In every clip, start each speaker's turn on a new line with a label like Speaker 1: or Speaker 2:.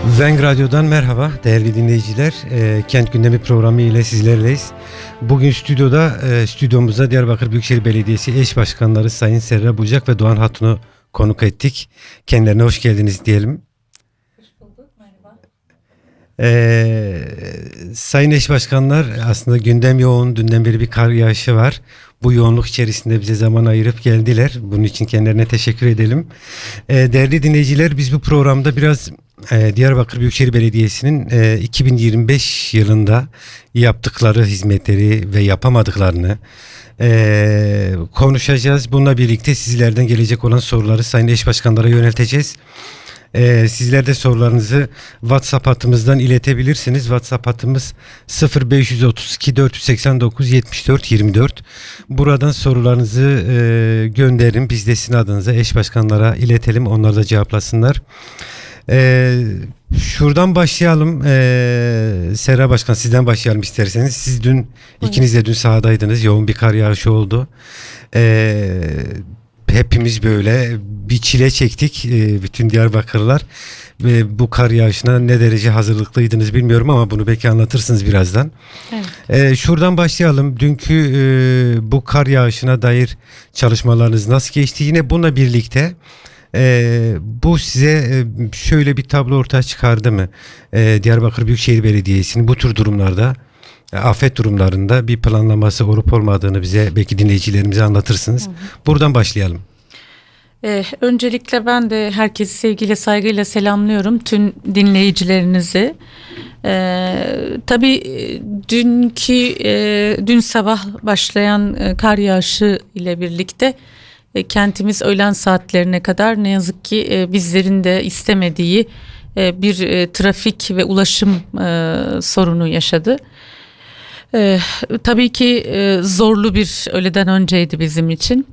Speaker 1: Zenk Radyo'dan merhaba değerli dinleyiciler. Kent Gündemi programı ile sizlerleyiz. Bugün stüdyomuzda Diyarbakır Büyükşehir Belediyesi eş başkanları Sayın Serra Bucak ve Doğan Hatun'u konuk ettik. Kendilerine hoş geldiniz diyelim.
Speaker 2: Hoş bulduk, merhaba.
Speaker 1: Sayın eş başkanlar, aslında gündem yoğun. Dünden beri bir kar yağışı var. Bu yoğunluk içerisinde bize zaman ayırıp geldiler. Bunun için kendilerine teşekkür edelim. Değerli dinleyiciler, biz bu programda biraz Diyarbakır Büyükşehir Belediyesi'nin 2025 yılında yaptıkları hizmetleri ve yapamadıklarını konuşacağız. Bununla birlikte sizlerden gelecek olan soruları Sayın Eş Başkanlara yönelteceğiz. Sizler de sorularınızı WhatsApp hattımızdan iletebilirsiniz. WhatsApp hattımız 0532 489 74 24. Buradan sorularınızı gönderin. Biz de sizin adınıza eş başkanlara iletelim. Onlar da cevaplasınlar. Şuradan başlayalım. Serra Başkan, sizden başlayalım isterseniz. Siz ikiniz de dün sahadaydınız. Yoğun bir kar yağışı oldu. Hepimiz böyle bir çile çektik, bütün Diyarbakırlılar. Ve bu kar yağışına ne derece hazırlıklıydınız bilmiyorum ama bunu belki anlatırsınız birazdan. Evet. Şuradan başlayalım. Dünkü bu kar yağışına dair çalışmalarınız nasıl geçti? Yine bununla birlikte bu size şöyle bir tablo ortaya çıkardı mı? Diyarbakır Büyükşehir Belediyesi'nin bu tür durumlarda, afet durumlarında bir planlaması olup olmadığını bize belki dinleyicilerimize anlatırsınız. Buradan başlayalım.
Speaker 2: Öncelikle ben de herkesi sevgiyle, saygıyla selamlıyorum, tüm dinleyicilerinizi. Tabii dün sabah başlayan kar yağışı ile birlikte kentimiz öğlen saatlerine kadar ne yazık ki bizlerin de istemediği bir trafik ve ulaşım sorunu yaşadı. Tabii ki zorlu bir öğleden önceydi bizim için.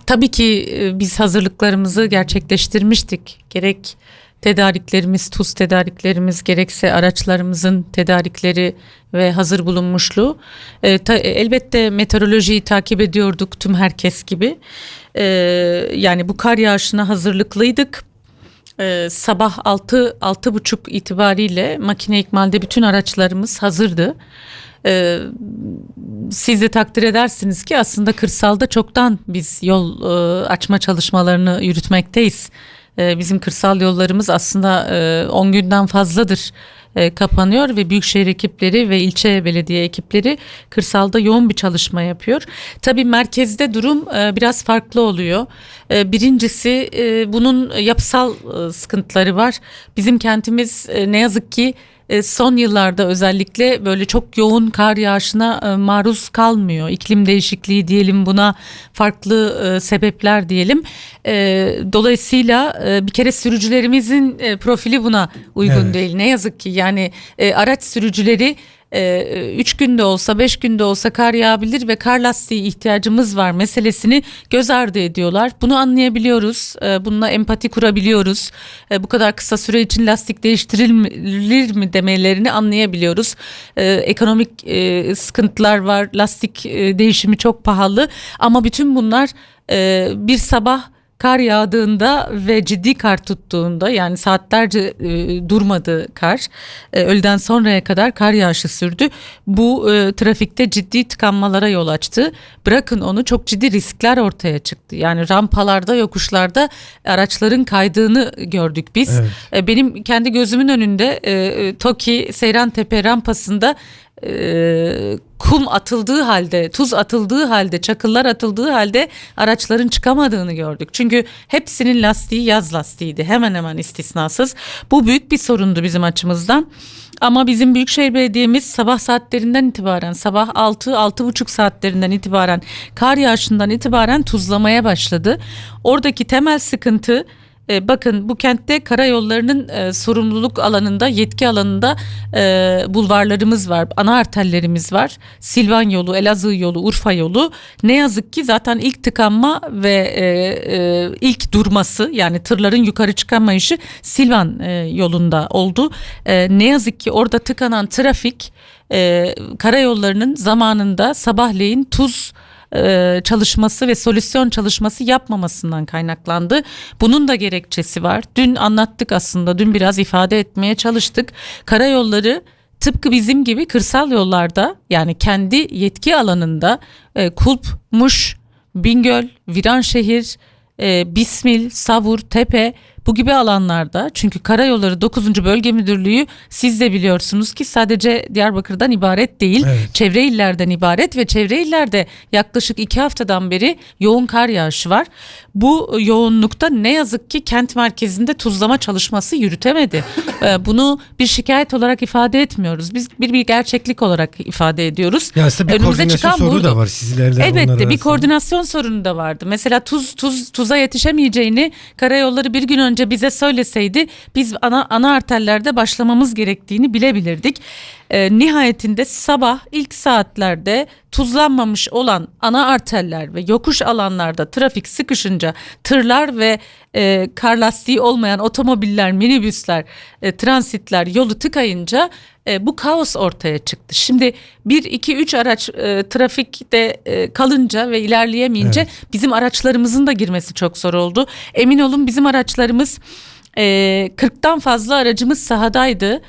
Speaker 2: Tabii ki biz hazırlıklarımızı gerçekleştirmiştik. Gerek tedariklerimiz, tuz tedariklerimiz, gerekse araçlarımızın tedarikleri ve hazır bulunmuşluğu. Elbette meteorolojiyi takip ediyorduk tüm herkes gibi. Yani bu kar yağışına hazırlıklıydık. Sabah 6-6.30 itibariyle makine ikmalde bütün araçlarımız hazırdı. Siz de takdir edersiniz ki aslında kırsalda çoktan biz yol açma çalışmalarını yürütmekteyiz. Bizim kırsal yollarımız aslında 10 günden fazladır kapanıyor ve büyükşehir ekipleri ve ilçe belediye ekipleri kırsalda yoğun bir çalışma yapıyor. Tabii merkezde durum biraz farklı oluyor. Birincisi bunun yapısal sıkıntıları var. Bizim kentimiz ne yazık ki son yıllarda özellikle böyle çok yoğun kar yağışına maruz kalmıyor. İklim değişikliği diyelim buna, farklı sebepler diyelim. Dolayısıyla bir kere sürücülerimizin profili buna uygun değil. Ne yazık ki yani araç sürücüleri 3 günde olsa 5 günde olsa kar yağabilir ve kar lastiği ihtiyacımız var meselesini göz ardı ediyorlar. Bunu anlayabiliyoruz. Bununla empati kurabiliyoruz. Bu kadar kısa süre için lastik değiştirilir mi demelerini anlayabiliyoruz. Ekonomik sıkıntılar var. Lastik değişimi çok pahalı. Ama bütün bunlar bir sabah kar yağdığında ve ciddi kar tuttuğunda, yani saatlerce durmadı kar, öğleden sonraya kadar kar yağışı sürdü. Bu trafikte ciddi tıkanmalara yol açtı. Bırakın onu, çok ciddi riskler ortaya çıktı. Yani rampalarda, yokuşlarda araçların kaydığını gördük biz. Evet. Benim kendi gözümün önünde TOKİ Seyrantepe rampasında kum atıldığı halde, tuz atıldığı halde, çakıllar atıldığı halde araçların çıkamadığını gördük. Çünkü hepsinin lastiği yaz lastiğiydi, hemen hemen istisnasız. Bu büyük bir sorundu bizim açımızdan. Ama bizim Büyükşehir Belediye'miz sabah saatlerinden itibaren, sabah 6-6.30 saatlerinden itibaren, kar yağışından itibaren tuzlamaya başladı. Oradaki temel sıkıntı, bakın bu kentte karayollarının sorumluluk alanında, yetki alanında bulvarlarımız var, ana arterlerimiz var. Silvan yolu, Elazığ yolu, Urfa yolu. Ne yazık ki zaten ilk tıkanma ve ilk durması, yani tırların yukarı çıkamayışı Silvan yolunda oldu. Ne yazık ki orada tıkanan trafik karayollarının zamanında sabahleyin tuz çalışması ve solüsyon çalışması yapmamasından kaynaklandı. Bunun da gerekçesi var. Dün anlattık aslında, dün biraz ifade etmeye çalıştık. Karayolları tıpkı bizim gibi kırsal yollarda, yani kendi yetki alanında Kulp, Muş, Bingöl, Viranşehir, Bismil, Savur, Tepe, bu gibi alanlarda, çünkü Karayolları 9. Bölge Müdürlüğü, siz de biliyorsunuz ki sadece Diyarbakır'dan ibaret değil,
Speaker 1: Evet.
Speaker 2: çevre illerden ibaret ve çevre illerde yaklaşık 2 haftadan beri yoğun kar yağışı var. Bu yoğunlukta ne yazık ki kent merkezinde tuzlama çalışması yürütemedi. Bunu bir şikayet olarak ifade etmiyoruz. Biz bir gerçeklik olarak ifade ediyoruz.
Speaker 1: Ya aslında bir
Speaker 2: Önümüze
Speaker 1: koordinasyon
Speaker 2: çıkan
Speaker 1: sorunu
Speaker 2: bu.
Speaker 1: da var sizlerle. onlar
Speaker 2: Elbette bir
Speaker 1: arasında.
Speaker 2: koordinasyon sorunu da vardı. Mesela tuza yetişemeyeceğini Karayolları bir gün önce bize söyleseydi, biz ana arterlerde başlamamız gerektiğini bilebilirdik. Nihayetinde sabah ilk saatlerde tuzlanmamış olan ana arterler ve yokuş alanlarda trafik sıkışınca tırlar ve kar lastiği olmayan otomobiller, minibüsler, transitler yolu tıkayınca bu kaos ortaya çıktı. Şimdi 1, 2, 3 araç trafikte kalınca ve ilerleyemeyince bizim araçlarımızın da girmesi çok zor oldu. Emin olun bizim araçlarımız 40'tan fazla aracımız sahadaydı.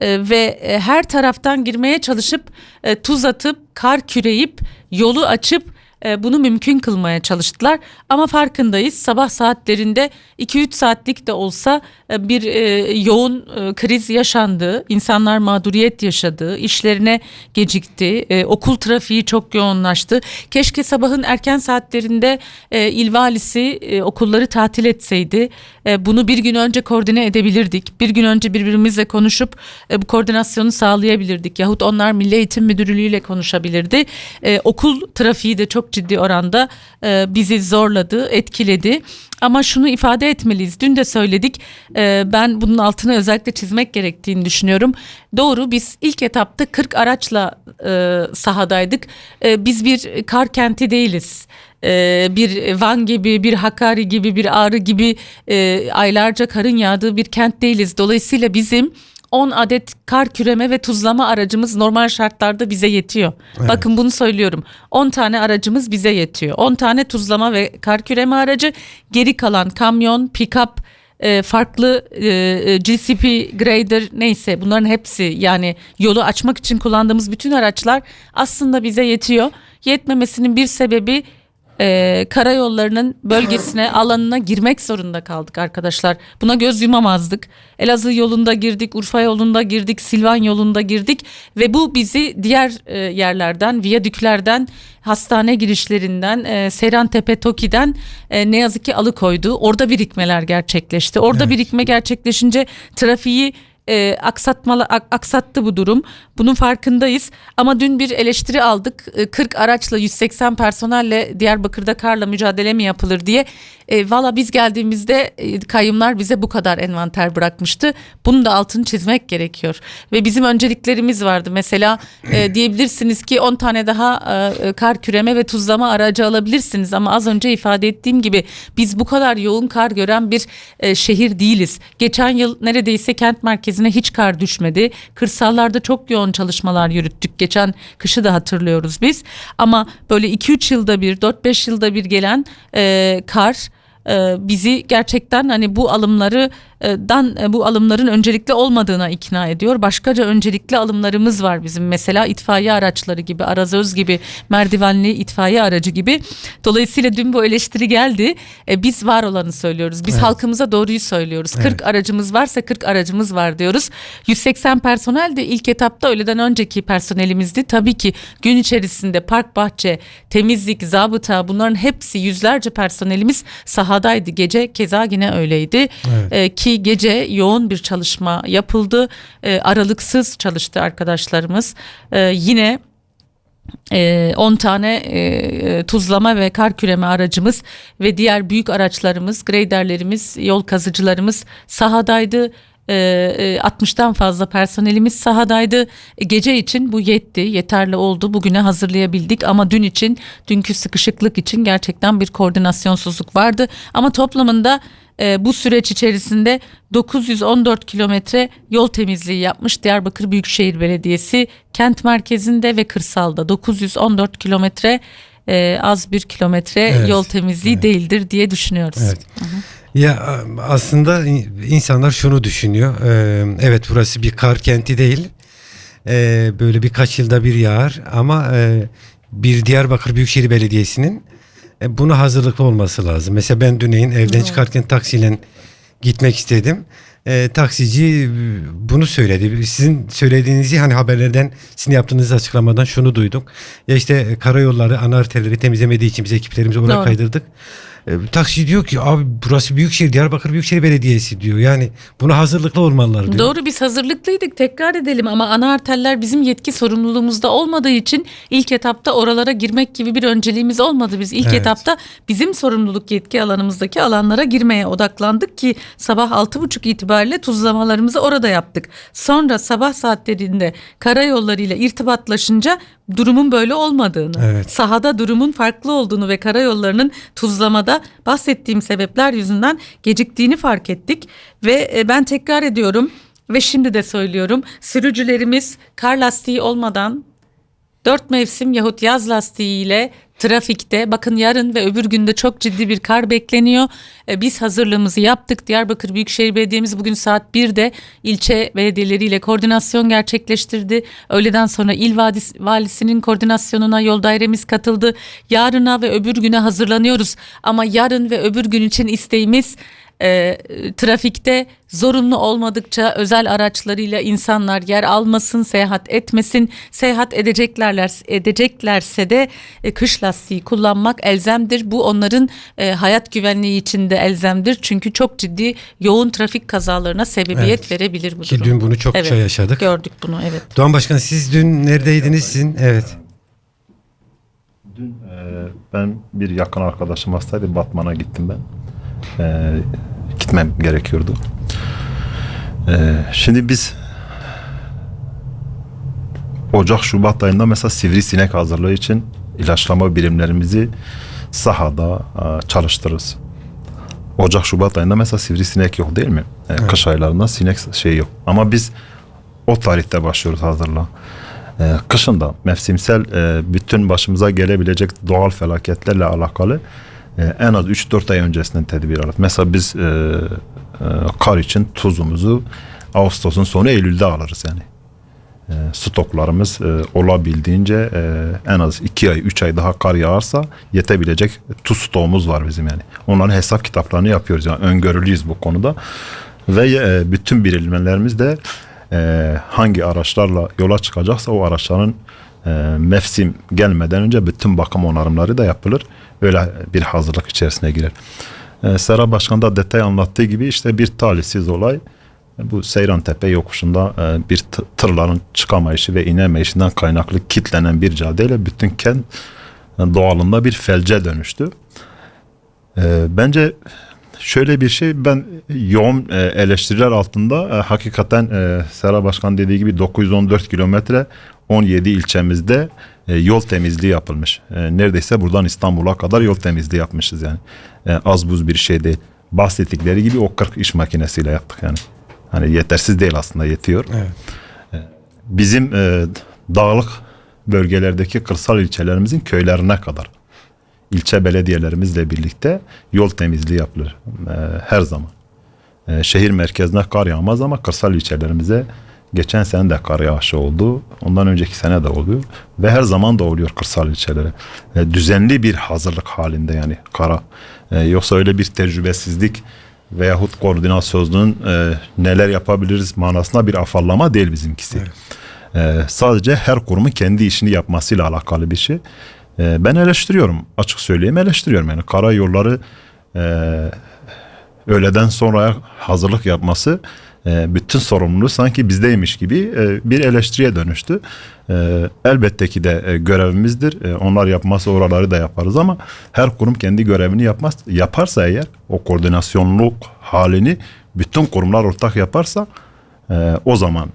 Speaker 2: Ve her taraftan girmeye çalışıp tuz atıp kar küreyip yolu açıp bunu mümkün kılmaya çalıştılar. Ama farkındayız, sabah saatlerinde 2-3 saatlik de olsa bir yoğun kriz yaşandı. İnsanlar mağduriyet yaşadı, işlerine gecikti, okul trafiği çok yoğunlaştı. Keşke sabahın erken saatlerinde il valisi okulları tatil etseydi. Bunu bir gün önce koordine edebilirdik. Bir gün önce birbirimizle konuşup bu koordinasyonu sağlayabilirdik. Yahut onlar Milli Eğitim Müdürlüğü ile konuşabilirdi. Okul trafiği de çok ciddi oranda bizi zorladı, etkiledi. Ama şunu ifade etmeliyiz. Dün de söyledik. Ben bunun altını özellikle çizmek gerektiğini düşünüyorum. Doğru, biz ilk etapta 40 araçla sahadaydık. Biz bir kar kenti değiliz. Bir Van gibi, bir Hakkari gibi, bir Ağrı gibi aylarca karın yağdığı bir kent değiliz. Dolayısıyla bizim 10 adet kar küreme ve tuzlama aracımız normal şartlarda bize yetiyor.
Speaker 1: Evet.
Speaker 2: Bakın bunu söylüyorum. 10 tane aracımız bize yetiyor. 10 tane tuzlama ve kar küreme aracı, geri kalan kamyon, pick-up, farklı GCP, grader, neyse bunların hepsi, yani yolu açmak için kullandığımız bütün araçlar aslında bize yetiyor. Yetmemesinin bir sebebi karayollarının bölgesine, alanına girmek zorunda kaldık arkadaşlar. Buna göz yumamazdık. Elazığ yolunda girdik, Urfa yolunda girdik, Silvan yolunda girdik ve bu bizi diğer yerlerden, viyadüklerden, hastane girişlerinden, Seyrantepe, Toki'den ne yazık ki alıkoydu. Orada birikmeler gerçekleşti. Orada birikme gerçekleşince trafiği aksattı bu durum. Bunun farkındayız. Ama dün bir eleştiri aldık. 40 araçla 180 personelle Diyarbakır'da karla mücadele mi yapılır diye. Valla biz geldiğimizde kayyumlar bize bu kadar envanter bırakmıştı. Bunun da altını çizmek gerekiyor. Ve bizim önceliklerimiz vardı. Mesela diyebilirsiniz ki 10 tane daha kar küreme ve tuzlama aracı alabilirsiniz. Ama az önce ifade ettiğim gibi biz bu kadar yoğun kar gören bir şehir değiliz. Geçen yıl neredeyse kent merkezine hiç kar düşmedi. Kırsallarda çok yoğun çalışmalar yürüttük. Geçen kışı da hatırlıyoruz biz. Ama böyle 2-3 yılda bir, 4-5 yılda bir gelen kar bizi gerçekten hani bu alımların öncelikli olmadığına ikna ediyor. Başkaca öncelikli alımlarımız var bizim. Mesela itfaiye araçları gibi, arazöz gibi, merdivenli itfaiye aracı gibi. Dolayısıyla dün bu eleştiri geldi. Biz var olanı söylüyoruz. Biz halkımıza doğruyu söylüyoruz. 40 aracımız varsa 40 aracımız var diyoruz. 180 personel de ilk etapta öğleden önceki personelimizdi. Tabii ki gün içerisinde park, bahçe, temizlik, zabıta, bunların hepsi, yüzlerce personelimiz sahadaydı. Gece keza yine öyleydi. Ki gece yoğun bir çalışma yapıldı. Aralıksız çalıştı arkadaşlarımız. Yine 10 tane tuzlama ve kar küreme aracımız ve diğer büyük araçlarımız, graderlerimiz, yol kazıcılarımız sahadaydı. 60'tan fazla personelimiz sahadaydı. Gece için bu yetti, yeterli oldu. Bugüne hazırlayabildik ama dün için, dünkü sıkışıklık için gerçekten bir koordinasyonsuzluk vardı. Ama toplamında bu süreç içerisinde 914 kilometre yol temizliği yapmış Diyarbakır Büyükşehir Belediyesi, kent merkezinde ve kırsalda 914 kilometre az bir kilometre
Speaker 1: Evet,
Speaker 2: yol temizliği değildir diye düşünüyoruz.
Speaker 1: Evet. Ya aslında insanlar şunu düşünüyor. Evet, burası bir kar kenti değil. Böyle birkaç yılda bir yağar ama bir Diyarbakır Büyükşehir Belediyesi'nin buna hazırlıklı olması lazım. Mesela ben dün evden çıkarken taksiyle gitmek istedim. Taksici bunu söyledi. Sizin söylediğinizi hani haberlerden, sizin yaptığınız açıklamadan şunu duyduk. Ya işte karayolları ana arterleri temizlemediği için biz ekiplerimizi oraya
Speaker 2: Doğru.
Speaker 1: kaydırdık. Taksici diyor ki abi burası Büyükşehir, Diyarbakır Büyükşehir Belediyesi diyor. Yani buna hazırlıklı olmalılar diyor.
Speaker 2: Doğru, biz hazırlıklıydık, tekrar edelim, ama ana arterler bizim yetki sorumluluğumuzda olmadığı için ilk etapta oralara girmek gibi bir önceliğimiz olmadı. Biz ilk
Speaker 1: Evet.
Speaker 2: etapta bizim sorumluluk yetki alanımızdaki alanlara girmeye odaklandık ki sabah 6.30 itibariyle tuzlamalarımızı orada yaptık. Sonra sabah saatlerinde karayollarıyla irtibatlaşınca durumun böyle olmadığını,
Speaker 1: Evet.
Speaker 2: sahada durumun farklı olduğunu ve karayollarının tuzlamada bahsettiğim sebepler yüzünden geciktiğini fark ettik ve ben tekrar ediyorum ve şimdi de söylüyorum, sürücülerimiz kar lastiği olmadan 4 mevsim yahut yaz lastiğiyle trafikte, bakın yarın ve öbür günde çok ciddi bir kar bekleniyor. Biz hazırlığımızı yaptık. Diyarbakır Büyükşehir Belediye'miz bugün saat 1'de ilçe belediyeleriyle koordinasyon gerçekleştirdi. Öğleden sonra valisinin koordinasyonuna yol dairemiz katıldı. Yarına ve öbür güne hazırlanıyoruz. Ama yarın ve öbür gün için isteğimiz trafikte zorunlu olmadıkça özel araçlarıyla insanlar yer almasın, seyahat etmesin. Seyahat edeceklerse de kış lastiği kullanmak elzemdir. Bu onların hayat güvenliği için de elzemdir. Çünkü çok ciddi yoğun trafik kazalarına sebebiyet verebilir bu
Speaker 1: Ki
Speaker 2: durum.
Speaker 1: dün bunu çokça
Speaker 2: Evet,
Speaker 1: yaşadık.
Speaker 2: gördük bunu, evet.
Speaker 1: Doğan Başkan, siz dün neredeydiniz sizin? Evet.
Speaker 3: Dün ben bir yakın arkadaşım hastaydı. Batman'a gittim ben. Gitmem gerekiyordu. Şimdi biz Ocak-Şubat ayında mesela sivrisinek hazırlığı için ilaçlama birimlerimizi sahada çalıştırırız. Ocak-Şubat ayında mesela sivrisinek yok değil mi? Kış aylarında sinek yok. Ama biz o tarihte başlıyoruz hazırlığa. Kışında mevsimsel bütün başımıza gelebilecek doğal felaketlerle alakalı en az 3-4 ay öncesinden tedbir alırız. Mesela biz kar için tuzumuzu Ağustos'un sonu Eylül'de alırız yani. Stoklarımız olabildiğince en az 2 ay 3 ay daha kar yağarsa yetebilecek tuz stoğumuz var bizim yani. Onların hesap kitaplarını yapıyoruz yani, öngörülüyüz bu konuda. Ve bütün birimlerimiz de hangi araçlarla yola çıkacaksa o araçların mevsim gelmeden önce bütün bakım onarımları da yapılır. Öyle bir hazırlık içerisine girer. Serap Başkan da detay anlattığı gibi işte bir talihsiz olay bu Seyrantepe yokuşunda bir tırların çıkamayışı ve inemeyişinden kaynaklı kitlenen bir caddeyle bütün kent doğalında bir felce dönüştü. Bence şöyle bir şey, ben yoğun eleştiriler altında hakikaten Serap Başkan dediği gibi 914 kilometre 17 ilçemizde yol temizliği yapılmış. Neredeyse buradan İstanbul'a kadar yol temizliği yapmışız yani. Az buz bir şey değil. Bahsettikleri gibi o 40 iş makinesiyle yaptık yani. Hani yetersiz değil, aslında yetiyor.
Speaker 1: Evet.
Speaker 3: Bizim dağlık bölgelerdeki kırsal ilçelerimizin köylerine kadar ilçe belediyelerimizle birlikte yol temizliği yapılır her zaman. Şehir merkezine kar yağmaz ama kırsal ilçelerimize geçen sene de kar yağışı oldu. Ondan önceki sene de oluyor. Ve her zaman da oluyor kırsal ilçelere. Düzenli bir hazırlık halinde yani kara. Yoksa öyle bir tecrübesizlik veyahut koordinasyonun neler yapabiliriz manasında bir afallama değil bizimkisi. Evet. Sadece her kurumun kendi işini yapmasıyla alakalı bir şey. Ben eleştiriyorum. Açık söyleyeyim, eleştiriyorum. Yani karayolları öğleden sonraya hazırlık yapması bütün sorumluluğu sanki bizdeymiş gibi bir eleştiriye dönüştü. Elbette ki de görevimizdir. Onlar yapmazsa oraları da yaparız ama her kurum kendi görevini yaparsa eğer, o koordinasyonluk halini bütün kurumlar ortak yaparsa o zaman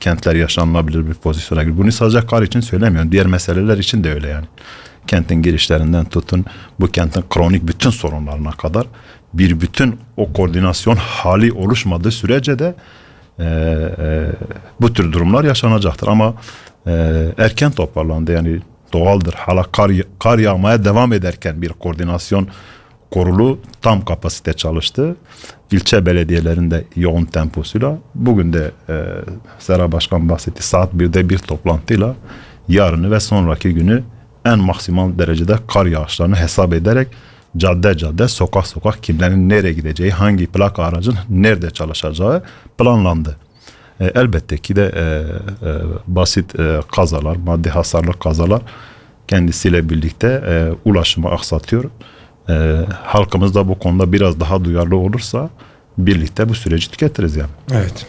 Speaker 3: kentler yaşanılabilir bir pozisyona girer. Bunu sadece kar için söylemiyorum. Diğer meseleler için de öyle yani. Kentin girişlerinden tutun, bu kentin kronik bütün sorunlarına kadar bir bütün o koordinasyon hali oluşmadığı sürece de bu tür durumlar yaşanacaktır. Ama erken toparlandı yani doğaldır. Hala kar yağmaya devam ederken bir koordinasyon kurulu tam kapasite çalıştı. İlçe belediyelerinde yoğun temposuyla bugün de Serra Başkan bahsetti, saat 1'de bir toplantıyla yarını ve sonraki günü en maksimal derecede kar yağışlarını hesap ederek cadde sokak sokak kimlerin nereye gideceği, hangi plaka aracın nerede çalışacağı planlandı. Elbette ki de basit kazalar, maddi hasarlı kazalar kendisiyle birlikte ulaşımı aksatıyor. Halkımız da bu konuda biraz daha duyarlı olursa birlikte bu süreci tüketiriz yani.
Speaker 1: Evet.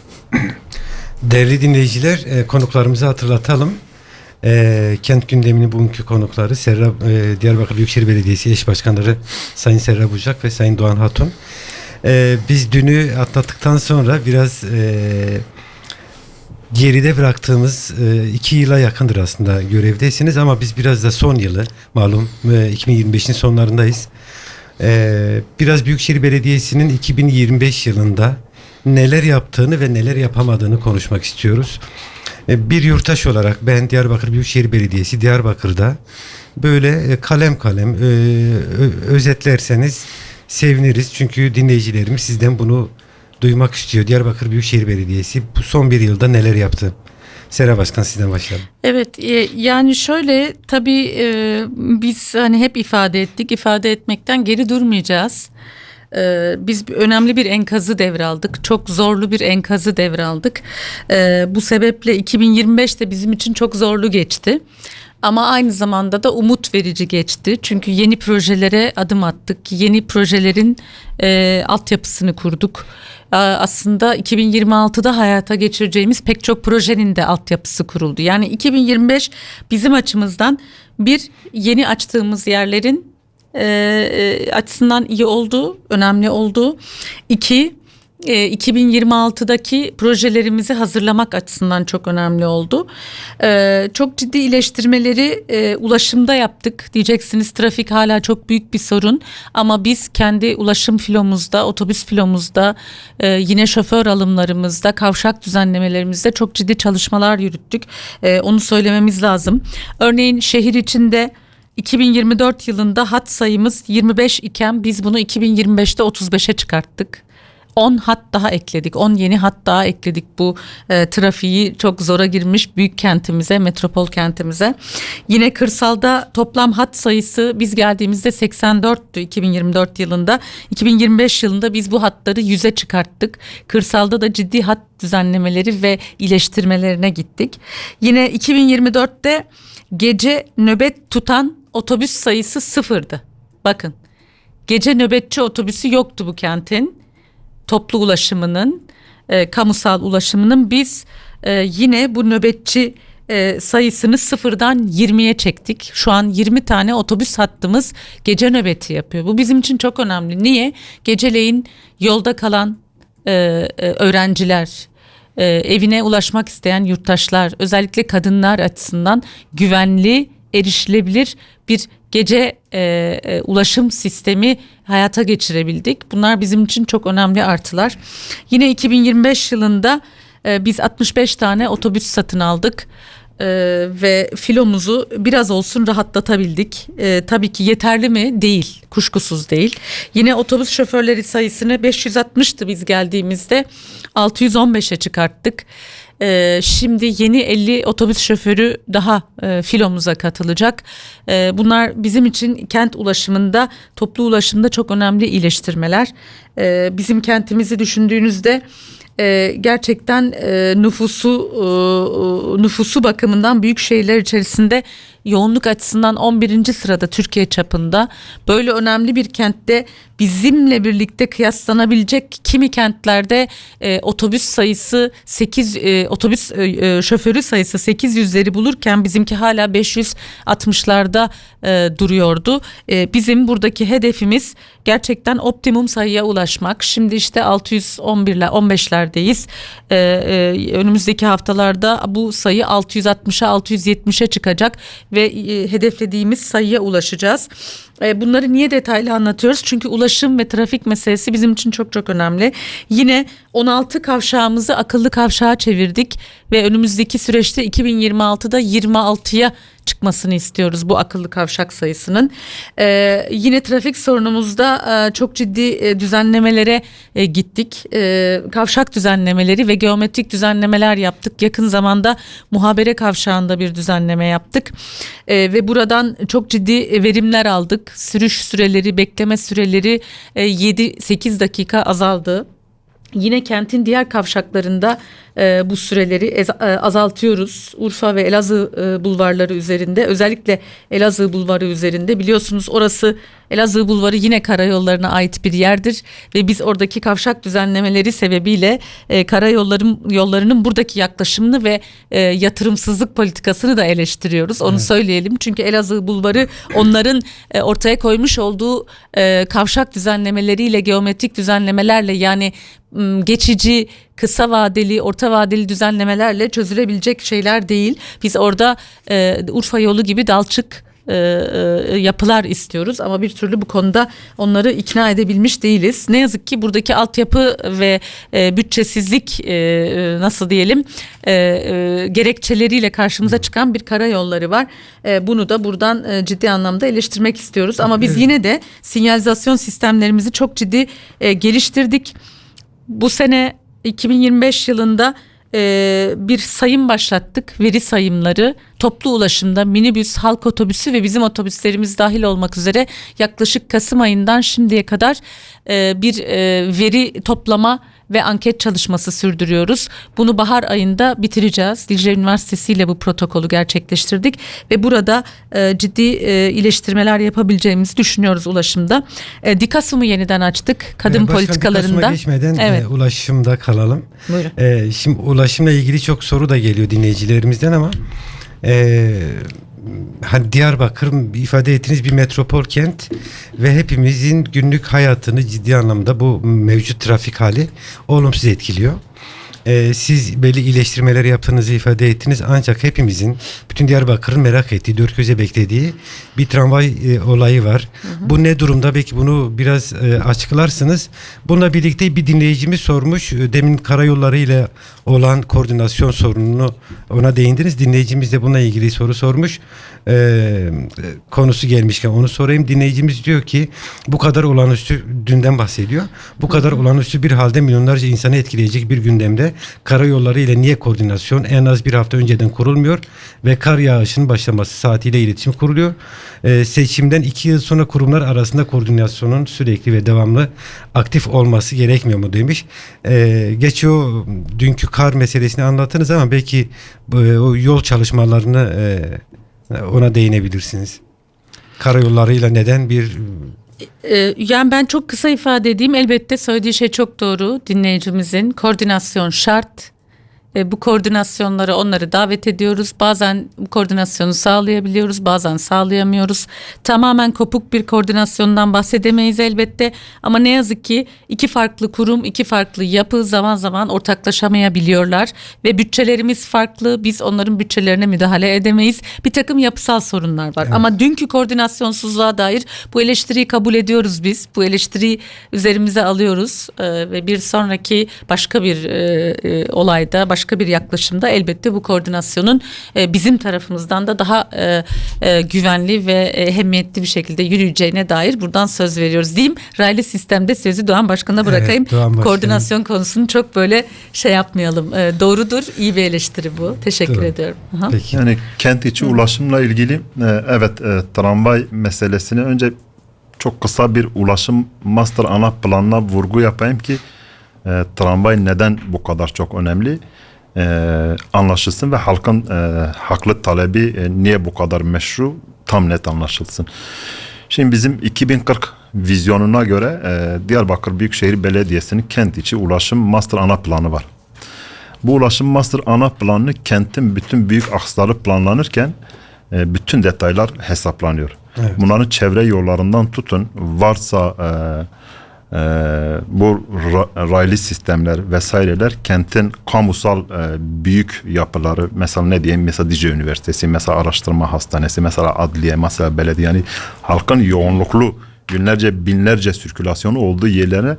Speaker 1: Değerli dinleyiciler, konuklarımızı hatırlatalım. Kent gündeminin bugünkü konukları Diyarbakır Büyükşehir Belediyesi eş başkanları Sayın Serra Bucak ve Sayın Doğan Hatun. Biz dünü atlattıktan sonra biraz geride bıraktığımız 2 yıla yakındır aslında görevdesiniz ama biz biraz da son yılı, malum 2025'in sonlarındayız. Biraz Büyükşehir Belediyesi'nin 2025 yılında neler yaptığını ve neler yapamadığını konuşmak istiyoruz. Bir yurttaş olarak ben Diyarbakır Büyükşehir Belediyesi Diyarbakır'da böyle kalem kalem özetlerseniz seviniriz. Çünkü dinleyicilerimiz sizden bunu duymak istiyor. Diyarbakır Büyükşehir Belediyesi bu son bir yılda neler yaptı? Serra Başkan, sizden başlayalım.
Speaker 2: Evet, yani şöyle tabii biz hani hep ifade etmekten geri durmayacağız. Biz önemli bir enkazı devraldık. Çok zorlu bir enkazı devraldık. Bu sebeple 2025 de bizim için çok zorlu geçti. Ama aynı zamanda da umut verici geçti. Çünkü yeni projelere adım attık. Yeni projelerin altyapısını kurduk. Aslında 2026'da hayata geçireceğimiz pek çok projenin de altyapısı kuruldu. Yani 2025 bizim açımızdan bir, yeni açtığımız yerlerin açısından iyi oldu, önemli oldu. 2, 2026'daki projelerimizi hazırlamak açısından çok önemli oldu. Çok ciddi iyileştirmeleri ulaşımda yaptık. Diyeceksiniz trafik hala çok büyük bir sorun ama biz kendi ulaşım filomuzda, otobüs filomuzda, yine şoför alımlarımızda, kavşak düzenlemelerimizde çok ciddi çalışmalar yürüttük. Onu söylememiz lazım. Örneğin şehir içinde 2024 yılında hat sayımız 25 iken biz bunu 2025'te 35'e çıkarttık. 10 hat daha ekledik. 10 yeni hat daha ekledik bu trafiği çok zora girmiş büyük kentimize, metropol kentimize. Yine kırsalda toplam hat sayısı biz geldiğimizde 84'tü 2024 yılında. 2025 yılında biz bu hatları 100'e çıkarttık. Kırsalda da ciddi hat düzenlemeleri ve iyileştirmelerine gittik. Yine 2024'te gece nöbet tutan otobüs sayısı 0'dı. Bakın, gece nöbetçi otobüsü yoktu bu kentin. Toplu ulaşımının, kamusal ulaşımının biz yine bu nöbetçi sayısını 0'dan 20'ye çektik. Şu an 20 tane otobüs hattımız gece nöbeti yapıyor. Bu bizim için çok önemli. Niye? Geceleyin yolda kalan öğrenciler, evine ulaşmak isteyen yurttaşlar, özellikle kadınlar açısından güvenli, erişilebilir bir gece ulaşım sistemi hayata geçirebildik. Bunlar bizim için çok önemli artılar. Yine 2025 yılında biz 65 tane otobüs satın aldık. Ve filomuzu biraz olsun rahatlatabildik. Tabii ki yeterli mi? Değil. Kuşkusuz değil. Yine otobüs şoförleri sayısını 560'tı biz geldiğimizde. 615'e çıkarttık. Şimdi yeni 50 otobüs şoförü daha filomuza katılacak. Bunlar bizim için kent ulaşımında, toplu ulaşımda çok önemli iyileştirmeler. Bizim kentimizi düşündüğünüzde gerçekten nüfusu bakımından büyük şehirler içerisinde yoğunluk açısından 11. sırada Türkiye çapında. Böyle önemli bir kentte bizimle birlikte kıyaslanabilecek kimi kentlerde otobüs sayısı 8 otobüs şoförü sayısı 800'leri bulurken bizimki hala 560'larda duruyordu. Bizim buradaki hedefimiz gerçekten optimum sayıya ulaşmak. Şimdi işte 611'ler 15'lerdeyiz. Önümüzdeki haftalarda bu sayı 660'a 670'e çıkacak ve hedeflediğimiz sayıya ulaşacağız. Bunları niye detaylı anlatıyoruz? Çünkü ulaşım ve trafik meselesi bizim için çok çok önemli. Yine 16 kavşağımızı akıllı kavşağa çevirdik ve önümüzdeki süreçte 2026'da 26'ya çıkmasını istiyoruz bu akıllı kavşak sayısının. Yine trafik sorunumuzda çok ciddi düzenlemelere gittik. Kavşak düzenlemeleri ve geometrik düzenlemeler yaptık. Yakın zamanda Muhabere Kavşağı'nda bir düzenleme yaptık. Ve buradan çok ciddi verimler aldık. Sürüş süreleri, bekleme süreleri 7-8 dakika azaldı. Yine kentin diğer kavşaklarında bu süreleri azaltıyoruz. Urfa ve Elazığ bulvarları üzerinde, özellikle Elazığ bulvarı üzerinde, biliyorsunuz orası, Elazığ bulvarı yine karayollarına ait bir yerdir ve biz oradaki kavşak düzenlemeleri sebebiyle karayollarının buradaki yaklaşımını ve yatırımsızlık politikasını da eleştiriyoruz. Onu söyleyelim. Çünkü Elazığ bulvarı onların ortaya koymuş olduğu kavşak düzenlemeleriyle, geometrik düzenlemelerle, yani geçici, kısa vadeli, orta vadeli düzenlemelerle çözülebilecek şeyler değil. Biz orada Urfa yolu gibi dalçık yapılar istiyoruz ama bir türlü bu konuda onları ikna edebilmiş değiliz. Ne yazık ki buradaki altyapı ve bütçesizlik nasıl diyelim gerekçeleriyle karşımıza çıkan bir karayolları var. Bunu da buradan ciddi anlamda eleştirmek istiyoruz ama biz yine de sinyalizasyon sistemlerimizi çok ciddi geliştirdik. Bu sene 2025 yılında bir sayım başlattık. Veri sayımları, toplu ulaşımda minibüs, halk otobüsü ve bizim otobüslerimiz dahil olmak üzere yaklaşık Kasım ayından şimdiye kadar bir veri toplama ve anket çalışması sürdürüyoruz. Bunu bahar ayında bitireceğiz. Dicle Üniversitesi ile bu protokolü gerçekleştirdik ve burada ciddi iyileştirmeler yapabileceğimizi düşünüyoruz ulaşımda. Dikasum'u yeniden açtık. Kadın politikalarında.
Speaker 1: Dikasum'a geçmeden ulaşımda kalalım.
Speaker 2: Buyurun.
Speaker 1: Şimdi ulaşımla ilgili çok soru da geliyor dinleyicilerimizden ama hani Diyarbakır ifade ettiğiniz bir metropol kent ve hepimizin günlük hayatını ciddi anlamda bu mevcut trafik hali olumsuz etkiliyor. Siz belli iyileştirmeler yaptığınızı ifade ettiniz ancak hepimizin, bütün Diyarbakır'ın merak ettiği, dört göze beklediği bir tramvay olayı var. Bu ne durumda? Belki bunu biraz açıklarsınız. Bununla birlikte bir dinleyicimiz sormuş. Demin karayolları ile olan koordinasyon sorununu ona değindiniz. Dinleyicimiz de bununla ilgili soru sormuş. Konusu gelmişken onu sorayım. Dinleyicimiz diyor ki bu kadar olağanüstü, dünden bahsediyor. Bu kadar olağanüstü bir halde milyonlarca insanı etkileyecek bir gündemde karayolları ile niye koordinasyon en az bir hafta önceden kurulmuyor ve kar yağışının başlaması saatiyle iletişim kuruluyor. Seçimden 2 yıl sonra kurumlar arasında koordinasyonun sürekli ve devamlı aktif olması gerekmiyor mu demiş. Geç o dünkü kar meselesini anlattınız ama belki o yol çalışmalarını ona değinebilirsiniz. Karayollarıyla neden bir...
Speaker 2: Yani ben çok kısa ifade edeyim. Elbette söylediği şey çok doğru. Dinleyicimizin koordinasyon şart. Bu koordinasyonlara onları davet ediyoruz. Bazen bu koordinasyonu sağlayabiliyoruz, bazen sağlayamıyoruz. Tamamen kopuk bir koordinasyondan bahsedemeyiz elbette. Ama ne yazık ki iki farklı kurum, iki farklı yapı zaman zaman ortaklaşamayabiliyorlar. Ve bütçelerimiz farklı. Biz onların bütçelerine müdahale edemeyiz. Bir takım yapısal sorunlar var. Evet. Ama dünkü koordinasyonsuzluğa dair bu eleştiriyi kabul ediyoruz biz. Bu eleştiriyi üzerimize alıyoruz. Ve bir sonraki başka bir olayda, başka bir yaklaşımda elbette bu koordinasyonun bizim tarafımızdan da daha güvenli ve ehemmiyetli bir şekilde yürüyeceğine dair buradan söz veriyoruz diyeyim. Raylı sistemde sözü Doğan Başkan'a bırakayım. Evet, Doğan koordinasyon konusunu çok böyle şey yapmayalım. Doğrudur, iyi bir eleştiri bu. Teşekkür ediyorum.
Speaker 3: Peki. Yani kent içi ulaşımla ilgili tramvay meselesini önce çok kısa bir ulaşım master ana planına vurgu yapayım ki tramvay neden bu kadar çok önemli anlaşılsın ve halkın haklı talebi niye bu kadar meşru tam net anlaşılsın. Şimdi bizim 2040 vizyonuna göre Diyarbakır Büyükşehir Belediyesi'nin kent içi ulaşım master ana planı var. Bu ulaşım master ana planı kentin bütün büyük aksları planlanırken bütün detaylar hesaplanıyor. Evet. Bunların çevre yollarından tutun varsa bu raylı sistemler vesaireler kentin kamusal büyük yapıları, mesela ne diyeyim, mesela Dicle Üniversitesi, mesela araştırma hastanesi, mesela adliye, mesela belediye, yani halkın yoğunluklu günlerce binlerce sirkülasyonu olduğu yerlere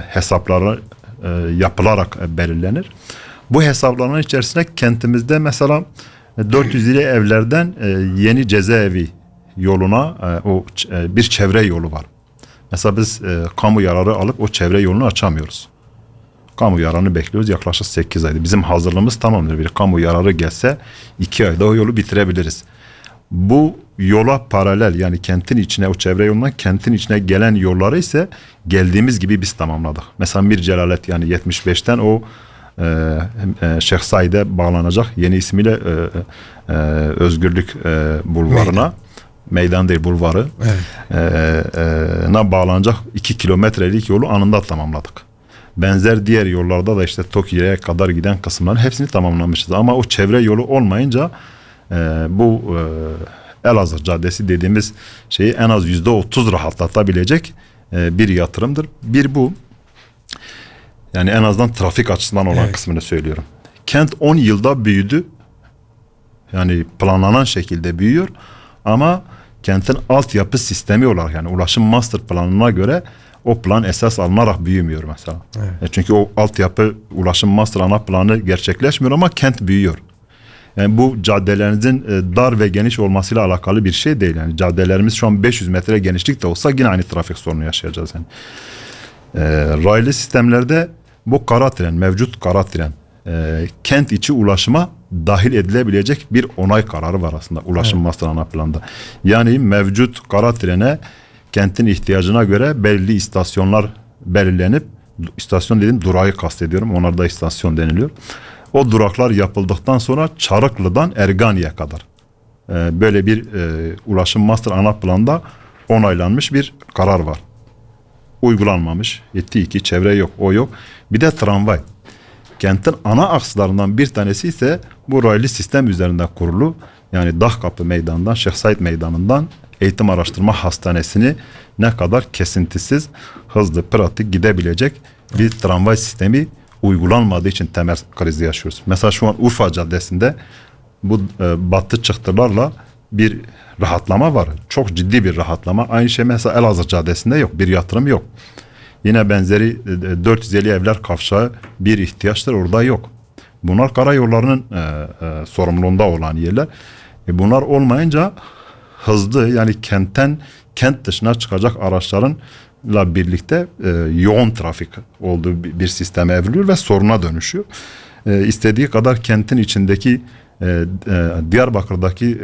Speaker 3: hesapları yapılarak belirlenir. Bu hesapların içerisinde kentimizde mesela 400'lü evlerden yeni cezaevi yoluna bir çevre yolu var. Mesela biz kamu yararı alıp o çevre yolunu açamıyoruz. Kamu yararını bekliyoruz yaklaşık 8 ayda. Bizim hazırlığımız tamamdır. Bir kamu yararı gelse 2 ayda o yolu bitirebiliriz. Bu yola paralel, yani kentin içine, o çevre yolundan kentin içine gelen yolları ise geldiğimiz gibi biz tamamladık. Mesela Mir Celalet, yani 75'ten o Şeyh Said'e bağlanacak yeni ismiyle Özgürlük Bulvarı'na, meydan değil bulvarı, na bağlanacak 2 kilometrelik yolu anında tamamladık. Benzer diğer yollarda da işte Tokyo'ya kadar giden kısımların hepsini tamamlamışız. Ama o çevre yolu olmayınca bu Elazığ Caddesi dediğimiz şeyi en az %30 rahatlatabilecek bir yatırımdır. Bir bu. Yani en azından trafik açısından olan kısmını söylüyorum. Kent 10 yılda büyüdü. Yani planlanan şekilde büyüyor. Ama kentin altyapı sistemi olarak, yani ulaşım master planına göre o plan esas alınarak büyümüyor mesela. Evet. Çünkü o altyapı ulaşım master ana planı gerçekleşmiyor ama kent büyüyor. Yani bu caddelerinizin dar ve geniş olmasıyla alakalı bir şey değil. Yani caddelerimiz şu an 500 metre genişlikte olsa yine aynı trafik sorunu yaşayacağız. Yani. Raylı sistemlerde bu kara tren, mevcut kara tren kent içi ulaşıma dahil edilebilecek bir onay kararı var aslında ulaşım master ana planda. Yani mevcut kara trene kentin ihtiyacına göre belirli istasyonlar belirlenip, istasyon dediğim durağı kastediyorum, onlarda istasyon deniliyor. O duraklar yapıldıktan sonra Çarıklı'dan Ergani'ye kadar böyle bir ulaşım master ana planda onaylanmış bir karar var. Uygulanmamış. Yetti 2 çevre yok, o yok. Bir de tramvay. Kentin ana akslarından bir tanesi ise bu raylı sistem üzerinde kurulu. Yani Dağkapı Meydanı'ndan, Şeyh Said Meydanı'ndan Eğitim Araştırma Hastanesi'ni ne kadar kesintisiz, hızlı, pratik gidebilecek bir tramvay sistemi uygulanmadığı için temel krizi yaşıyoruz. Mesela şu an Urfa Caddesi'nde bu battı çıktılarla bir rahatlama var. Çok ciddi bir rahatlama. Aynı şey mesela Elazığ Caddesi'nde yok. Bir yatırım yok. Yine benzeri 450 evler kavşağı bir ihtiyaçtır. Orada yok. Bunlar karayollarının sorumluluğunda olan yerler. Bunlar olmayınca hızlı, yani kent dışına çıkacak araçlarınla birlikte yoğun trafik olduğu bir sisteme evriliyor ve soruna dönüşüyor. İstediği kadar kentin içindeki Diyarbakır'daki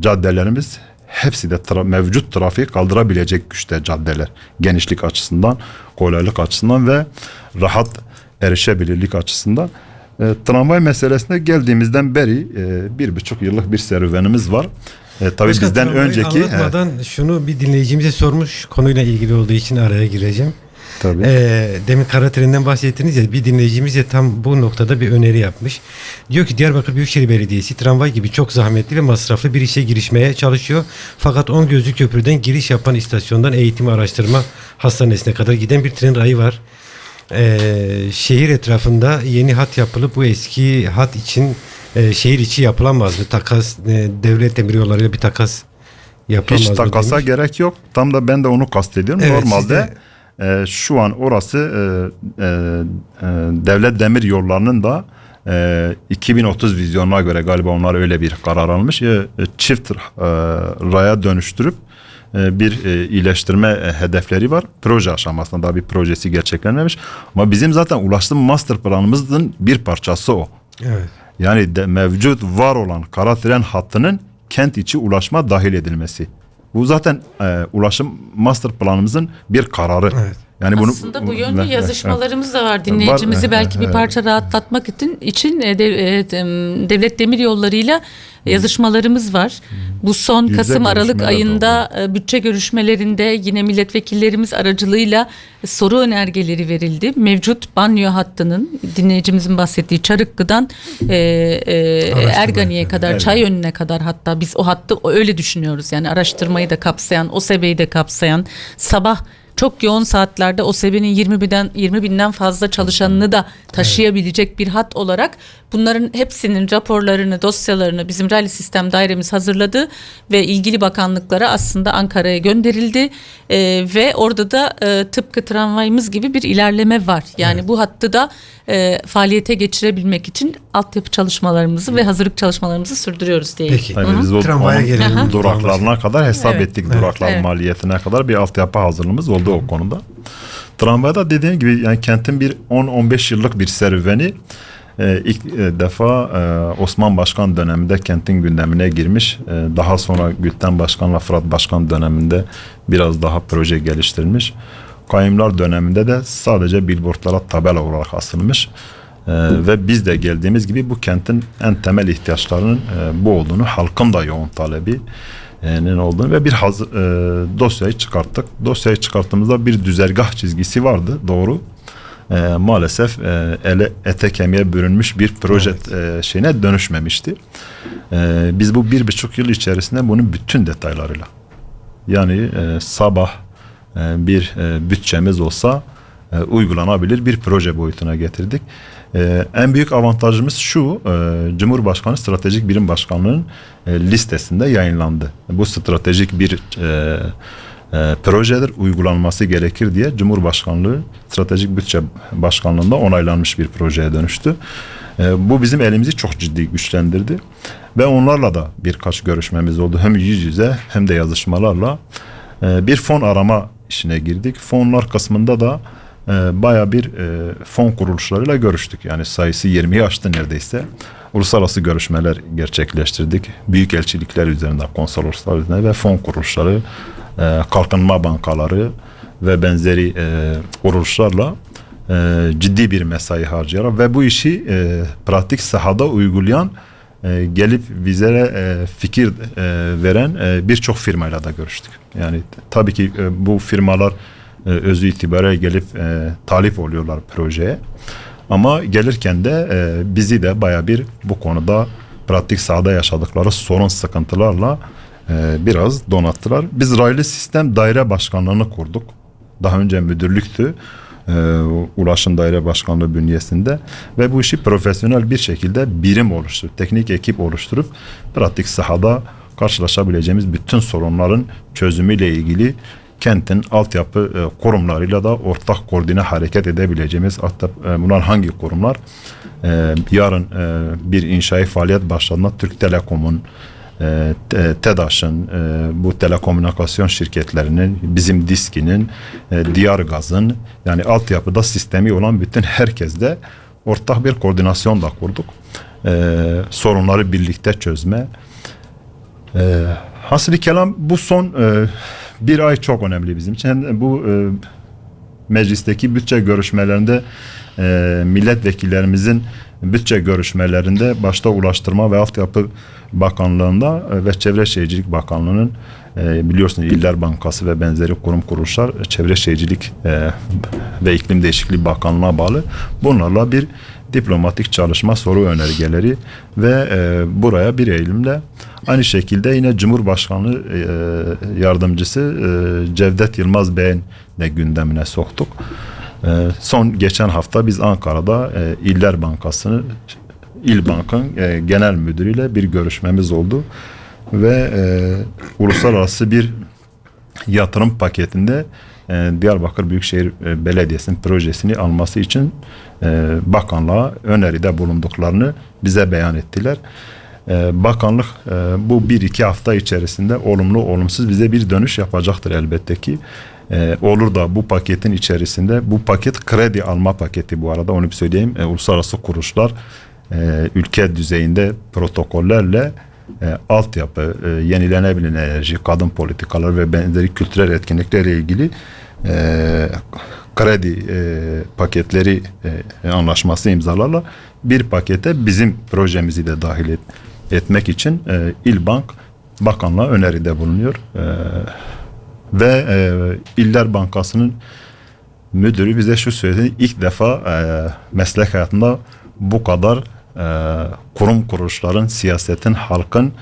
Speaker 3: caddelerimiz hepsi de mevcut trafiği kaldırabilecek güçte caddeler. Genişlik açısından, kolaylık açısından ve rahat erişebilirlik açısından. Tramvay meselesine geldiğimizden beri 1,5 yıllık bir serüvenimiz var. Tabii
Speaker 1: Başka
Speaker 3: bizden önceki
Speaker 1: anlatmadan şunu bir dinleyicimize sormuş, konuyla ilgili olduğu için araya gireceğim.
Speaker 3: Tabii.
Speaker 1: Demin kara trenden bahsettiniz ya, bir dinleyicimiz de tam bu noktada bir öneri yapmış. Diyor ki Diyarbakır Büyükşehir Belediyesi tramvay gibi çok zahmetli ve masraflı bir işe girişmeye çalışıyor. Fakat 10 gözlü köprüden giriş yapan istasyondan Eğitim Araştırma Hastanesi'ne kadar giden bir tren rayı var. Şehir etrafında yeni hat yapılıp bu eski hat için şehir içi yapılamaz mı? Takas, devlet demiryollarıyla bir takas yapamaz
Speaker 3: hiç
Speaker 1: mı
Speaker 3: takasa
Speaker 1: demiş.
Speaker 3: gerek yok. Tam da ben de onu kastediyorum.
Speaker 1: Evet,
Speaker 3: Normalde şu an orası devlet demir yollarının da 2030 vizyonuna göre galiba onlar öyle bir karar almış. Çift raya dönüştürüp bir iyileştirme hedefleri var. Proje aşamasında daha bir projesi gerçekleşmemiş. Ama bizim zaten ulaştırma master planımızın bir parçası o.
Speaker 1: Evet.
Speaker 3: Yani mevcut var olan kara tren hattının kent içi ulaşma dahil edilmesi. Bu zaten ulaşım master planımızın bir kararı.
Speaker 1: Evet.
Speaker 3: Yani bunu,
Speaker 2: aslında bu yönlü yazışmalarımız da var. Dinleyicimizi
Speaker 3: Var,
Speaker 2: belki bir parça rahatlatmak için devlet demir yollarıyla yazışmalarımız var. Bu son
Speaker 3: Yüzde
Speaker 2: Kasım-Aralık
Speaker 3: görüşmeler
Speaker 2: ayında bütçe görüşmelerinde yine milletvekillerimiz aracılığıyla soru önergeleri verildi. Mevcut banyo hattının, dinleyicimizin bahsettiği Çarıklı'dan Ergani'ye kadar,
Speaker 3: evet.
Speaker 2: Çayönü'ne kadar, hatta biz o hattı öyle düşünüyoruz. Yani araştırmayı da kapsayan, o sebeyi de kapsayan, sabah çok yoğun saatlerde OSEB'nin 20 binden fazla çalışanını da taşıyabilecek bir hat olarak bunların hepsinin raporlarını, dosyalarını bizim raylı sistem dairemiz hazırladı ve ilgili bakanlıklara aslında Ankara'ya gönderildi. Ve orada da tıpkı tramvayımız gibi bir ilerleme var. Yani bu hattı da faaliyete geçirebilmek için altyapı çalışmalarımızı ve hazırlık çalışmalarımızı sürdürüyoruz diye.
Speaker 1: Peki.
Speaker 3: Yani biz
Speaker 1: Tramvaya
Speaker 3: onun
Speaker 1: gelelim.
Speaker 3: duraklarına kadar hesap
Speaker 2: Evet.
Speaker 3: ettik. Duraklar
Speaker 2: Evet.
Speaker 3: maliyetine kadar bir altyapı hazırlığımız oldu o konuda. Tramvayda dediğim gibi yani kentin bir 10-15 yıllık bir serüveni ilk defa Osman Başkan döneminde kentin gündemine girmiş. Daha sonra Gülten Başkan'la Fırat Başkan döneminde biraz daha proje geliştirilmiş. Kayyumlar döneminde de sadece billboardlara tabela olarak asılmış. Ve biz de geldiğimiz gibi bu kentin en temel ihtiyaçlarının bu olduğunu, halkın da yoğun talebi olduğunu ve bir dosyayı çıkarttık. Dosyayı çıkarttığımızda bir düzergah çizgisi vardı, doğru. Maalesef ete kemiğe bürünmüş bir proje şeyine dönüşmemişti. Biz bu 1,5 yıl içerisinde bunun bütün detaylarıyla, yani sabah bir bütçemiz olsa uygulanabilir bir proje boyutuna getirdik. En büyük avantajımız şu, Cumhurbaşkanı Stratejik Birim Başkanlığı'nın listesinde yayınlandı. Bu stratejik bir projedir, uygulanması gerekir diye Cumhurbaşkanlığı Stratejik Bütçe Başkanlığı'nda onaylanmış bir projeye dönüştü. Bu bizim elimizi çok ciddi güçlendirdi ve onlarla da birkaç görüşmemiz oldu. Hem yüz yüze hem de yazışmalarla bir fon arama işine girdik. Fonlar kısmında da baya bir fon kuruluşlarıyla görüştük. Yani sayısı 20'yi aştı neredeyse. Uluslararası görüşmeler gerçekleştirdik. Büyükelçilikler üzerinden, konsoloslar üzerinden ve fon kuruluşları, kalkınma bankaları ve benzeri kuruluşlarla ciddi bir mesai harcayarak ve bu işi pratik sahada uygulayan, gelip bizlere fikir veren birçok firmayla da görüştük. Yani tabii ki bu firmalar özü itibariyle gelip talip oluyorlar projeye. Ama gelirken de bizi de baya bir bu konuda pratik sahada yaşadıkları sorun, sıkıntılarla biraz donattılar. Biz raylı sistem daire başkanlığını kurduk. Daha önce müdürlüktü. Ulaşım Daire Başkanlığı bünyesinde ve bu işi profesyonel bir şekilde birim oluşturup, teknik ekip oluşturup pratik sahada karşılaşabileceğimiz bütün sorunların çözümüyle ilgili kentin altyapı kurumlarıyla da ortak koordine hareket edebileceğimiz, hatta bunlar hangi kurumlar? Yarın bir inşai faaliyet başladığında Türk Telekom'un, TEDAŞ'ın, bu telekomünikasyon şirketlerinin, bizim Diski'nin, Diyargaz'ın, yani altyapıda sistemi olan bütün herkesle ortak bir koordinasyon da kurduk. Sorunları birlikte çözme. Hasılı kelam bu son bir ay çok önemli bizim için. Hem bu meclisteki bütçe görüşmelerinde milletvekillerimizin bütçe görüşmelerinde başta Ulaştırma ve Altyapı Bakanlığı'nda ve Çevre Şehircilik Bakanlığı'nın biliyorsunuz İller Bankası ve benzeri kurum kuruluşlar Çevre Şehircilik ve İklim Değişikliği Bakanlığı'na bağlı. Bunlarla bir diplomatik çalışma, soru önergeleri ve buraya bir eğilimle aynı şekilde yine Cumhurbaşkanlığı yardımcısı Cevdet Yılmaz Bey'in de gündemine soktuk. Son geçen hafta biz Ankara'da İller Bankası'nı, İlbank'ın genel müdürüyle bir görüşmemiz oldu ve uluslararası bir yatırım paketinde Diyarbakır Büyükşehir Belediyesi'nin projesini alması için bakanlığa öneride bulunduklarını bize beyan ettiler. Bakanlık bu 1-2 hafta içerisinde olumlu olumsuz bize bir dönüş yapacaktır elbette ki. Olur da bu paketin içerisinde, bu paket kredi alma paketi bu arada, onu bir söyleyeyim. Uluslararası kuruluşlar ülke düzeyinde protokollerle altyapı, yenilenebilir enerji, kadın politikaları ve benzeri kültürel etkinliklerle ilgili kredi paketleri anlaşması imzalarla bir pakete bizim projemizi de dahil etmek için İlbank Bakanlığa öneride bulunuyor. Ve İller Bankası'nın müdürü bize şu söyledi: ilk defa meslek hayatında bu kadar kurum kuruluşların, siyasetin, halkın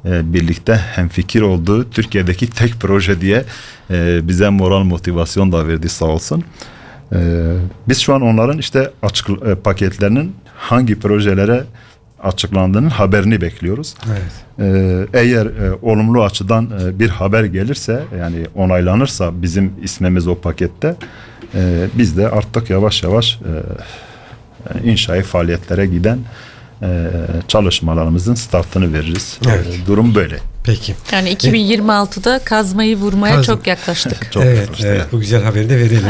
Speaker 3: birlikte hemfikir olduğu Türkiye'deki tek proje diye bize moral motivasyon da verdi sağ olsun. Biz şu an onların işte paketlerinin hangi projelere açıklandığının haberini bekliyoruz.
Speaker 1: Evet.
Speaker 3: Eğer olumlu açıdan bir haber gelirse, yani onaylanırsa bizim ismimiz o pakette, biz de artık yavaş yavaş inşai faaliyetlere giden çalışmalarımızın startını veririz.
Speaker 1: Evet.
Speaker 3: Durum böyle.
Speaker 1: Peki.
Speaker 2: Yani 2026'da kazmayı vurmaya çok yaklaştık.
Speaker 3: Çok
Speaker 1: Evet,
Speaker 3: yaklaştık,
Speaker 1: evet,
Speaker 3: yani.
Speaker 1: bu güzel haberi de verelim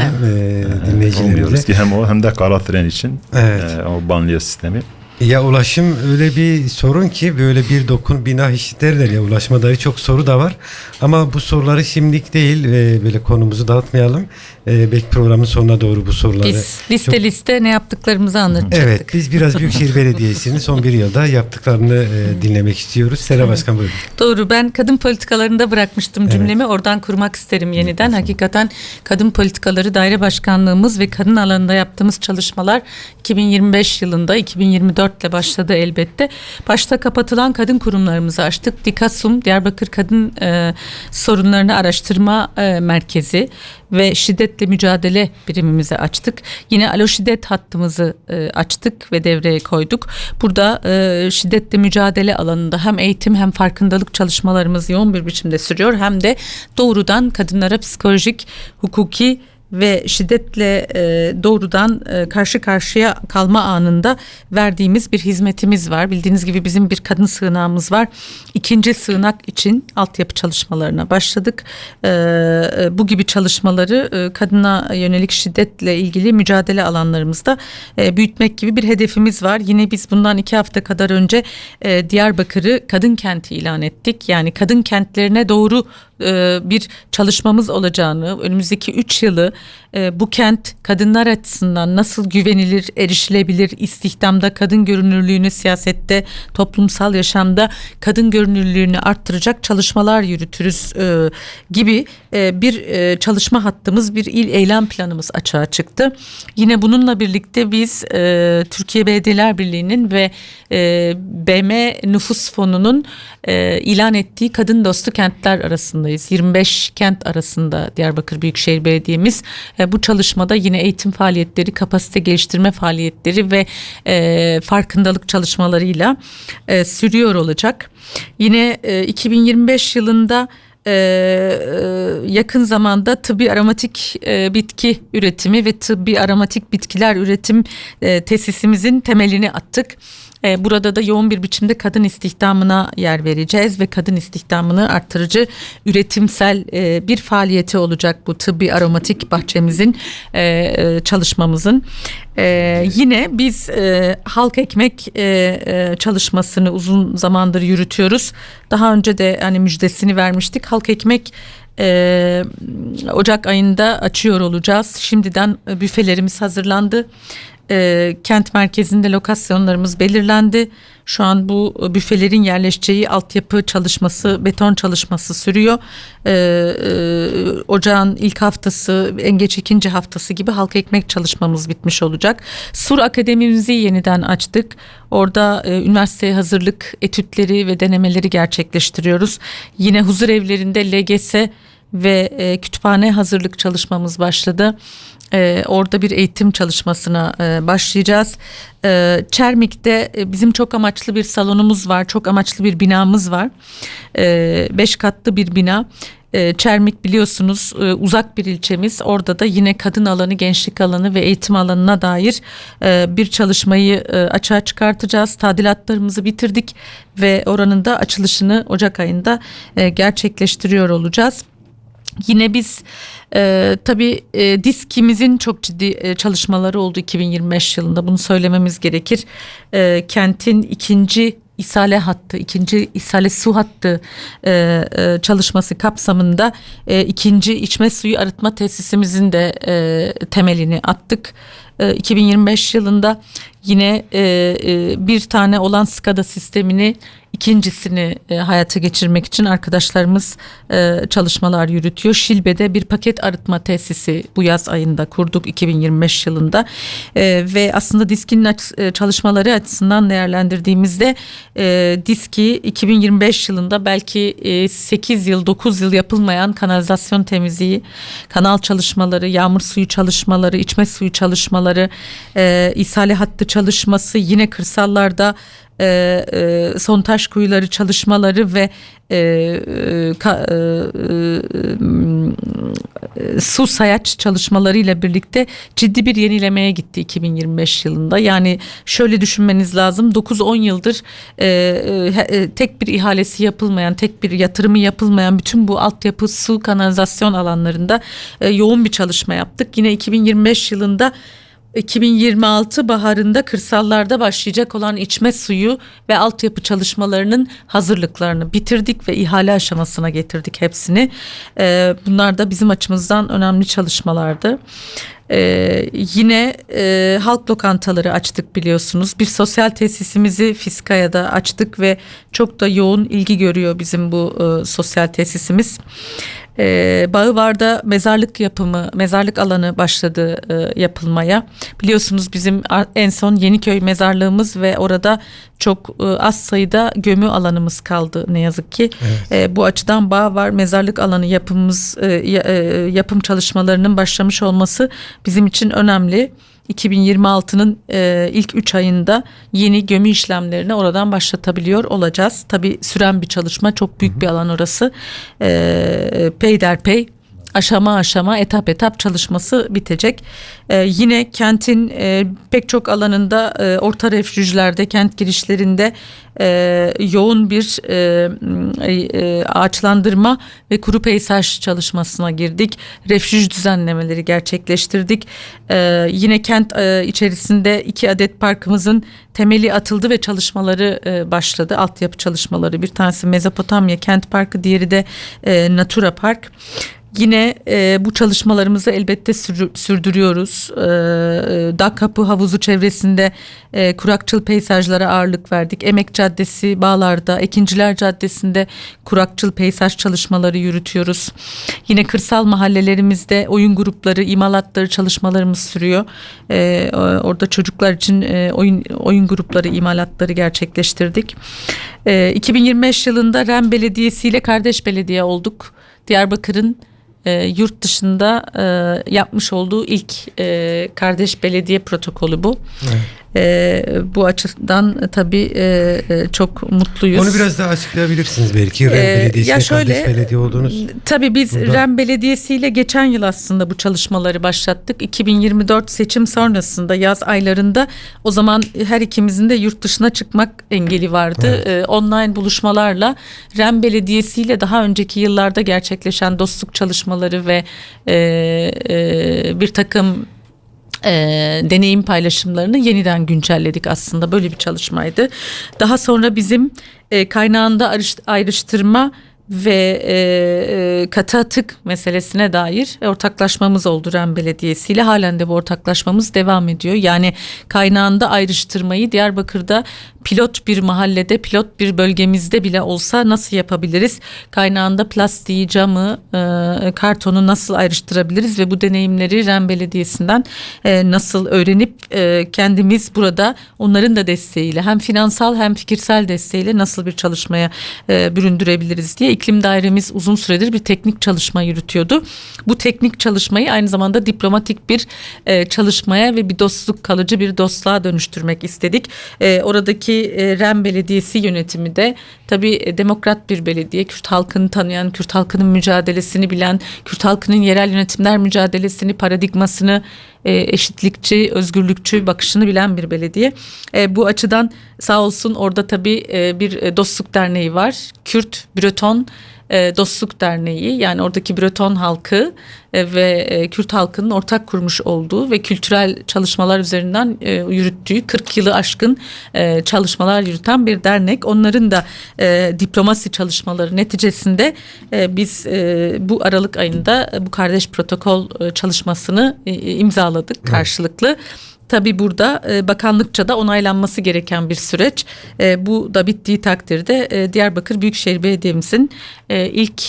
Speaker 1: dinleyicilerimize.
Speaker 3: Umuyoruz ki hem o hem de kara tren için
Speaker 1: Evet.
Speaker 3: o banliyö sistemi.
Speaker 1: Ya ulaşım öyle bir sorun ki böyle bir dokun bina hiç derler ya, ulaşma dair çok soru da var. Ama bu soruları şimdilik değil, böyle konumuzu dağıtmayalım. Belki programın sonuna doğru bu soruları.
Speaker 2: Biz liste ne yaptıklarımızı anlatacaktık.
Speaker 1: Evet, biz biraz Büyükşehir Belediyesi'nin son bir yılda yaptıklarını dinlemek istiyoruz. Sera Başkan buyurun.
Speaker 2: Doğru, ben kadın politikalarında bırakmıştım cümlemi. Oradan kurmak isterim yeniden. Hakikaten kadın politikaları daire başkanlığımız ve kadın alanında yaptığımız çalışmalar 2025 yılında 2024 ile başladı elbette. Başta kapatılan kadın kurumlarımızı açtık. DİKASUM, Diyarbakır Kadın Sorunlarını Araştırma Merkezi ve şiddetle mücadele birimimizi açtık. Yine alo şiddet hattımızı açtık ve devreye koyduk. Burada şiddetle mücadele alanında hem eğitim hem farkındalık çalışmalarımız yoğun bir biçimde sürüyor. Hem de doğrudan kadınlara psikolojik, hukuki ve şiddetle doğrudan karşı karşıya kalma anında verdiğimiz bir hizmetimiz var. Bildiğiniz gibi bizim bir kadın sığınağımız var. İkinci sığınak için altyapı çalışmalarına başladık. Bu gibi çalışmaları kadına yönelik şiddetle ilgili mücadele alanlarımızda büyütmek gibi bir hedefimiz var. Yine biz bundan 2 hafta kadar önce Diyarbakır'ı kadın kenti ilan ettik. Yani kadın kentlerine doğru bir çalışmamız olacağını, önümüzdeki 3 yılı bu kent kadınlar açısından nasıl güvenilir, erişilebilir, istihdamda kadın görünürlüğünü, siyasette, toplumsal yaşamda kadın görünürlüğünü arttıracak çalışmalar yürütürüz gibi bir çalışma hattımız, bir il eylem planımız açığa çıktı. Yine bununla birlikte biz Türkiye Belediyeler Birliği'nin ve BM Nüfus Fonu'nun ilan ettiği kadın dostu kentler arasındayız. 25 kent arasında Diyarbakır Büyükşehir Belediye'miz bu çalışmada yine eğitim faaliyetleri, kapasite geliştirme faaliyetleri ve farkındalık çalışmalarıyla sürüyor olacak. Yine 2025 yılında yakın zamanda tıbbi aromatik bitki üretimi ve tıbbi aromatik bitkiler üretim tesisimizin temelini attık. Burada da yoğun bir biçimde kadın istihdamına yer vereceğiz ve kadın istihdamını arttırıcı üretimsel bir faaliyeti olacak bu tıbbi aromatik bahçemizin, çalışmamızın. Yine biz halk ekmek çalışmasını uzun zamandır yürütüyoruz. Daha önce de hani müjdesini vermiştik. Halk ekmek Ocak ayında açıyor olacağız. Şimdiden büfelerimiz hazırlandı. Kent merkezinde lokasyonlarımız belirlendi. Şu an bu büfelerin yerleşeceği altyapı çalışması, beton çalışması sürüyor. Ocağın ilk haftası, en geç ikinci haftası gibi halk ekmek çalışmamız bitmiş olacak. Sur Akademimizi yeniden açtık. Orada üniversiteye hazırlık etütleri ve denemeleri gerçekleştiriyoruz. Yine huzur evlerinde LGS ve kütüphane hazırlık çalışmamız başladı. Orada bir eğitim çalışmasına başlayacağız. Çermik'te bizim çok amaçlı bir salonumuz var. Çok amaçlı bir binamız var. 5 katlı bir bina. Çermik biliyorsunuz uzak bir ilçemiz. Orada da yine kadın alanı, gençlik alanı ve eğitim alanına dair bir çalışmayı açığa çıkartacağız. Tadilatlarımızı bitirdik ve oranın da açılışını Ocak ayında gerçekleştiriyor olacağız. Yine biz tabii DİSK'imizin çok ciddi çalışmaları oldu 2025 yılında. Bunu söylememiz gerekir. Kentin ikinci İsale hattı, ikinci İsale su hattı çalışması kapsamında ikinci içme suyu arıtma tesisimizin de temelini attık. 2025 yılında yine bir tane olan SCADA sistemini, ikincisini hayata geçirmek için arkadaşlarımız çalışmalar yürütüyor. Şilbe'de bir paket arıtma tesisi bu yaz ayında kurduk 2025 yılında ve aslında DİSK'in çalışmaları açısından değerlendirdiğimizde DİSK'i 2025 yılında belki 8 yıl 9 yıl yapılmayan kanalizasyon temizliği, kanal çalışmaları, yağmur suyu çalışmaları, içme suyu çalışmaları, ishale hattı çalışması, yine kırsallarda sondaj kuyuları çalışmaları ve su sayaç çalışmalarıyla birlikte ciddi bir yenilemeye gitti 2025 yılında. Yani şöyle düşünmeniz lazım, 9-10 yıldır tek bir ihalesi yapılmayan, tek bir yatırımı yapılmayan bütün bu altyapı, su, kanalizasyon alanlarında yoğun bir çalışma yaptık. Yine 2025 yılında 2026 baharında kırsallarda başlayacak olan içme suyu ve altyapı çalışmalarının hazırlıklarını bitirdik ve ihale aşamasına getirdik hepsini. Bunlar da bizim açımızdan önemli çalışmalardı. Yine halk lokantaları açtık biliyorsunuz. Bir sosyal tesisimizi Fiskaya'da açtık ve çok da yoğun ilgi görüyor bizim bu sosyal tesisimiz. Bağıvar'da mezarlık alanı başladı yapılmaya. Biliyorsunuz bizim en son Yeniköy mezarlığımız ve orada çok az sayıda gömü alanımız kaldı ne yazık ki. Evet. Bu açıdan Bağvar mezarlık alanı yapım çalışmalarının başlamış olması bizim için önemli. 2026'nın ilk 3 ayında yeni gömü işlemlerini oradan başlatabiliyor olacağız. Tabii süren bir çalışma, çok büyük bir alan orası. Peyderpey, aşama aşama, etap etap çalışması bitecek. Yine kentin pek çok alanında, orta refüjlerde, kent girişlerinde yoğun bir ağaçlandırma ve kuru peyzaj çalışmasına girdik. Refüj düzenlemeleri gerçekleştirdik. Yine kent içerisinde 2 adet parkımızın temeli atıldı ve çalışmaları başladı. Altyapı çalışmaları. Bir tanesi Mezopotamya Kent Parkı, diğeri de Natura Park. Yine bu çalışmalarımızı elbette sürdürüyoruz. Dağ Kapı Havuzu çevresinde kurakçıl peyzajlara ağırlık verdik. Emek Caddesi, Bağlar'da, Ekinciler Caddesi'nde kurakçıl peyzaj çalışmaları yürütüyoruz. Yine kırsal mahallelerimizde oyun grupları, imalatları çalışmalarımız sürüyor. Orada çocuklar için oyun grupları, imalatları gerçekleştirdik. 2025 yılında Ren Belediyesi ile kardeş belediye olduk. Diyarbakır'ın yurt dışında yapmış olduğu ilk kardeş belediye protokolü bu. Evet. Bu açıdan tabii çok mutluyuz.
Speaker 1: Onu biraz daha açıklayabilirsiniz belki. Ren Belediyesi'ne kardeş belediye oldunuz.
Speaker 2: Tabii biz Ren Belediyesi ile geçen yıl aslında bu çalışmaları başlattık. 2024 seçim sonrasında yaz aylarında, o zaman her ikimizin de yurt dışına çıkmak engeli vardı. Evet. Online buluşmalarla Ren Belediyesi ile daha önceki yıllarda gerçekleşen dostluk çalışmaları ve bir takım deneyim paylaşımlarını yeniden güncelledik aslında. Böyle bir çalışmaydı. Daha sonra bizim kaynağında ayrıştırma ve katı atık meselesine dair ortaklaşmamız oldu Ren Belediyesi ile. Halen de bu ortaklaşmamız devam ediyor. Yani kaynağında ayrıştırmayı Diyarbakır'da pilot bir mahallede, pilot bir bölgemizde bile olsa nasıl yapabiliriz? Kaynağında plastiği, camı, kartonu nasıl ayrıştırabiliriz ve bu deneyimleri Ren Belediyesi'nden nasıl öğrenip kendimiz burada onların da desteğiyle, hem finansal hem fikirsel desteğiyle nasıl bir çalışmaya büründürebiliriz diye iklim dairemiz uzun süredir bir teknik çalışma yürütüyordu. Bu teknik çalışmayı aynı zamanda diplomatik bir çalışmaya ve bir dostluk, kalıcı bir dostluğa dönüştürmek istedik. Oradaki Ren Belediyesi yönetimi de tabii demokrat bir belediye. Kürt halkını tanıyan, Kürt halkının mücadelesini bilen, Kürt halkının yerel yönetimler mücadelesini, paradigmasını, eşitlikçi, özgürlükçü bakışını bilen bir belediye. Bu açıdan sağ olsun orada tabii bir dostluk derneği var. Kürt Breton Dostluk Derneği, yani oradaki Breton halkı ve Kürt halkının ortak kurmuş olduğu ve kültürel çalışmalar üzerinden yürüttüğü 40 yılı aşkın çalışmalar yürüten bir dernek. Onların da diplomasi çalışmaları neticesinde biz bu Aralık ayında bu kardeş protokol çalışmasını imzaladık karşılıklı. Tabii burada bakanlıkça da onaylanması gereken bir süreç. Bu da bittiği takdirde Diyarbakır Büyükşehir Belediye'mizin ilk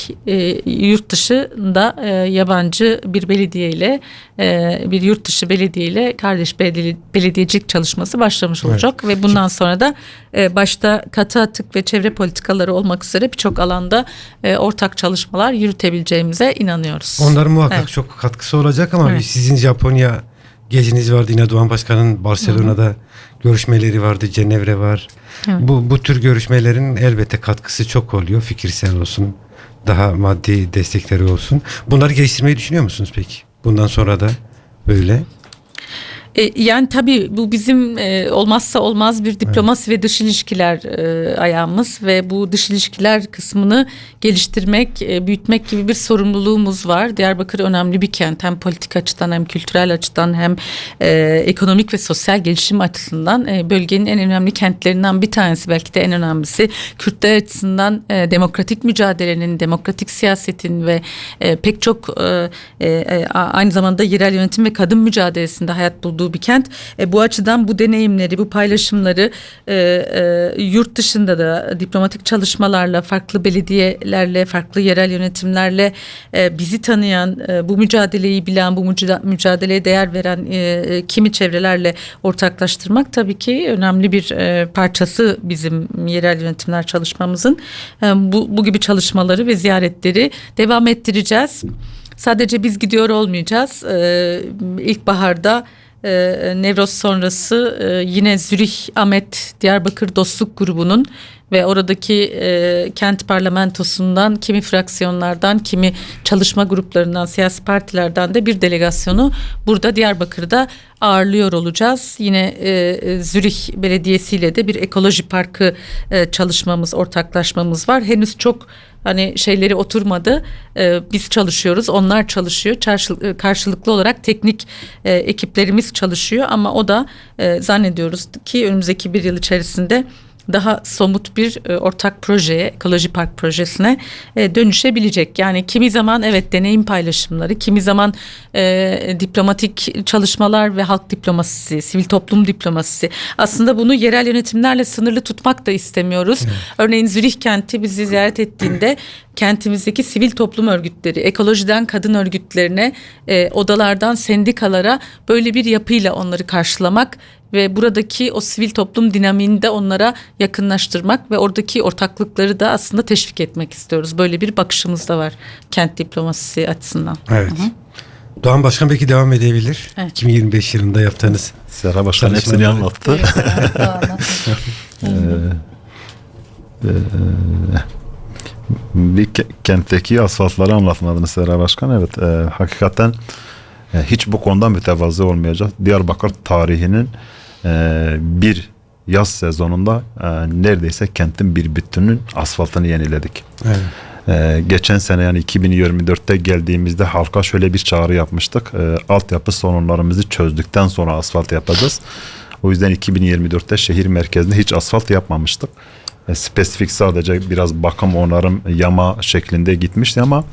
Speaker 2: yurt dışında yabancı bir belediyeyle bir yurt dışı belediyeyle kardeş belediyecilik çalışması başlamış olacak ve bundan sonra da başta katı atık ve çevre politikaları olmak üzere birçok alanda ortak çalışmalar yürütebileceğimize inanıyoruz.
Speaker 1: Onların muhakkak çok katkısı olacak ama sizin Japonya geziniz vardı. Yine Doğan Başkan'ın Barcelona'da görüşmeleri vardı. Cenevre var. Bu tür görüşmelerin elbette katkısı çok oluyor. Fikirsel olsun, daha maddi destekleri olsun. Bunları geliştirmeyi düşünüyor musunuz peki? Bundan sonra da böyle.
Speaker 2: Yani tabii bu bizim olmazsa olmaz bir diplomasi ve dış ilişkiler ayağımız ve bu dış ilişkiler kısmını geliştirmek, büyütmek gibi bir sorumluluğumuz var. Diyarbakır önemli bir kent, hem politik açıdan hem kültürel açıdan hem ekonomik ve sosyal gelişim açısından bölgenin en önemli kentlerinden bir tanesi, belki de en önemlisi. Kürtler açısından demokratik mücadelenin, demokratik siyasetin ve pek çok aynı zamanda yerel yönetim ve kadın mücadelesinde hayat bulduğu bir kent. Bu açıdan bu deneyimleri, bu paylaşımları yurt dışında da diplomatik çalışmalarla, farklı belediyelerle, farklı yerel yönetimlerle bizi tanıyan, bu mücadeleyi bilen, bu mücadeleye değer veren kimi çevrelerle ortaklaştırmak tabii ki önemli bir parçası bizim yerel yönetimler çalışmamızın. Bu gibi çalışmaları ve ziyaretleri devam ettireceğiz. Sadece biz gidiyor olmayacağız. İlkbaharda Nevroz sonrası yine Zürih Ahmet Diyarbakır Dostluk Grubu'nun ve oradaki kent parlamentosundan, kimi fraksiyonlardan, kimi çalışma gruplarından, siyasi partilerden de bir delegasyonu burada Diyarbakır'da ağırlıyor olacağız. Yine Zürih Belediyesi de bir ekoloji parkı çalışmamız, ortaklaşmamız var. Henüz çok şeyleri oturmadı. Biz çalışıyoruz, onlar çalışıyor. Karşılıklı olarak teknik ekiplerimiz çalışıyor ama o da zannediyoruz ki önümüzdeki bir yıl içerisinde daha somut bir ortak projeye, ekoloji park projesine dönüşebilecek. Yani kimi zaman evet deneyim paylaşımları, kimi zaman diplomatik çalışmalar ve halk diplomasisi, sivil toplum diplomasisi. Aslında bunu yerel yönetimlerle sınırlı tutmak da istemiyoruz. Evet. Örneğin Zürih kenti bizi ziyaret ettiğinde kentimizdeki sivil toplum örgütleri, ekolojiden kadın örgütlerine, odalardan sendikalara böyle bir yapıyla onları karşılamak ve buradaki o sivil toplum dinamiğini de onlara yakınlaştırmak ve oradaki ortaklıkları da aslında teşvik etmek istiyoruz. Böyle bir bakışımız da var kent diplomasisi açısından.
Speaker 1: Evet. Hı-hı. Doğan Başkan belki devam edebilir. Evet. 2025 yılında yaptığınız.
Speaker 3: Serra Başkan hepsini anlattı. Bir kentteki asfaltları anlatmadınız Serra Başkan. Evet, hakikaten hiç bu konuda mütevazı olmayacak. Diyarbakır tarihinin bir yaz sezonunda neredeyse kentin bir bütünün asfaltını yeniledik. Evet. Geçen sene yani 2024'te geldiğimizde halka şöyle bir çağrı yapmıştık. Altyapı sorunlarımızı çözdükten sonra asfalt yapacağız. O yüzden 2024'te şehir merkezinde hiç asfalt yapmamıştık. Spesifik sadece biraz bakım, onarım, yama şeklinde gitmişti ama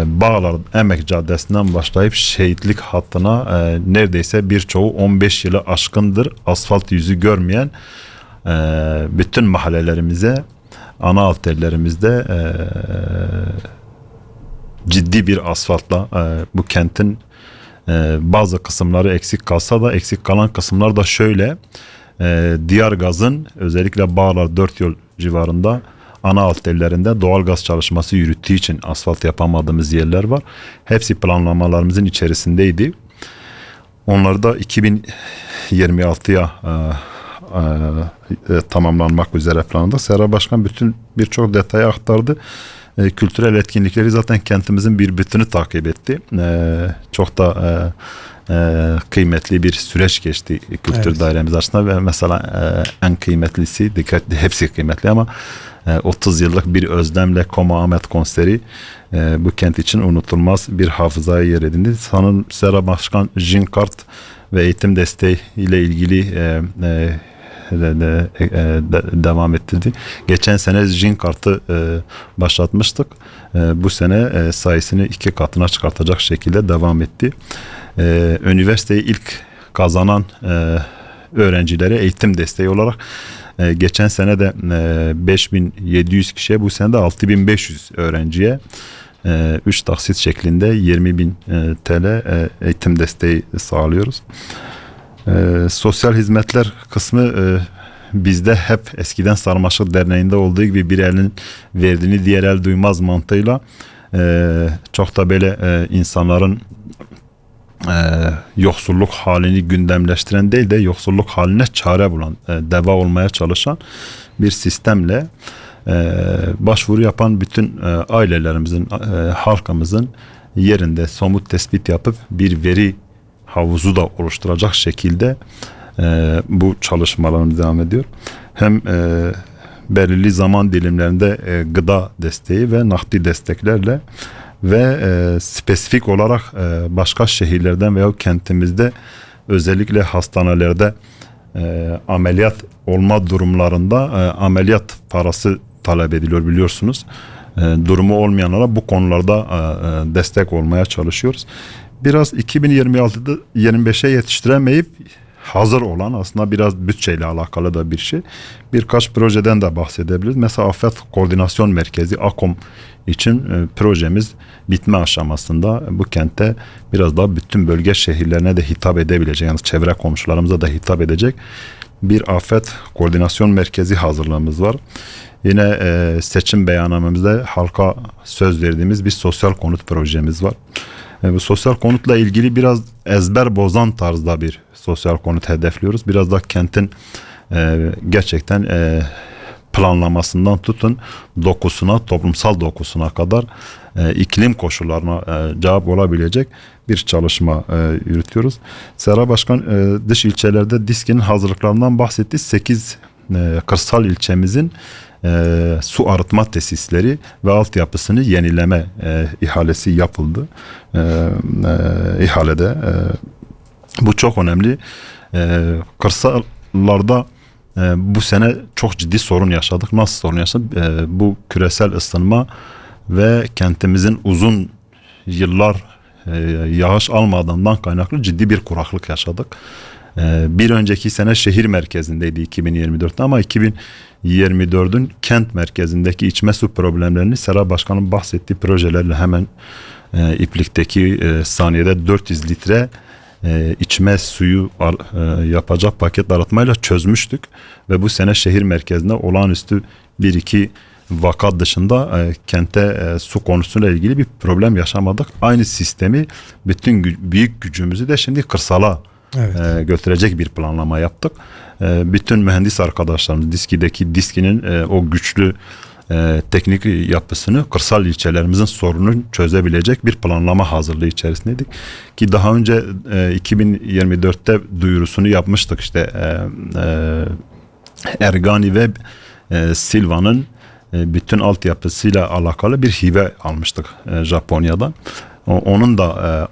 Speaker 3: Bağlar Emek Caddesi'nden başlayıp Şehitlik hattına neredeyse birçoğu 15 yılı aşkındır asfalt yüzü görmeyen bütün mahallelerimize, ana arterlerimizde ciddi bir asfaltla bu kentin bazı kısımları eksik kalsa da eksik kalan kısımlar da şöyle: Diyargaz'ın özellikle Bağlar 4 yol civarında ana arterlerinde doğal gaz çalışması yürüttüğü için asfalt yapamadığımız yerler var. Hepsi planlamalarımızın içerisindeydi. Onları da 2026'ya tamamlanmak üzere planladık. Serra Başkan birçok detayı aktardı. Kültürel etkinlikleri zaten kentimizin bir bütünü takip etti. Çok da kıymetli bir süreç geçti kültür dairemiz açısından ve mesela en kıymetlisi, hepsi kıymetli ama 30 yıllık bir özlemle Koma Ahmet konseri bu kent için unutulmaz bir hafızaya yer edindi. Sanırım Serra Başkan Jinkart ve eğitim desteği ile ilgili devam ettirdi. Geçen sene Jinkart'ı başlatmıştık. Bu sene sayısını 2 katına çıkartacak şekilde devam etti. Üniversiteyi ilk kazanan öğrencilere eğitim desteği olarak geçen sene de 5700 kişiye, bu sene de 6500 öğrenciye 3 taksit şeklinde 20.000 TL eğitim desteği sağlıyoruz. Sosyal hizmetler kısmı bizde hep eskiden Sarmaşık Derneği'nde olduğu gibi bir elin verdiğini diğer el duymaz mantığıyla çok da böyle insanların yoksulluk halini gündemleştiren değil de yoksulluk haline çare bulan, deva olmaya çalışan bir sistemle başvuru yapan bütün ailelerimizin, halkımızın yerinde somut tespit yapıp bir veri havuzu da oluşturacak şekilde bu çalışmalarımız devam ediyor. Hem belirli zaman dilimlerinde gıda desteği ve nakdi desteklerle ve spesifik olarak başka şehirlerden veya kentimizde özellikle hastanelerde ameliyat olma durumlarında ameliyat parası talep ediliyor, biliyorsunuz. Durumu olmayanlara bu konularda destek olmaya çalışıyoruz. Biraz 2026'da 25'e yetiştiremeyip hazır olan, aslında biraz bütçeyle alakalı da bir şey. Birkaç projeden de bahsedebiliriz. Mesela Afet Koordinasyon Merkezi AKOM için projemiz bitme aşamasında. Bu kentte biraz daha bütün bölge şehirlerine de hitap edebilecek, yani çevre komşularımıza da hitap edecek bir afet koordinasyon merkezi hazırlığımız var. Yine seçim beyannamemizde halka söz verdiğimiz bir sosyal konut projemiz var. Bu sosyal konutla ilgili biraz ezber bozan tarzda bir sosyal konut hedefliyoruz. Biraz da kentin gerçekten planlamasından tutun dokusuna, toplumsal dokusuna kadar iklim koşullarına cevap olabilecek bir çalışma yürütüyoruz. Serra Başkan dış ilçelerde DİSK'in hazırlıklarından bahsetti. 8 kırsal ilçemizin su arıtma tesisleri ve altyapısını yenileme ihalesi yapıldı. İhalede bu çok önemli. Kırsallarda bu sene çok ciddi sorun yaşadık. Nasıl sorun yaşadık? Bu küresel ısınma ve kentimizin uzun yıllar yağış almadığından kaynaklı ciddi bir kuraklık yaşadık. Bir önceki sene şehir merkezindeydi 2024'te, ama 2024'ün kent merkezindeki içme su problemlerini Serra Başkan'ın bahsettiği projelerle hemen İplik'teki saniyede 400 litre içme suyu yapacak paket arıtmayla çözmüştük ve bu sene şehir merkezinde olağanüstü 1-2 vaka dışında kente su konusuyla ilgili bir problem yaşamadık. Aynı sistemi, bütün büyük gücümüzü de şimdi kırsala götürecek bir planlama yaptık. Bütün mühendis arkadaşlarımız DİSK'inin o güçlü teknik yapısını kırsal ilçelerimizin sorununu çözebilecek bir planlama hazırlığı içerisindeydik. Ki daha önce 2024'te duyurusunu yapmıştık, işte Ergani ve Silvan'ın bütün altyapısıyla alakalı bir hibe almıştık Japonya'dan. Onun da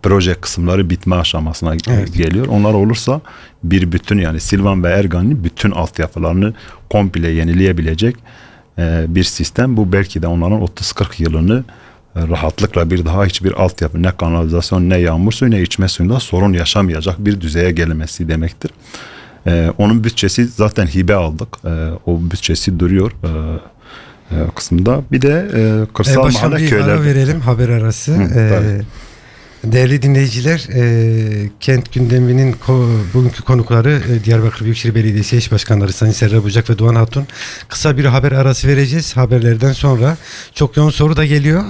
Speaker 3: proje kısımları bitme aşamasına geliyor. Onlar olursa bir bütün, yani Silvan ve Ergani'nin bütün altyapılarını komple yenileyebilecek bir sistem. Bu belki de onların 30-40 yılını rahatlıkla bir daha hiçbir altyapı, ne kanalizasyon, ne yağmur suyu, ne içme suyunda sorun yaşamayacak bir düzeye gelmesi demektir. Onun bütçesi zaten hibe aldık. O bütçesi duruyor kısımda. Bir de kırsal mahalle
Speaker 1: köyler. Ara verelim, haber arası. Değerli dinleyiciler, kent gündeminin bugünkü konukları Diyarbakır Büyükşehir Belediyesi eş başkanları Sayın Serra Bucak ve Doğan Hatun. Kısa bir haber arası vereceğiz. Haberlerden sonra çok yoğun soru da geliyor.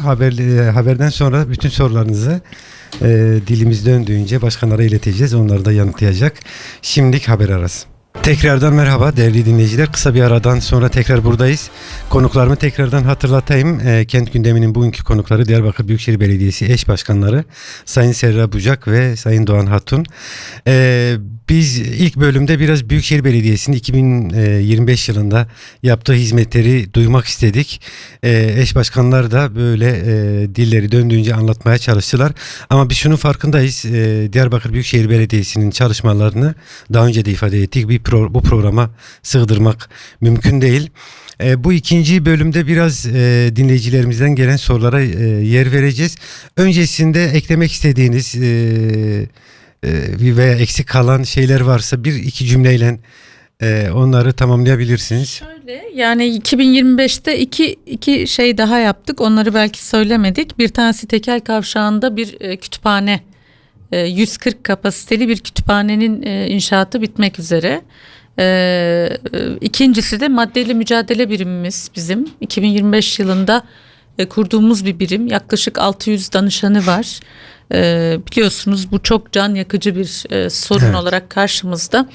Speaker 1: Haberden sonra bütün sorularınızı dilimiz döndüğünce başkanlara ileteceğiz. Onları da yanıtlayacak. Şimdilik haber arası. Tekrardan merhaba değerli dinleyiciler. Kısa bir aradan sonra tekrar buradayız. Konuklarımı tekrardan hatırlatayım. Kent gündeminin bugünkü konukları Diyarbakır Büyükşehir Belediyesi eş başkanları Sayın Serra Bucak ve Sayın Doğan Hatun. Biz ilk bölümde biraz Büyükşehir Belediyesi'nin 2025 yılında yaptığı hizmetleri duymak istedik. Eş başkanlar da böyle dilleri döndüğünce anlatmaya çalıştılar. Ama biz şunun farkındayız. Diyarbakır Büyükşehir Belediyesi'nin çalışmalarını daha önce de ifade ettik. Bu programa sığdırmak mümkün değil. Bu ikinci bölümde biraz dinleyicilerimizden gelen sorulara yer vereceğiz. Öncesinde eklemek istediğiniz veya eksik kalan şeyler varsa bir iki cümleyle onları tamamlayabilirsiniz.
Speaker 2: Şöyle, yani 2025'te iki şey daha yaptık. Onları belki söylemedik. Bir tanesi Tekel Kavşağı'nda bir kütüphane, 140 kapasiteli bir kütüphanenin inşaatı bitmek üzere. İkincisi de maddeyle mücadele birimimiz bizim. 2025 yılında kurduğumuz bir birim. Yaklaşık 600 danışanı var. Biliyorsunuz bu çok can yakıcı bir sorun
Speaker 1: Evet.
Speaker 2: olarak karşımızda.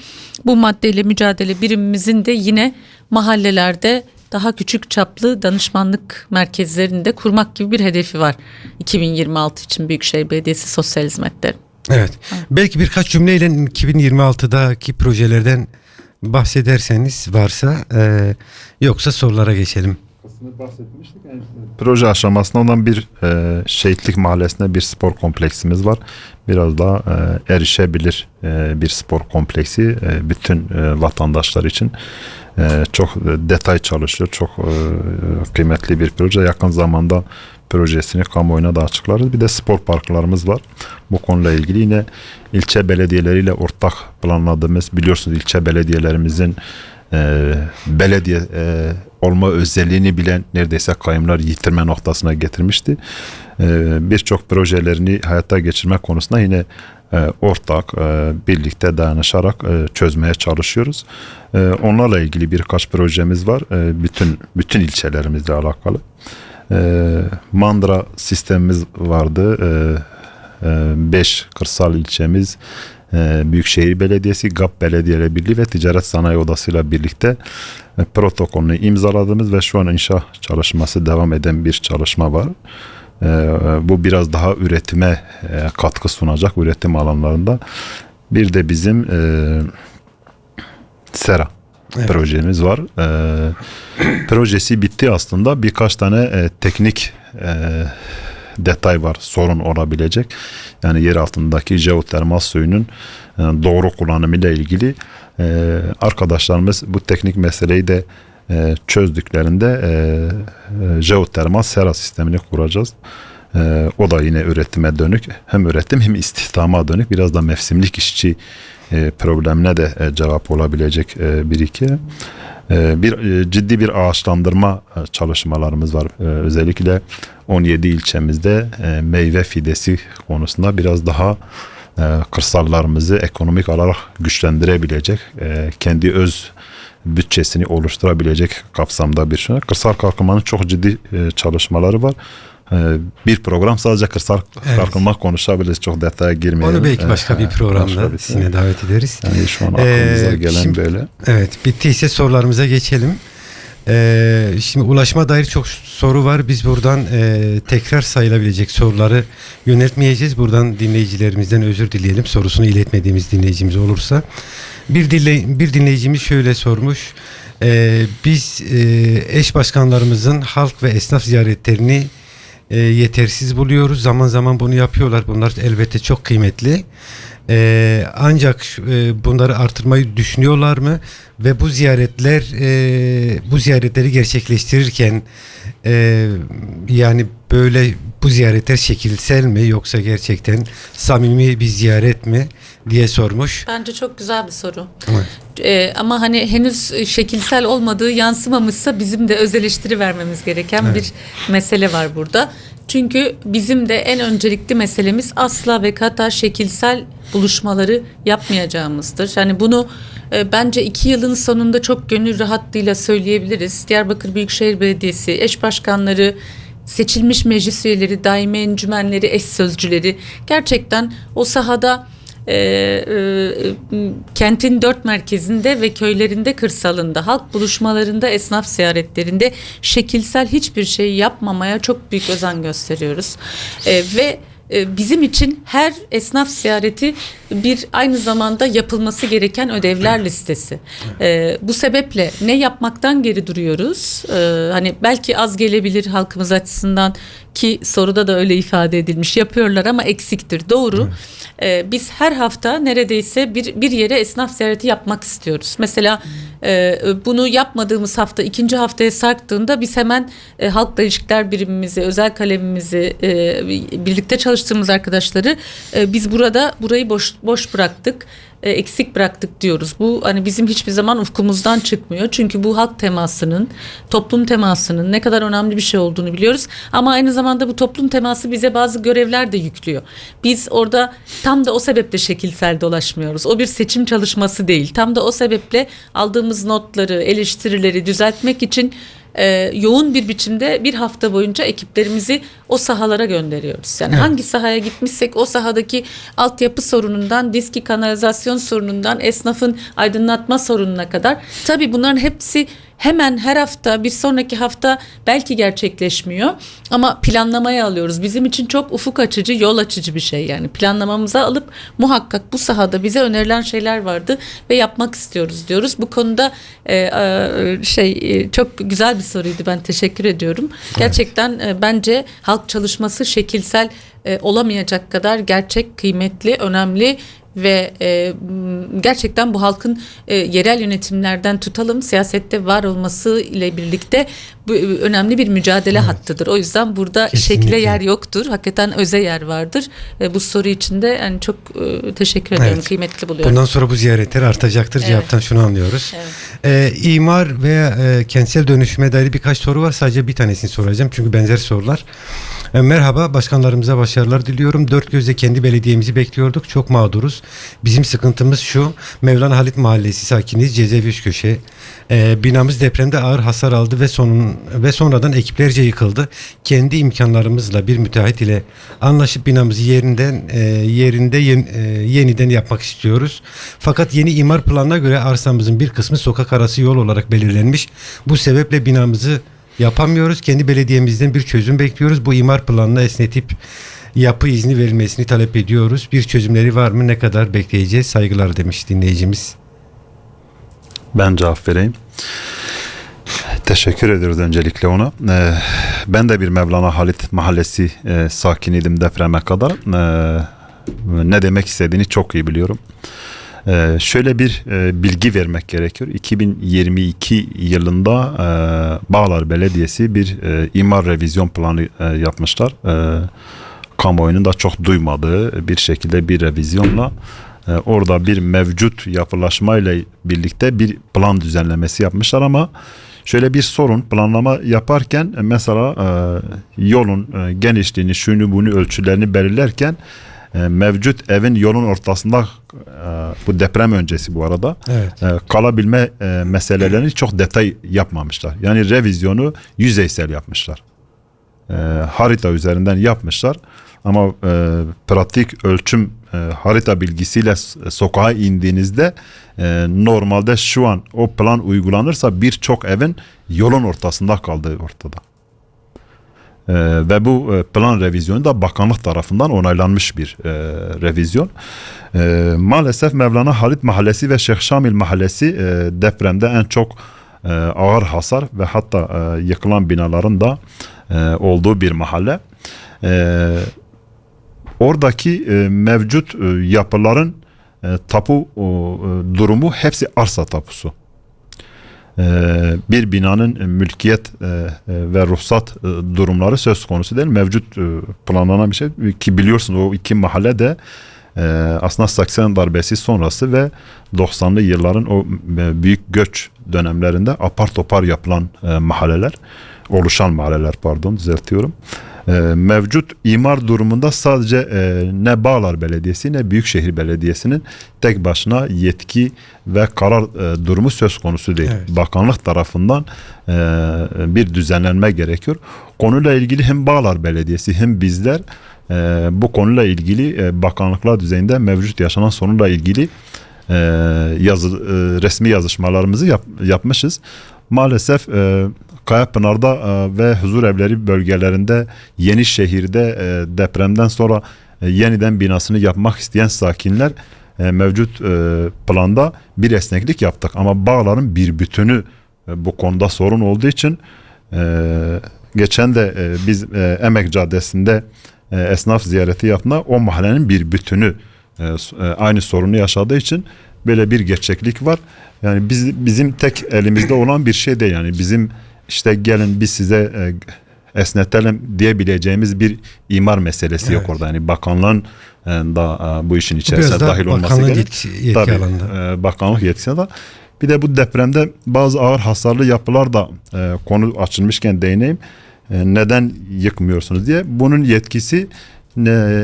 Speaker 2: Bu maddeyle mücadele birimimizin de yine mahallelerde daha küçük çaplı danışmanlık merkezlerinde kurmak gibi bir hedefi var 2026 için Büyükşehir Belediyesi Sosyal Hizmetleri.
Speaker 1: Evet. Belki birkaç cümleyle 2026'daki projelerden bahsederseniz varsa, yoksa sorulara geçelim.
Speaker 3: Proje aşamasında olan bir Şehitlik Mahallesi'nde bir spor kompleksimiz var. Biraz daha erişebilir bir spor kompleksi bütün vatandaşlar için. Çok detay çalışıyor. Çok kıymetli bir proje. Yakın zamanda projesini kamuoyuna da açıklarız. Bir de spor parklarımız var. Bu konuyla ilgili yine ilçe belediyeleriyle ortak planladığımız, biliyorsunuz ilçe belediyelerimizin belediye olma özelliğini bilen neredeyse kayımlar yitirme noktasına getirmişti. Birçok projelerini hayata geçirme konusunda yine ortak, birlikte dayanışarak çözmeye çalışıyoruz. Onlarla ilgili birkaç projemiz var. Bütün ilçelerimizle alakalı. Mandıra sistemimiz vardı. 5 kırsal ilçemiz, Büyükşehir Belediyesi, GAP Belediyeler Birliği ve Ticaret Sanayi Odası ile birlikte protokolünü imzaladığımız ve şu an inşaat çalışması devam eden bir çalışma var. Bu biraz daha üretime katkı sunacak, üretim alanlarında. Bir de bizim Sera projemiz var. Projesi bitti aslında. Birkaç tane teknik detay var, sorun olabilecek. Yani yer altındaki jeotermal suyunun doğru kullanımıyla ilgili arkadaşlarımız bu teknik meseleyi de çözdüklerinde jeotermal sera sistemini kuracağız. O da yine üretime dönük, hem üretim hem istihdama dönük, biraz da mevsimlik işçi problemine de cevap olabilecek bir iki. Ciddi bir ağaçlandırma çalışmalarımız var. Özellikle 17 ilçemizde meyve fidesi konusunda biraz daha kırsallarımızı ekonomik olarak güçlendirebilecek, kendi öz bütçesini oluşturabilecek kapsamda bir şey. Kırsal kalkınmanın çok ciddi çalışmaları var. Bir program sadece kırsal kalkınma konuşabiliriz. Çok detaya girmeyelim.
Speaker 1: Onu belki başka bir programda sizinle davet ederiz.
Speaker 3: Yani şu an aklımıza gelen
Speaker 1: şimdi,
Speaker 3: böyle.
Speaker 1: Evet, bittiyse sorularımıza geçelim. Şimdi ulaşma dair çok soru var. Biz buradan tekrar sayılabilecek soruları yöneltmeyeceğiz. Buradan dinleyicilerimizden özür dileyelim. Sorusunu iletmediğimiz dinleyicimiz olursa. Bir dinleyicimiz şöyle sormuş. Biz eş başkanlarımızın halk ve esnaf ziyaretlerini yetersiz buluyoruz. Zaman zaman bunu yapıyorlar. Bunlar elbette çok kıymetli. Ancak bunları artırmayı düşünüyorlar mı? Ve bu ziyaretleri gerçekleştirirken yani böyle bu ziyaretler şekilsel mi yoksa gerçekten samimi bir ziyaret mi diye sormuş.
Speaker 2: Bence çok güzel bir soru.
Speaker 1: Evet.
Speaker 2: Ama hani henüz şekilsel olmadığı yansımamışsa bizim de öz eleştiri vermemiz gereken bir mesele var burada. Çünkü bizim de en öncelikli meselemiz asla ve kata şekilsel buluşmaları yapmayacağımızdır. Yani bunu bence 2 yılın sonunda çok gönül rahatlığıyla söyleyebiliriz. Diyarbakır Büyükşehir Belediyesi, eş başkanları, seçilmiş meclis üyeleri, daimi encümenleri, eş sözcüleri gerçekten o sahada kentin 4 merkezinde ve köylerinde, kırsalında, halk buluşmalarında, esnaf ziyaretlerinde şekilsel hiçbir şey yapmamaya çok büyük özen gösteriyoruz. Ve bizim için her esnaf ziyareti bir aynı zamanda yapılması gereken ödevler listesi. Bu sebeple ne yapmaktan geri duruyoruz? Hani belki az gelebilir halkımız açısından ki soruda da öyle ifade edilmiş. Yapıyorlar ama eksiktir. Doğru. Biz her hafta neredeyse bir yere esnaf ziyareti yapmak istiyoruz. Mesela bunu yapmadığımız hafta ikinci haftaya sarktığında biz hemen halkla ilişkiler birimimizi, özel kalemimizi, birlikte çalıştığımız arkadaşları biz burayı boş bıraktık, eksik bıraktık diyoruz. Bu hani bizim hiçbir zaman ufkumuzdan çıkmıyor. Çünkü bu halk temasının, toplum temasının ne kadar önemli bir şey olduğunu biliyoruz. Ama aynı zamanda bu toplum teması bize bazı görevler de yüklüyor. Biz orada tam da o sebeple şekilsel dolaşmıyoruz. O bir seçim çalışması değil. Tam da o sebeple aldığımız notları, eleştirileri düzeltmek için yoğun bir biçimde bir hafta boyunca ekiplerimizi o sahalara gönderiyoruz. Yani hangi sahaya gitmişsek o sahadaki altyapı sorunundan, diski kanalizasyon sorunundan, esnafın aydınlatma sorununa kadar. Tabii bunların hepsi hemen her hafta, bir sonraki hafta belki gerçekleşmiyor ama planlamaya alıyoruz. Bizim için çok ufuk açıcı, yol açıcı bir şey yani. Planlamamıza alıp muhakkak bu sahada bize önerilen şeyler vardı ve yapmak istiyoruz diyoruz. Bu konuda çok güzel bir soruydu. Ben teşekkür ediyorum. Gerçekten bence halk çalışması şekilsel olamayacak kadar gerçek, kıymetli, önemli ve gerçekten bu halkın yerel yönetimlerden tutalım siyasette var olması ile birlikte bu önemli bir mücadele hattıdır. O yüzden burada
Speaker 1: Kesinlikle.
Speaker 2: şekle yer yoktur. Hakikaten öze yer vardır. Bu soru için de yani çok teşekkür ediyorum.
Speaker 1: Evet.
Speaker 2: Kıymetli buluyorum.
Speaker 1: Bundan sonra bu ziyaretler artacaktır.
Speaker 2: Evet.
Speaker 1: Cevaptan şunu anlıyoruz.
Speaker 2: Evet.
Speaker 1: İmar veya kentsel dönüşüme dair birkaç soru var. Sadece bir tanesini soracağım. Çünkü benzer sorular. Merhaba, başkanlarımıza başarılar diliyorum. Dört gözle kendi belediyemizi bekliyorduk. Çok mağduruz. Bizim sıkıntımız şu. Mevlana Halit Mahallesi sakiniz. Cezevi üst köşe. Binamız depremde ağır hasar aldı ve sonradan ekiplerce yıkıldı. Kendi imkanlarımızla bir müteahhit ile anlaşıp binamızı yeniden yapmak istiyoruz. Fakat yeni imar planına göre arsamızın bir kısmı sokak arası yol olarak belirlenmiş. Bu sebeple binamızı yapamıyoruz. Kendi belediyemizden bir çözüm bekliyoruz. Bu imar planına esnetip yapı izni verilmesini talep ediyoruz. Bir çözümleri var mı? Ne kadar bekleyeceğiz? Saygılar demiş dinleyicimiz.
Speaker 3: Ben cevap vereyim. Teşekkür ediyoruz öncelikle ona. Ben de bir Mevlana Halit Mahallesi sakiniydim depreme kadar. Ne demek istediğini çok iyi biliyorum. Şöyle bir bilgi vermek gerekiyor. 2022 yılında Bağlar Belediyesi bir imar revizyon planı yapmışlar. Kamuoyunun da çok duymadığı bir şekilde bir revizyonla orada bir mevcut yapılaşmayla birlikte bir plan düzenlemesi yapmışlar ama şöyle bir sorun, planlama yaparken mesela yolun genişliğini, şunu bunu ölçülerini belirlerken mevcut evin yolun ortasında bu deprem öncesi bu arada
Speaker 1: Evet.
Speaker 3: kalabilme meselelerini çok detay yapmamışlar. Yani revizyonu yüzeysel yapmışlar. Harita üzerinden yapmışlar ama pratik ölçüm harita bilgisiyle sokağa indiğinizde normalde şu an o plan uygulanırsa birçok evin yolun ortasında kaldığı ortada. Ve bu plan revizyonu da bakanlık tarafından onaylanmış bir revizyon. Maalesef Mevlana Halit Mahallesi ve Şeyh Şamil Mahallesi depremde en çok ağır hasar ve hatta yıkılan binaların da olduğu bir mahalle. Oradaki mevcut yapıların tapu durumu hepsi arsa tapusu. Bir binanın mülkiyet ve ruhsat durumları söz konusu değil. Mevcut planlanan bir şey ki biliyorsun o iki mahalle de aslında 80 darbesi sonrası ve 90'lı yılların o büyük göç dönemlerinde apar topar yapılan mahalleler, oluşan mahalleler pardon düzeltiyorum. Mevcut imar durumunda sadece ne Bağlar Belediyesi ne Büyükşehir Belediyesi'nin tek başına yetki ve karar durumu söz konusu değil.
Speaker 1: Evet.
Speaker 3: Bakanlık tarafından bir düzenlenme gerekiyor. Konuyla ilgili hem Bağlar Belediyesi hem bizler bu konuyla ilgili bakanlıklar düzeyinde mevcut yaşanan sorunla ilgili resmi yazışmalarımızı yapmışız. Maalesef Kayapınar'da ve huzurevleri bölgelerinde Yenişehir'de depremden sonra yeniden binasını yapmak isteyen sakinler mevcut planda bir esneklik yaptık. Ama Bağlar'ın bir bütünü bu konuda sorun olduğu için geçen de biz Emek Caddesi'nde esnaf ziyareti yaptığında o mahallenin bir bütünü aynı sorunu yaşadığı için böyle bir gerçeklik var. Yani bizim tek elimizde olan bir şey değil. Yani bizim işte gelin biz size esnetelim diyebileceğimiz bir imar meselesi yok
Speaker 1: Evet.
Speaker 3: orada. Yani bakanlığın da bu işin içerisine
Speaker 1: Biraz da
Speaker 3: dahil olması
Speaker 1: bakanlığın
Speaker 3: gerek.
Speaker 1: yetki
Speaker 3: Tabii,
Speaker 1: alanında.
Speaker 3: bakanlık yetkisine de. Bir de bu depremde bazı ağır hasarlı yapılar da konu açılmışken değineyim. Neden yıkmıyorsunuz diye. Bunun yetkisi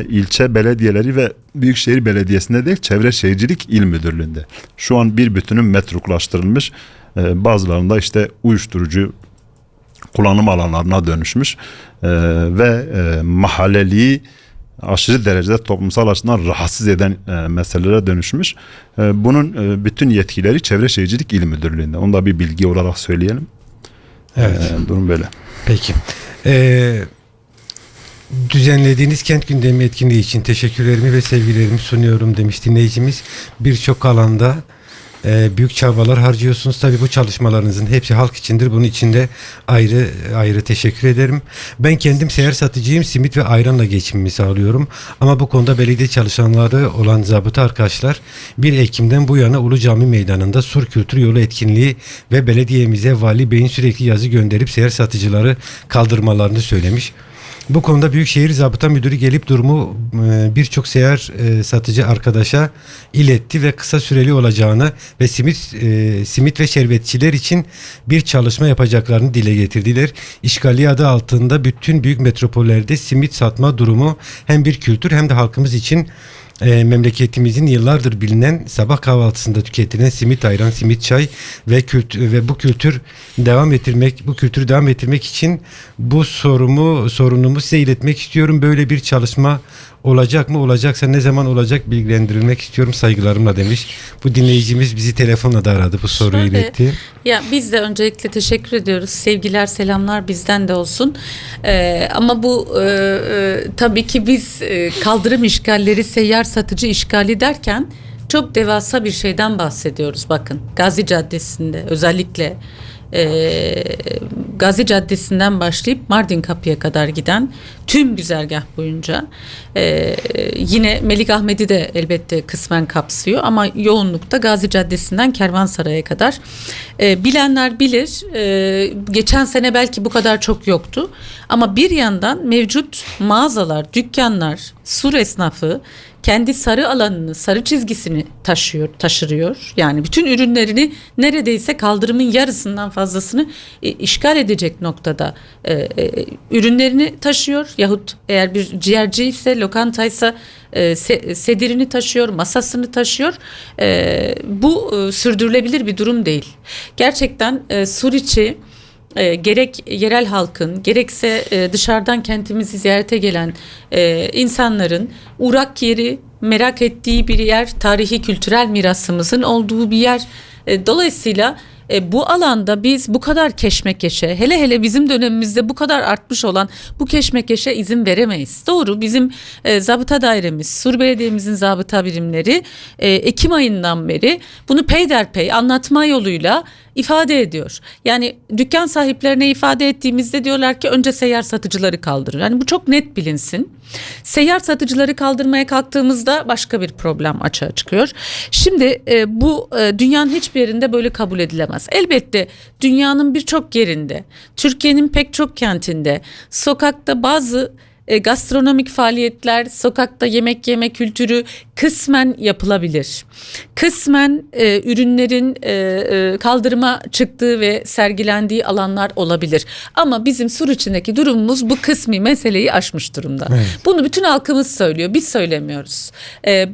Speaker 3: ilçe belediyeleri ve Büyükşehir Belediyesi'nde değil, Çevre Şehircilik İl Müdürlüğü'nde. Şu an bir bütünün metruklaştırılmış, bazılarında işte uyuşturucu kullanım alanlarına dönüşmüş ve mahalleliği aşırı derecede toplumsal açıdan rahatsız eden meselelere dönüşmüş. Bunun bütün yetkileri Çevre Şehircilik İl Müdürlüğü'nde. Onu da bir bilgi olarak söyleyelim.
Speaker 1: Evet.
Speaker 3: Durum böyle.
Speaker 1: Peki. Düzenlediğiniz kent gündemi etkinliği için teşekkürlerimi ve sevgilerimi sunuyorum demiş dinleyicimiz. Birçok alanda büyük çabalar harcıyorsunuz. Tabii bu çalışmalarınızın hepsi halk içindir. Bunun için de ayrı ayrı teşekkür ederim. Ben kendim seyyar satıcıyım. Simit ve ayranla geçimimi sağlıyorum. Ama bu konuda belediye çalışanları olan zabıta arkadaşlar 1 Ekim'den bu yana Ulu Cami Meydanı'nda Sur Kültür Yolu etkinliği ve belediyemize Vali Bey'in sürekli yazı gönderip seyyar satıcıları kaldırmalarını söylemiş. Bu konuda Büyükşehir Zabıta Müdürü gelip durumu birçok seyyar satıcı arkadaşa iletti ve kısa süreli olacağını ve simit ve şerbetçiler için bir çalışma yapacaklarını dile getirdiler. İşgali adı altında bütün büyük metropollerde simit satma durumu hem bir kültür hem de halkımız için memleketimizin yıllardır bilinen sabah kahvaltısında tüketilen simit ayran, simit çay ve bu kültürü devam ettirmek için bu sorunumu size iletmek istiyorum. Böyle bir çalışma olacak mı? Olacaksa ne zaman olacak? Bilgilendirilmek istiyorum saygılarımla demiş. Bu dinleyicimiz bizi telefonla da aradı, bu soruyu
Speaker 2: Şöyle,
Speaker 1: iletti.
Speaker 2: Ya biz de öncelikle teşekkür ediyoruz. Sevgiler, selamlar bizden de olsun. Ama bu tabii ki biz kaldırım işgalleri, seyyar satıcı işgali derken çok devasa bir şeyden bahsediyoruz. Bakın Gazi Caddesi'nde özellikle Gazi Caddesi'nden başlayıp Mardin Kapı'ya kadar giden tüm güzergah boyunca yine Melikahmet'i de elbette kısmen kapsıyor ama yoğunlukta Gazi Caddesi'nden Kervansaray'a kadar. Bilenler bilir, geçen sene belki bu kadar çok yoktu ama bir yandan mevcut mağazalar, dükkanlar, sur esnafı kendi sarı alanını, sarı çizgisini taşırıyor. Yani bütün ürünlerini neredeyse kaldırımın yarısından fazlasını işgal edecek noktada ürünlerini taşıyor. Yahut eğer bir ciğerci ise, lokantaysa sedirini taşıyor, masasını taşıyor. Bu sürdürülebilir bir durum değil. Gerçekten Suriçi gerek yerel halkın gerekse dışarıdan kentimizi ziyarete gelen insanların uğrak yeri, merak ettiği bir yer, tarihi kültürel mirasımızın olduğu bir yer. Dolayısıyla bu alanda biz bu kadar keşmekeşe, hele bizim dönemimizde bu kadar artmış olan bu keşmekeşe izin veremeyiz. Doğru, bizim zabıta dairemiz, Sur Belediye'mizin zabıta birimleri Ekim ayından beri bunu peyderpey anlatma yoluyla ifade ediyor. Yani dükkan sahiplerine ifade ettiğimizde diyorlar ki önce seyyar satıcıları kaldırın. Yani bu çok net bilinsin. Seyyar satıcıları kaldırmaya kalktığımızda başka bir problem açığa çıkıyor. Şimdi bu dünyanın hiçbir yerinde böyle kabul edilemez. Elbette dünyanın birçok yerinde, Türkiye'nin pek çok kentinde, sokakta bazı gastronomik faaliyetler, sokakta yemek yeme kültürü kısmen yapılabilir. Kısmen ürünlerin kaldırıma çıktığı ve sergilendiği alanlar olabilir. Ama bizim Suriçi'ndeki durumumuz bu kısmi meseleyi aşmış durumda. Evet. Bunu bütün halkımız söylüyor. Biz söylemiyoruz.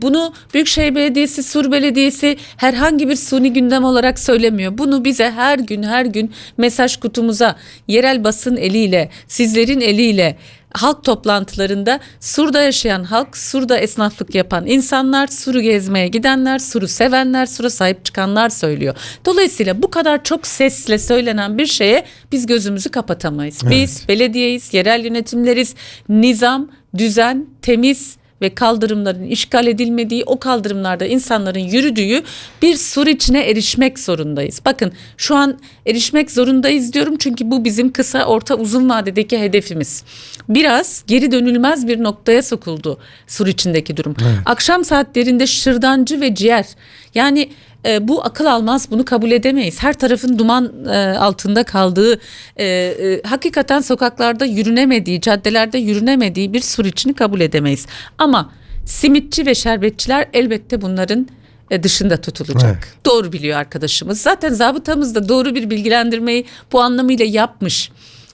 Speaker 2: Bunu Büyükşehir Belediyesi, Sur Belediyesi herhangi bir suni gündem olarak söylemiyor. Bunu bize her gün mesaj kutumuza yerel basın eliyle, sizlerin eliyle halk toplantılarında Sur'da yaşayan halk, Sur'da esnaflık yapan insanlar, Sur'u gezmeye gidenler, Sur'u sevenler, Sur'a sahip çıkanlar söylüyor. Dolayısıyla bu kadar çok sesle söylenen bir şeye biz gözümüzü kapatamayız. Evet. Biz belediyeyiz, yerel yönetimleriz, nizam, düzen, temiz ve kaldırımların işgal edilmediği, o kaldırımlarda insanların yürüdüğü bir sur içine erişmek zorundayız. Bakın şu an erişmek zorundayız diyorum çünkü bu bizim kısa, orta, uzun vadedeki hedefimiz. Biraz geri dönülmez bir noktaya sokuldu sur içindeki durum. Evet. Akşam saatlerinde şırdancı ve ciğer, yani bu akıl almaz, bunu kabul edemeyiz. Her tarafın duman altında kaldığı, hakikaten sokaklarda yürünemediği, caddelerde yürünemediği bir Suriçini kabul edemeyiz. Ama simitçi ve şerbetçiler elbette bunların dışında tutulacak.
Speaker 1: Evet.
Speaker 2: Doğru biliyor arkadaşımız. Zaten zabıtamız da doğru bir bilgilendirmeyi bu anlamıyla yapmış.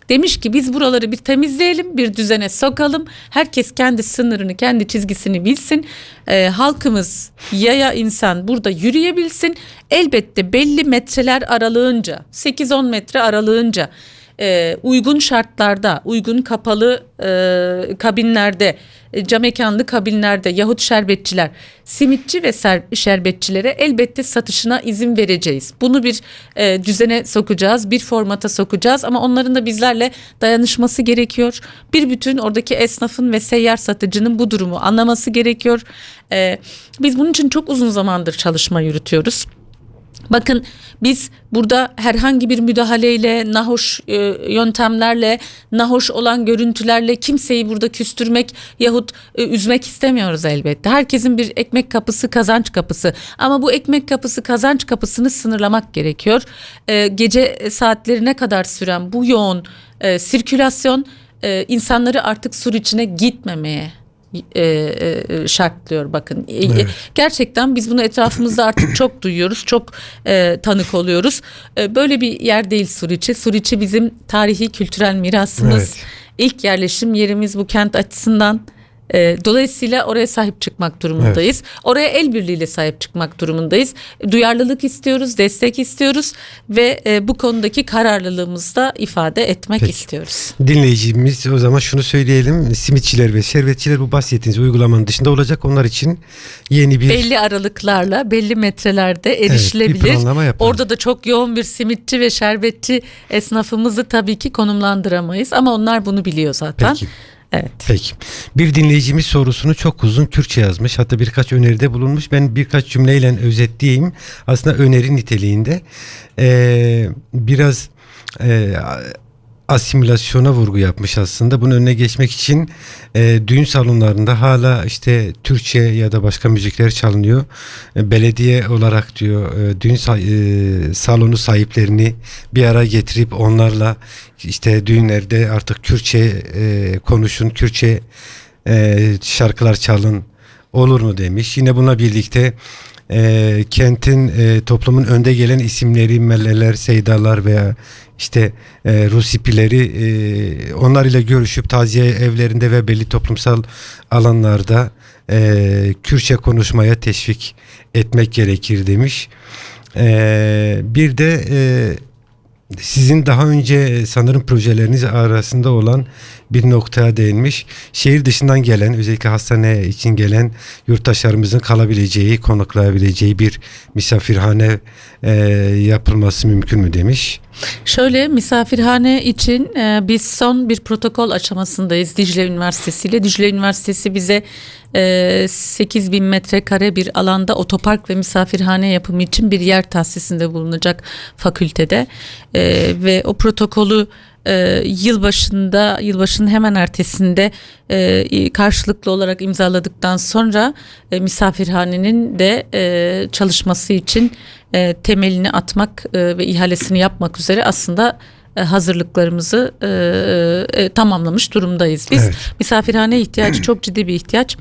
Speaker 2: Demiş ki biz buraları bir temizleyelim, bir düzene sokalım. Herkes kendi sınırını, kendi çizgisini bilsin. Halkımız, yaya insan burada yürüyebilsin. Elbette belli metreler aralığınca, 8-10 metre aralığınca uygun şartlarda, uygun kapalı kabinlerde, camekanlı kabinlerde yahut şerbetçiler, simitçi ve şerbetçilere elbette satışına izin vereceğiz. Bunu bir düzene sokacağız, bir formata sokacağız ama onların da bizlerle dayanışması gerekiyor. Bir bütün oradaki esnafın ve seyyar satıcının bu durumu anlaması gerekiyor. Biz bunun için çok uzun zamandır çalışma yürütüyoruz. Bakın biz burada herhangi bir müdahaleyle, nahoş yöntemlerle, nahoş olan görüntülerle kimseyi burada küstürmek yahut üzmek istemiyoruz elbette. Herkesin bir ekmek kapısı, kazanç kapısı. Ama bu ekmek kapısı, kazanç kapısını sınırlamak gerekiyor. Gece saatlerine kadar süren bu yoğun sirkülasyon insanları artık Suriçine gitmemeye şartlıyor bakın.
Speaker 1: Evet.
Speaker 2: Gerçekten biz bunu etrafımızda artık çok duyuyoruz, çok tanık oluyoruz. Böyle bir yer değil Suriçi. Suriçi bizim tarihi kültürel mirasımız.
Speaker 1: Evet.
Speaker 2: İlk yerleşim yerimiz bu kent açısından. Dolayısıyla oraya sahip çıkmak durumundayız. Evet. Oraya el birliğiyle sahip çıkmak durumundayız. Duyarlılık istiyoruz, destek istiyoruz ve bu konudaki kararlılığımızı da ifade etmek istiyoruz.
Speaker 1: Dinleyicimiz o zaman şunu söyleyelim. Simitçiler ve şerbetçiler bu bahsettiğiniz uygulamanın dışında olacak. Onlar için yeni bir
Speaker 2: belli aralıklarla, belli metrelerde erişilebilir.
Speaker 1: bir planlama yapalım.
Speaker 2: Orada da çok yoğun bir simitçi ve şerbetçi esnafımızı tabii ki konumlandıramayız ama onlar bunu biliyor zaten.
Speaker 1: Peki.
Speaker 2: Evet.
Speaker 1: Peki. Bir dinleyicimiz sorusunu çok uzun Türkçe yazmış. Hatta birkaç öneride bulunmuş. Ben birkaç cümleyle özetleyeyim. Aslında öneri niteliğinde. Biraz asimilasyona vurgu yapmış aslında. Bunun önüne geçmek için düğün salonlarında hala işte Türkçe ya da başka müzikler çalınıyor. Belediye olarak diyor düğün salonu sahiplerini bir araya getirip onlarla işte düğünlerde artık Kürtçe konuşun, Kürtçe şarkılar çalın olur mu demiş. Yine bununla birlikte kentin toplumun önde gelen isimleri Melleler, Seydalar veya işte Rusipileri onlar ile görüşüp taziye evlerinde ve belli toplumsal alanlarda Kürtçe konuşmaya teşvik etmek gerekir demiş. Bir de sizin daha önce sanırım projeleriniz arasında olan bir noktaya değinmiş. Şehir dışından gelen, özellikle hastane için gelen yurttaşlarımızın kalabileceği, konaklayabileceği bir misafirhane yapılması mümkün mü demiş.
Speaker 2: Şöyle, misafirhane için biz son bir protokol aşamasındayız Dicle Üniversitesi ile. Dicle Üniversitesi bize 8.000 metrekare bir alanda otopark ve misafirhane yapımı için bir yer tahsisinde bulunacak fakültede ve o protokolü yılbaşının hemen ertesinde karşılıklı olarak imzaladıktan sonra misafirhanenin de çalışması için temelini atmak ve ihalesini yapmak üzere aslında hazırlıklarımızı tamamlamış durumdayız. Biz misafirhane ihtiyacı çok ciddi bir ihtiyaç.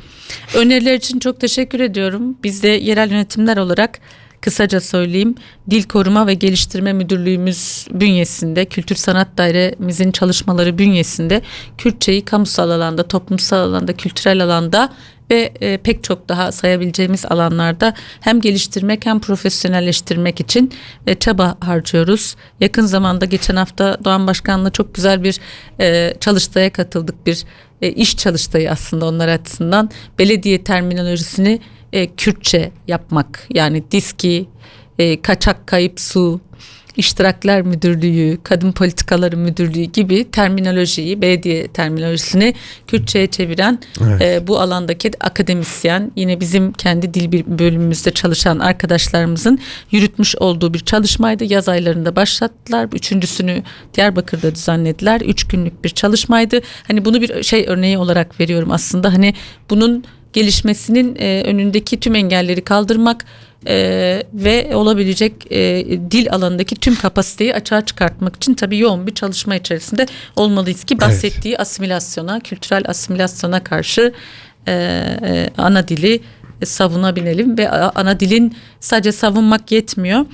Speaker 2: Öneriler için çok teşekkür ediyorum. Biz de yerel yönetimler olarak kısaca söyleyeyim, Dil Koruma ve Geliştirme Müdürlüğümüz bünyesinde, Kültür Sanat Dairemizin çalışmaları bünyesinde Kürtçeyi kamusal alanda, toplumsal alanda, kültürel alanda ve pek çok daha sayabileceğimiz alanlarda hem geliştirmek hem profesyonelleştirmek için çaba harcıyoruz. Yakın zamanda geçen hafta Doğan Başkan'la çok güzel bir çalıştaya katıldık. Bir iş çalıştayı aslında onlar açısından. Belediye terminolojisini Kürtçe yapmak, yani DİSKİ, kaçak kayıp su, İştirakler Müdürlüğü, Kadın Politikaları Müdürlüğü gibi terminolojiyi, belediye terminolojisini Kürtçe'ye çeviren bu alandaki akademisyen, yine bizim kendi dil bölümümüzde çalışan arkadaşlarımızın yürütmüş olduğu bir çalışmaydı. Yaz aylarında başlattılar. Üçüncüsünü Diyarbakır'da düzenlediler. 3 günlük bir çalışmaydı. Hani bunu bir örneği olarak veriyorum aslında. Hani bunun gelişmesinin önündeki tüm engelleri kaldırmak ve olabilecek dil alanındaki tüm kapasiteyi açığa çıkartmak için tabii yoğun bir çalışma içerisinde olmalıyız ki bahsettiği asimilasyona, kültürel asimilasyona karşı ana dili savunabilelim ve ana dilin sadece savunmak yetmiyor.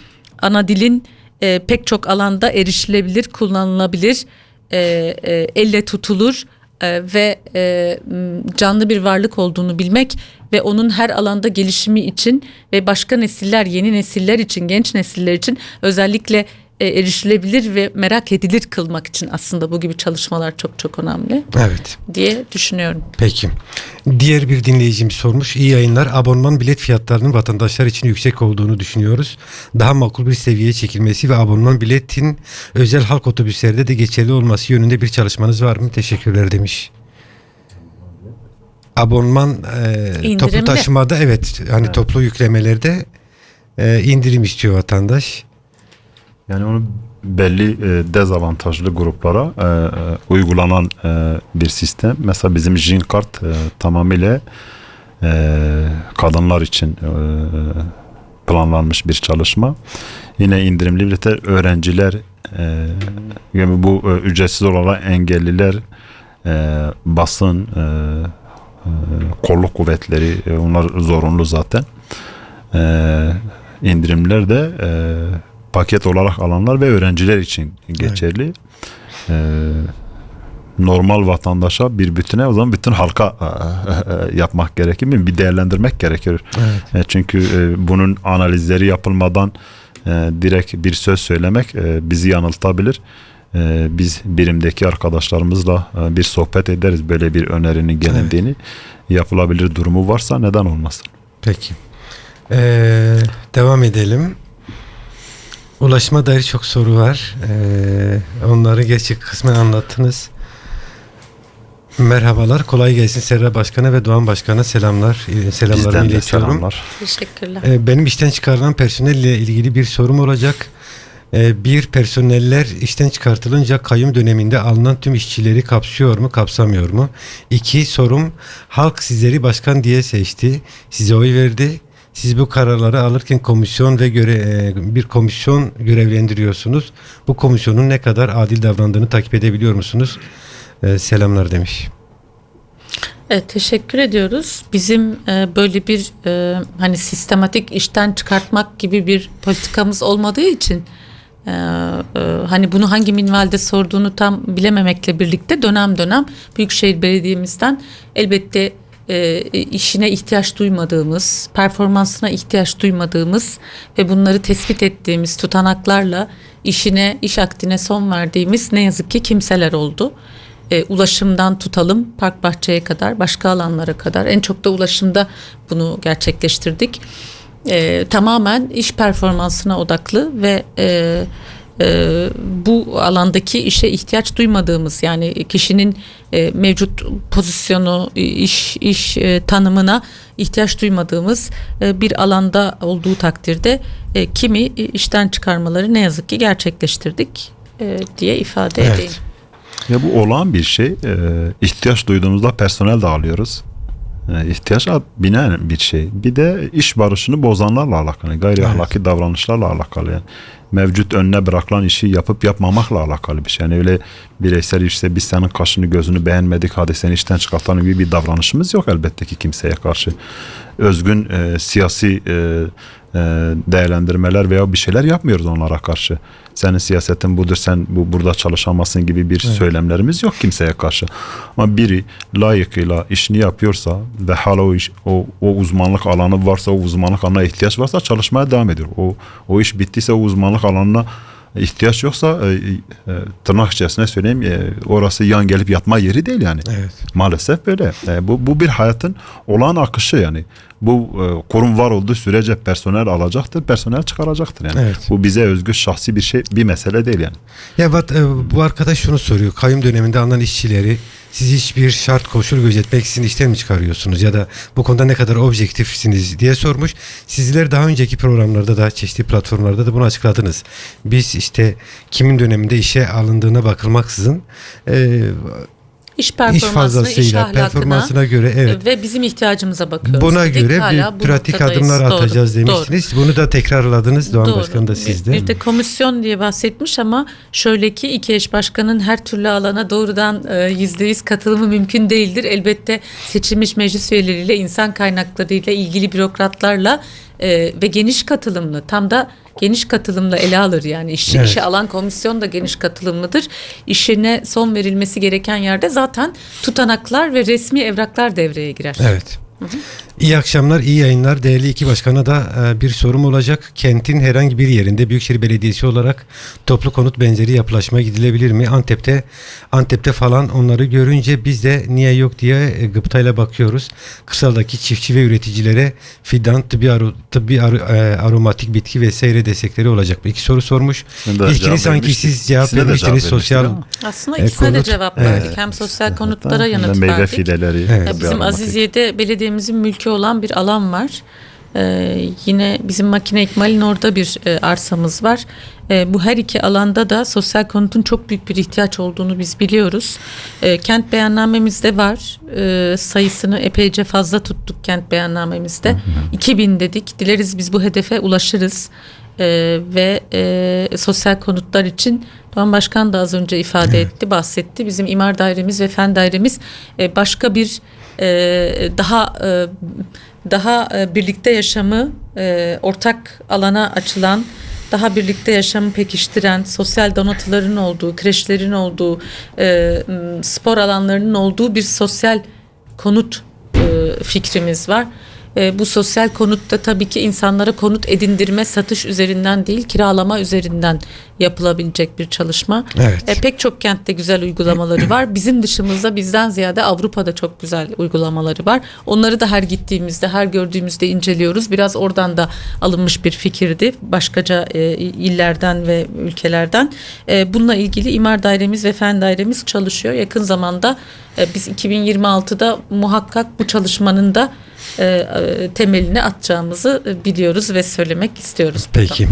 Speaker 2: Ana dilin pek çok alanda erişilebilir, kullanılabilir, elle tutulur ve canlı bir varlık olduğunu bilmek ve onun her alanda gelişimi için ve başka nesiller, yeni nesiller için, genç nesiller için özellikle erişilebilir ve merak edilir kılmak için aslında bu gibi çalışmalar çok çok önemli.
Speaker 1: Evet.
Speaker 2: Diye düşünüyorum.
Speaker 1: Peki. Diğer bir dinleyicimiz sormuş. İyi yayınlar. Abonman bilet fiyatlarının vatandaşlar için yüksek olduğunu düşünüyoruz. Daha makul bir seviyeye çekilmesi ve abonman biletin özel halk otobüslerde de geçerli olması yönünde bir çalışmanız var mı? Teşekkürler demiş. Abonman toplu taşımada hani toplu yüklemelerde indirim istiyor vatandaş.
Speaker 3: Yani onu belli dezavantajlı gruplara uygulanan bir sistem. Mesela bizim Jin kart tamamıyla kadınlar için planlanmış bir çalışma. Yine indirimli biletler öğrenciler, yani bu ücretsiz olarak engelliler, basın, kolluk kuvvetleri, onlar zorunlu zaten. İndirimler de paket olarak alanlar ve öğrenciler için geçerli. Normal vatandaşa bir bütüne, o zaman bütün halka yapmak gerekir mi? Bir değerlendirmek gerekir. Evet. Çünkü bunun analizleri yapılmadan direkt bir söz söylemek bizi yanıltabilir. Biz birimdeki arkadaşlarımızla bir sohbet ederiz, böyle bir önerinin gelindiğini. Yapılabilir durumu varsa neden olmasın?
Speaker 1: Peki. Devam edelim. Ulaşıma dair çok soru var. Onları gerçek kısmen anlattınız. Merhabalar, kolay gelsin Serra Başkan'a ve Doğan Başkan'a selamlar. Selamlarımı iletiyorum.
Speaker 3: Selamlar.
Speaker 2: Teşekkürler.
Speaker 1: Benim işten çıkarılan personelle ilgili bir sorum olacak. Bir, personeller işten çıkartılınca kayyum döneminde alınan tüm işçileri kapsıyor mu, kapsamıyor mu? 2, sorum, halk sizleri başkan diye seçti, size oy verdi. Siz bu kararları alırken komisyon ve bir komisyon görevlendiriyorsunuz. Bu komisyonun ne kadar adil davrandığını takip edebiliyor musunuz? Selamlar demiş.
Speaker 2: Evet, teşekkür ediyoruz. Bizim böyle bir hani sistematik işten çıkartmak gibi bir politikamız olmadığı için hani bunu hangi minvalde sorduğunu tam bilememekle birlikte dönem dönem Büyükşehir Belediye'mizden elbette işine ihtiyaç duymadığımız, performansına ihtiyaç duymadığımız ve bunları tespit ettiğimiz tutanaklarla iş akdine son verdiğimiz ne yazık ki kimseler oldu. Ulaşımdan tutalım park bahçeye kadar, başka alanlara kadar, en çok da ulaşımda bunu gerçekleştirdik. Tamamen iş performansına odaklı ve bu alandaki işe ihtiyaç duymadığımız, yani kişinin mevcut pozisyonu, iş tanımına ihtiyaç duymadığımız bir alanda olduğu takdirde kimi işten çıkarmaları ne yazık ki gerçekleştirdik diye ifade edeyim.
Speaker 3: Ya bu olağan bir şey. İhtiyaç duyduğumuzda personel de alıyoruz. İhtiyaca binen bir şey. Bir de iş barışını bozanlarla alakalı, gayri ahlaki davranışlarla alakalı. Yani mevcut önüne bırakılan işi yapıp yapmamakla alakalı bir şey. Yani öyle bireysel işte biz senin kaşını gözünü beğenmedik, hadi seni işten çıkartalım gibi bir davranışımız yok elbette ki kimseye karşı. Özgün siyasi değerlendirmeler veya bir şeyler yapmıyoruz onlara karşı. Senin siyasetin budur, sen burada çalışamazsın gibi bir söylemlerimiz yok kimseye karşı. Ama biri layıkıyla işini yapıyorsa ve hala o uzmanlık alanı varsa, o uzmanlık alanına ihtiyaç varsa çalışmaya devam ediyor. O iş bittiyse, o uzmanlık alanına ihtiyaç yoksa tırnak içerisine söyleyeyim, orası yan gelip yatma yeri değil yani. Evet. Maalesef böyle. Bu bir hayatın olağan akışı yani. Bu kurum var olduğu sürece personel alacaktır, personel çıkaracaktır yani. Evet. Bu bize özgü şahsi bir şey, bir mesele değil yani.
Speaker 1: Ya bu arkadaş şunu soruyor. Kayyum döneminde alınan işçileri siz hiçbir şart koşul gözetmeksizin işten mi çıkarıyorsunuz ya da bu konuda ne kadar objektifsiniz diye sormuş. Sizler daha önceki programlarda da, çeşitli platformlarda da bunu açıkladınız. Biz işte kimin döneminde işe alındığına bakılmaksızın
Speaker 2: İş performansına,
Speaker 1: fazlasıyla,
Speaker 2: iş ahlakına
Speaker 1: performansına göre evet.
Speaker 2: ve bizim ihtiyacımıza bakıyoruz.
Speaker 1: Buna
Speaker 2: dedik.
Speaker 1: göre
Speaker 2: Hala
Speaker 1: bir
Speaker 2: bu
Speaker 1: pratik
Speaker 2: noktadayız.
Speaker 1: adımlar
Speaker 2: Doğru,
Speaker 1: atacağız demiştiniz. Bunu da tekrarladınız Doğan
Speaker 2: Doğru.
Speaker 1: Başkan da sizde.
Speaker 2: Bir de komisyon diye bahsetmiş ama şöyle ki iki eş başkanın her türlü alana doğrudan %100 katılımı mümkün değildir. Elbette seçilmiş meclis üyeleriyle, insan kaynaklarıyla, ilgili bürokratlarla ve geniş katılımlı, tam da geniş katılımla ele alır yani
Speaker 1: Evet.
Speaker 2: işe alan komisyon da geniş katılımlıdır. İşine son verilmesi gereken yerde zaten tutanaklar ve resmi evraklar devreye girer.
Speaker 1: Evet. İyi akşamlar, iyi yayınlar. Değerli iki başkana da bir sorum olacak. Kentin herhangi bir yerinde Büyükşehir Belediyesi olarak toplu konut benzeri yapılaşmaya gidilebilir mi? Antep'te falan onları görünce biz de niye yok diye gıptayla bakıyoruz. Kırsaldaki çiftçi ve üreticilere fidan, aromatik bitki vesaire destekleri olacak mı? İki soru sormuş.
Speaker 3: Ben de
Speaker 1: İlkini
Speaker 3: cevap
Speaker 1: sanki
Speaker 3: vermiştim.
Speaker 1: siz cevap
Speaker 3: İkisine de
Speaker 1: vermiştiniz.
Speaker 3: cevap
Speaker 1: Sosyal
Speaker 3: vermiştim
Speaker 2: Aslında ikisine de
Speaker 1: konut,
Speaker 2: cevap verdik. Hem sosyal konutlara
Speaker 3: Hem de
Speaker 2: yanıt
Speaker 3: meyve
Speaker 2: verdik.
Speaker 3: fideleri.
Speaker 1: Evet.
Speaker 3: tabii
Speaker 2: Bizim
Speaker 3: aromatik.
Speaker 2: Aziziye'de belediyemizin mülkü olan bir alan var. Yine bizim makine ikmalin orada bir arsamız var. Bu her iki alanda da sosyal konutun çok büyük bir ihtiyaç olduğunu biz biliyoruz. Kent beyannamemizde var. Sayısını epeyce fazla tuttuk kent beyannamemizde. 2000 dedik. Dileriz biz bu hedefe ulaşırız. Ve sosyal konutlar için Doğan Başkan da az önce ifade etti, bahsetti. Bizim imar dairemiz ve fen dairemiz başka bir daha birlikte yaşamı ortak alana açılan, daha birlikte yaşamı pekiştiren, sosyal donatıların olduğu, kreşlerin olduğu, spor alanlarının olduğu bir sosyal konut fikrimiz var. Bu sosyal konutta tabii ki insanlara konut edindirme, satış üzerinden değil, kiralama üzerinden yapılabilecek bir çalışma.
Speaker 1: Evet.
Speaker 2: Pek çok kentte güzel uygulamaları var. Bizim dışımızda, bizden ziyade Avrupa'da çok güzel uygulamaları var. Onları da her gittiğimizde, her gördüğümüzde inceliyoruz. Biraz oradan da alınmış bir fikirdi. Başkaca illerden ve ülkelerden. Bununla ilgili imar dairemiz ve fen dairemiz çalışıyor. Yakın zamanda biz 2026'da muhakkak bu çalışmanın da temelini atacağımızı biliyoruz ve söylemek istiyoruz.
Speaker 1: Peki.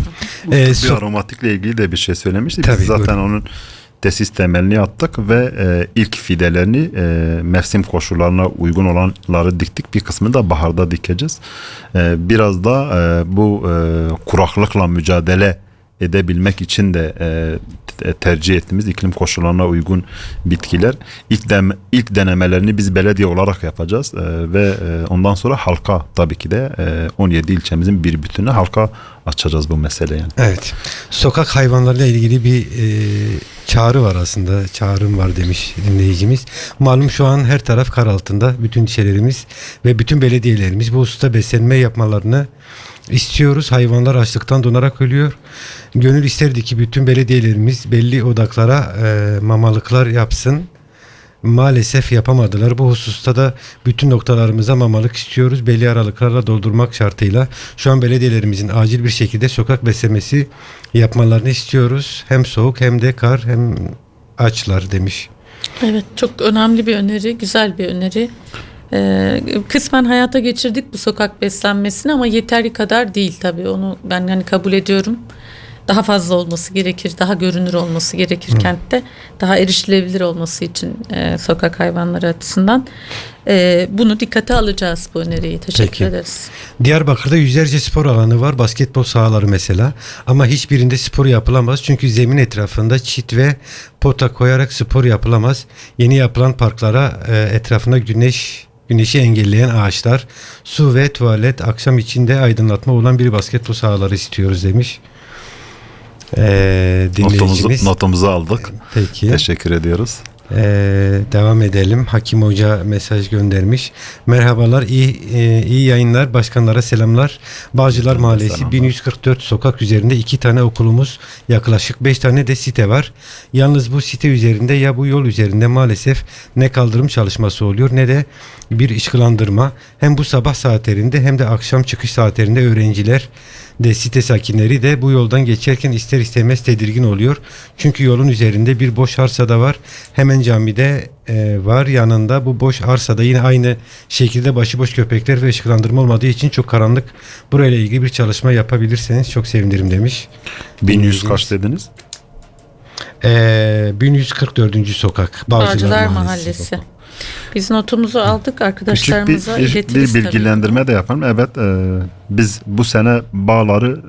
Speaker 3: Bir aromatikle ilgili de bir şey söylemiştik.
Speaker 1: Tabii,
Speaker 3: Biz zaten
Speaker 1: buyurun.
Speaker 3: onun tesis temelini attık ve ilk fidelerini mevsim koşullarına uygun olanları diktik. Bir kısmını da baharda dikeceğiz. Biraz da bu kuraklıkla mücadele edebilmek için de tercih ettiğimiz iklim koşullarına uygun bitkiler. İlk denemelerini biz belediye olarak yapacağız ve ondan sonra halka tabii ki de 17 ilçemizin bir bütününe halka açacağız bu mesele yani.
Speaker 1: Evet. Sokak hayvanlarıyla ilgili bir çağrı var aslında. Çağrım var demiş dinleyicimiz. Malum şu an her taraf kar altında. Bütün ilçelerimiz ve bütün belediyelerimiz bu hususta beslenme yapmalarını istiyoruz. Hayvanlar açlıktan donarak ölüyor. Gönül isterdi ki bütün belediyelerimiz belli odaklara mamalıklar yapsın. Maalesef yapamadılar. Bu hususta da bütün noktalarımıza mamalık istiyoruz. Belli aralıklarla doldurmak şartıyla şu an belediyelerimizin acil bir şekilde sokak beslemesi yapmalarını istiyoruz. Hem soğuk hem de kar hem açlar demiş.
Speaker 2: Evet, çok önemli bir öneri, güzel bir öneri. Kısmen hayata geçirdik bu sokak beslenmesini ama yeteri kadar değil tabii. Onu ben hani kabul ediyorum. Daha fazla olması gerekir, daha görünür olması gerekir kentte. Daha erişilebilir olması için sokak hayvanları açısından. Bunu dikkate alacağız, bu öneriyi. Teşekkür
Speaker 1: Peki.
Speaker 2: ederiz.
Speaker 1: Diyarbakır'da yüzlerce spor alanı var. Basketbol sahaları mesela. Ama hiçbirinde spor yapılamaz. Çünkü zemin etrafında çit ve pota koyarak spor yapılamaz. Yeni yapılan parklara etrafına güneşi engelleyen ağaçlar, su ve tuvalet, akşam içinde aydınlatma olan bir basketbol sahaları istiyoruz demiş. Dinleyicimiz.
Speaker 3: Notumuzu aldık.
Speaker 1: Peki.
Speaker 3: Teşekkür ediyoruz.
Speaker 1: Devam edelim. Hakim Hoca mesaj göndermiş. Merhabalar, iyi yayınlar. Başkanlara selamlar. Bağcılar Mahallesi
Speaker 3: Selamlar.
Speaker 1: 1144 sokak üzerinde 2 tane okulumuz, yaklaşık 5 tane de site var. Yalnız bu site üzerinde ya bu yol üzerinde maalesef ne kaldırım çalışması oluyor ne de bir ışıklandırma. Hem bu sabah saatlerinde hem de akşam çıkış saatlerinde öğrenciler de site sakinleri de bu yoldan geçerken ister istemez tedirgin oluyor. Çünkü yolun üzerinde bir boş arsa da var. Hemen camide var yanında. Bu boş arsada yine aynı şekilde başıboş köpekler ve ışıklandırma olmadığı için çok karanlık. Burayla ilgili bir çalışma yapabilirseniz çok sevinirim demiş.
Speaker 3: 1100 kaç dediniz?
Speaker 1: 1144. sokak.
Speaker 2: Bağcılar Mahallesi. Biz notumuzu aldık,
Speaker 3: Küçük
Speaker 2: arkadaşlarımıza
Speaker 3: bir
Speaker 2: iletiriz tabii.
Speaker 3: bilgilendirme de yapalım. Evet, biz bu sene bağları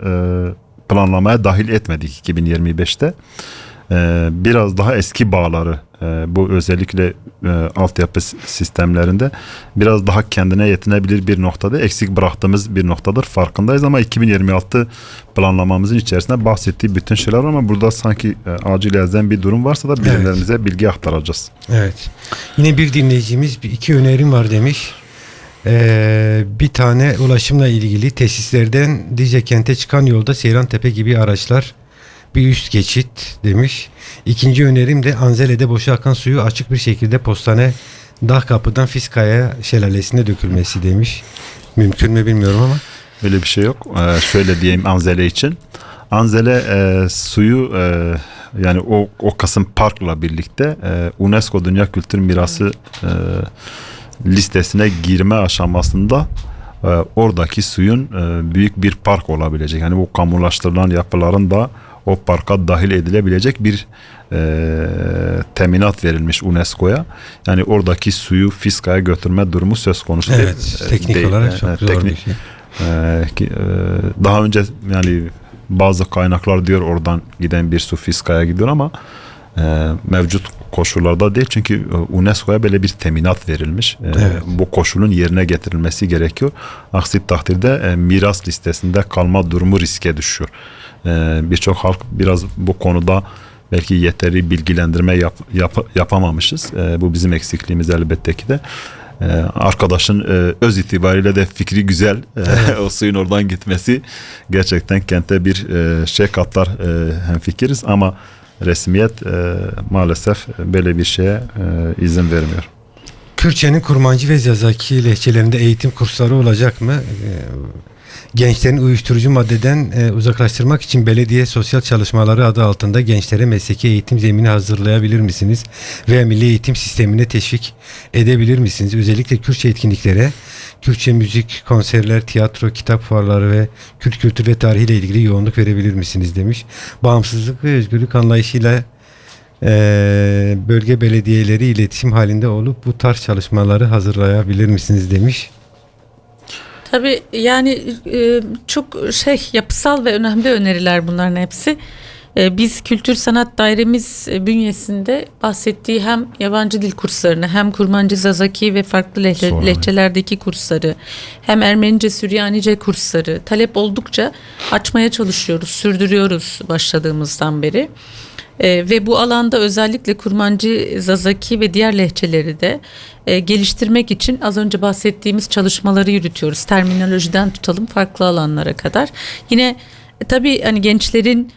Speaker 3: planlamaya dahil etmedik 2025'te. Biraz daha eski bağları, bu özellikle altyapı sistemlerinde biraz daha kendine yetinebilir bir noktada eksik bıraktığımız bir noktadır. Farkındayız ama 2026 planlamamızın içerisinde bahsettiği bütün şeyler var ama burada sanki acil elzem bir durum varsa da birilerimize bilgi aktaracağız.
Speaker 1: Evet. Yine bir dinleyicimiz iki önerim var demiş. Bir tane ulaşımla ilgili tesislerden Dicle kente çıkan yolda Seyrantepe gibi araçlar bir üst geçit demiş. İkinci önerim de Anzele'de boşa akan suyu açık bir şekilde Postane Dağ Kapı'dan Fiskaya şelalesine dökülmesi demiş. Mümkün mü bilmiyorum ama.
Speaker 3: Böyle bir şey yok. Şöyle diyeyim Anzele için. Anzele suyu yani o Kasım Park'la birlikte UNESCO Dünya Kültür Mirası listesine girme aşamasında oradaki suyun büyük bir park olabilecek. Yani bu kamulaştırılan yapıların da o parka dahil edilebilecek bir teminat verilmiş UNESCO'ya. Yani oradaki suyu Fiska'ya götürme durumu söz konusu değil.
Speaker 1: Evet, teknik olarak çok zor bir şey.
Speaker 3: Daha önce yani bazı kaynaklar diyor oradan giden bir su Fiska'ya gidiyor ama mevcut koşullarda değil, çünkü UNESCO'ya böyle bir teminat verilmiş.
Speaker 1: Evet.
Speaker 3: Bu koşulun yerine getirilmesi gerekiyor. Aksi takdirde miras listesinde kalma durumu riske düşüyor. Birçok halk biraz bu konuda belki yeteri bilgilendirme yapamamışız. Bu bizim eksikliğimiz elbette ki de. Arkadaşın öz itibariyle de fikri güzel. O suyun oradan gitmesi gerçekten kente bir şey katar, hemfikiriz ama resmiyet maalesef böyle bir şeye izin vermiyor.
Speaker 1: Kürtçenin Kurmancı ve Zazaki lehçelerinde eğitim kursları olacak mı? Gençlerin uyuşturucu maddeden uzaklaştırmak için belediye sosyal çalışmaları adı altında gençlere mesleki eğitim zemini hazırlayabilir misiniz? Veya milli eğitim sistemine teşvik edebilir misiniz? Özellikle Kürtçe etkinliklere, Kürtçe müzik, konserler, tiyatro, kitap fuarları ve Kürt kültür ve tarihiyle ilgili yoğunluk verebilir misiniz demiş. Bağımsızlık ve özgürlük anlayışıyla bölge belediyeleri iletişim halinde olup bu tarz çalışmaları hazırlayabilir misiniz demiş.
Speaker 2: Tabii yani çok yapısal ve önemli öneriler bunların hepsi. Biz Kültür Sanat Dairemiz bünyesinde bahsettiği hem yabancı dil kurslarını hem Kurmancı, Zazaki ve farklı lehçelerdeki kursları hem Ermenice, Süryanice kursları talep oldukça açmaya çalışıyoruz, sürdürüyoruz başladığımızdan beri. Ve bu alanda özellikle Kurmancı, Zazaki ve diğer lehçeleri de geliştirmek için az önce bahsettiğimiz çalışmaları yürütüyoruz. Terminolojiden tutalım farklı alanlara kadar. Yine tabii hani gençlerin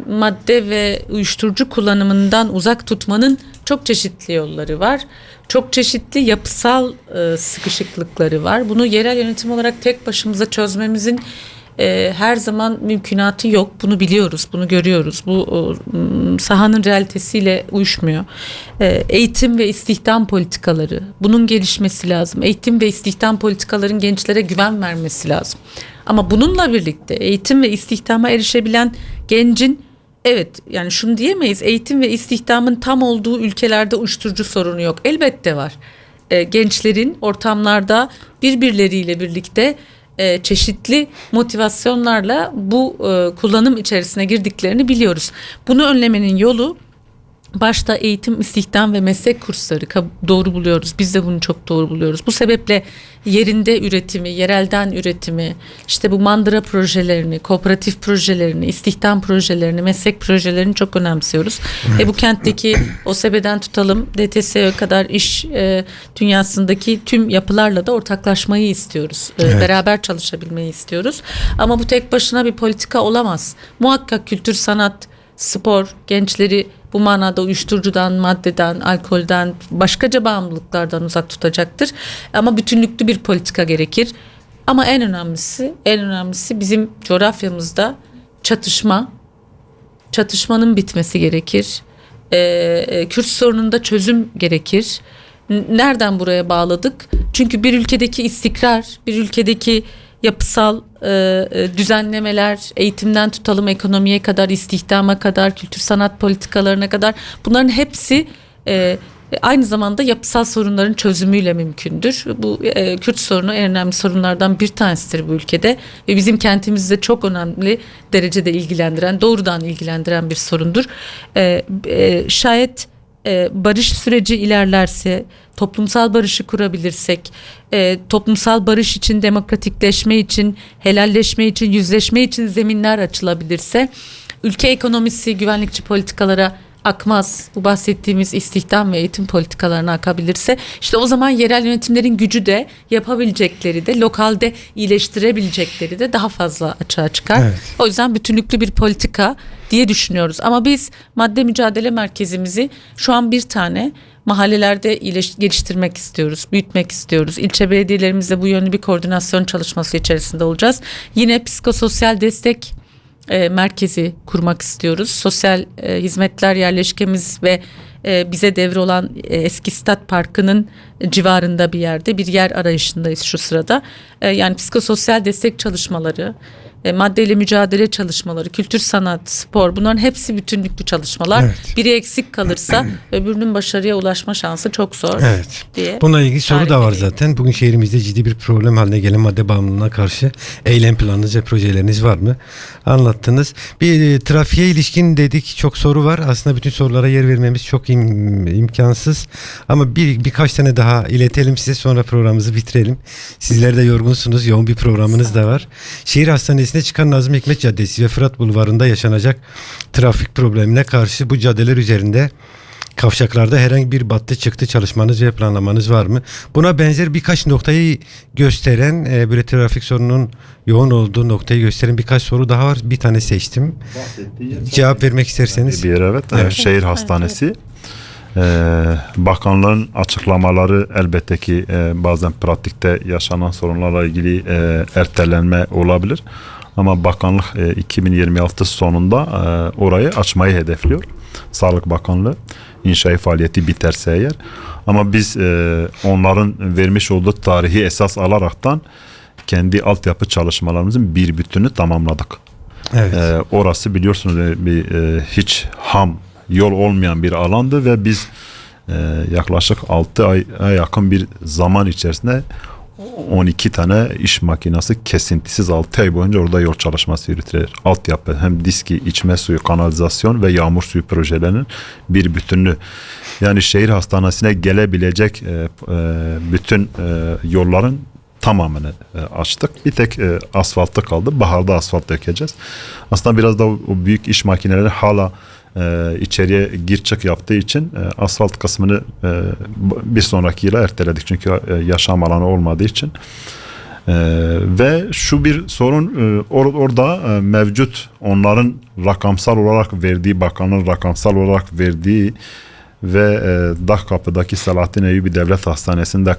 Speaker 2: madde ve uyuşturucu kullanımından uzak tutmanın çok çeşitli yolları var. Çok çeşitli yapısal sıkışıklıkları var. Bunu yerel yönetim olarak tek başımıza çözmemizin her zaman mümkünatı yok. Bunu biliyoruz, bunu görüyoruz. Bu sahanın realitesiyle uyuşmuyor. Eğitim ve istihdam politikaları, bunun gelişmesi lazım. Eğitim ve istihdam politikaların gençlere güven vermesi lazım. Ama bununla birlikte eğitim ve istihdama erişebilen gencin, evet yani şunu diyemeyiz, eğitim ve istihdamın tam olduğu ülkelerde uyuşturucu sorunu yok. Elbette var. Gençlerin ortamlarda birbirleriyle birlikte çeşitli motivasyonlarla bu kullanım içerisine girdiklerini biliyoruz. Bunu önlemenin yolu başta eğitim, istihdam ve meslek kursları doğru buluyoruz. Biz de bunu çok doğru buluyoruz. Bu sebeple yerinde üretimi, yerelden üretimi, işte bu mandıra projelerini, kooperatif projelerini, istihdam projelerini, meslek projelerini çok önemsiyoruz.
Speaker 1: Evet.
Speaker 2: Bu kentteki OSEB'den tutalım DTS'ye kadar iş dünyasındaki tüm yapılarla da ortaklaşmayı istiyoruz.
Speaker 1: Evet.
Speaker 2: Beraber çalışabilmeyi istiyoruz. Ama bu tek başına bir politika olamaz. Muhakkak kültür, sanat, spor gençleri bu manada uyuşturucudan, maddeden, alkolden, başkaca bağımlılıklardan uzak tutacaktır. Ama bütünlüklü bir politika gerekir. Ama en önemlisi bizim coğrafyamızda çatışmanın bitmesi gerekir. Kürt sorununda çözüm gerekir. Nereden buraya bağladık? Çünkü bir ülkedeki istikrar, bir ülkedeki yapısal düzenlemeler, eğitimden tutalım ekonomiye kadar, istihdama kadar, kültür sanat politikalarına kadar, bunların hepsi aynı zamanda yapısal sorunların çözümüyle mümkündür. Bu Kürt sorunu en önemli sorunlardan bir tanesidir bu ülkede ve bizim kentimizde çok önemli derecede ilgilendiren, doğrudan ilgilendiren bir sorundur. Şayet barış süreci ilerlerse, toplumsal barışı kurabilirsek, toplumsal barış için, demokratikleşme için, helalleşme için, yüzleşme için zeminler açılabilirse, ülke ekonomisi güvenlikçi politikalara akmaz, bu bahsettiğimiz istihdam ve eğitim politikalarına akabilirse, işte o zaman yerel yönetimlerin gücü de, yapabilecekleri de, lokalde iyileştirebilecekleri de daha fazla açığa çıkar.
Speaker 1: Evet.
Speaker 2: O yüzden bütünlüklü bir politika diye düşünüyoruz. Ama biz madde mücadele merkezimizi şu an bir tane mahallelerde geliştirmek istiyoruz, büyütmek istiyoruz. İlçe belediyelerimizle bu yönlü bir koordinasyon çalışması içerisinde olacağız. Yine psikososyal destek merkezi kurmak istiyoruz. Sosyal hizmetler yerleşkemiz ve bize devrolan eski Stat Parkı'nın civarında bir yerde bir yer arayışındayız şu sırada. Yani psikososyal destek çalışmaları, maddeyle mücadele çalışmaları, kültür sanat, spor, bunların hepsi bütünlüklü çalışmalar.
Speaker 1: Evet.
Speaker 2: Biri eksik kalırsa öbürünün başarıya ulaşma şansı çok zor
Speaker 1: Evet.
Speaker 2: diye.
Speaker 1: Bununla ilgili soru da var
Speaker 2: tarif edeyim.
Speaker 1: zaten. Bugün şehrimizde ciddi bir problem haline gelen madde bağımlılığına karşı eylem planınız ve projeleriniz var mı? Anlattınız. Bir trafiğe ilişkin dedik, çok soru var. Aslında bütün sorulara yer vermemiz çok imkansız. Ama birkaç tane daha iletelim size, sonra programımızı bitirelim. Sizler de yorgunsunuz. Yoğun bir programınız da var. Şehir Hastanesi'ne çıkan Nazım Hikmet Caddesi ve Fırat Bulvarı'nda yaşanacak trafik problemine karşı bu caddeler üzerinde kavşaklarda herhangi bir battı çıktı çalışmanız ve planlamanız var mı? Buna benzer birkaç noktayı gösteren, böyle trafik sorununun yoğun olduğu noktayı gösteren birkaç soru daha var. Bir tane seçtim. Cevap vermek isterseniz.
Speaker 3: Bir yer, evet.
Speaker 1: Evet.
Speaker 3: Şehir Hastanesi. Bakanlığın açıklamaları elbette ki bazen pratikte yaşanan sorunlarla ilgili ertelenme olabilir. Ama bakanlık 2026 sonunda orayı açmayı hedefliyor. Sağlık Bakanlığı, inşaat faaliyeti biterse eğer. Ama biz onların vermiş olduğu tarihi esas alaraktan kendi altyapı çalışmalarımızın bir bütünü tamamladık.
Speaker 1: Evet.
Speaker 3: Orası biliyorsunuz hiç ham yol olmayan bir alandı ve biz yaklaşık 6 aya yakın bir zaman içerisinde 12 tane iş makinesi kesintisiz 6 ay boyunca orada yol çalışması yürütülür. Altyapı, hem diski, içme suyu, kanalizasyon ve yağmur suyu projelerinin bir bütünlüğü. Yani şehir hastanesine gelebilecek bütün yolların tamamını açtık. Bir tek asfaltı kaldı. Baharda asfalt dökeceğiz. Aslında biraz da o büyük iş makineleri hala içeriye gir çık yaptığı için asfalt kısmını bir sonraki yıla erteledik. Çünkü yaşam alanı olmadığı için. Ve şu bir sorun orada mevcut, onların rakamsal olarak verdiği, bakanın rakamsal olarak verdiği ve Dağkapı'daki Selahattin Eyyubi Devlet Hastanesi'nde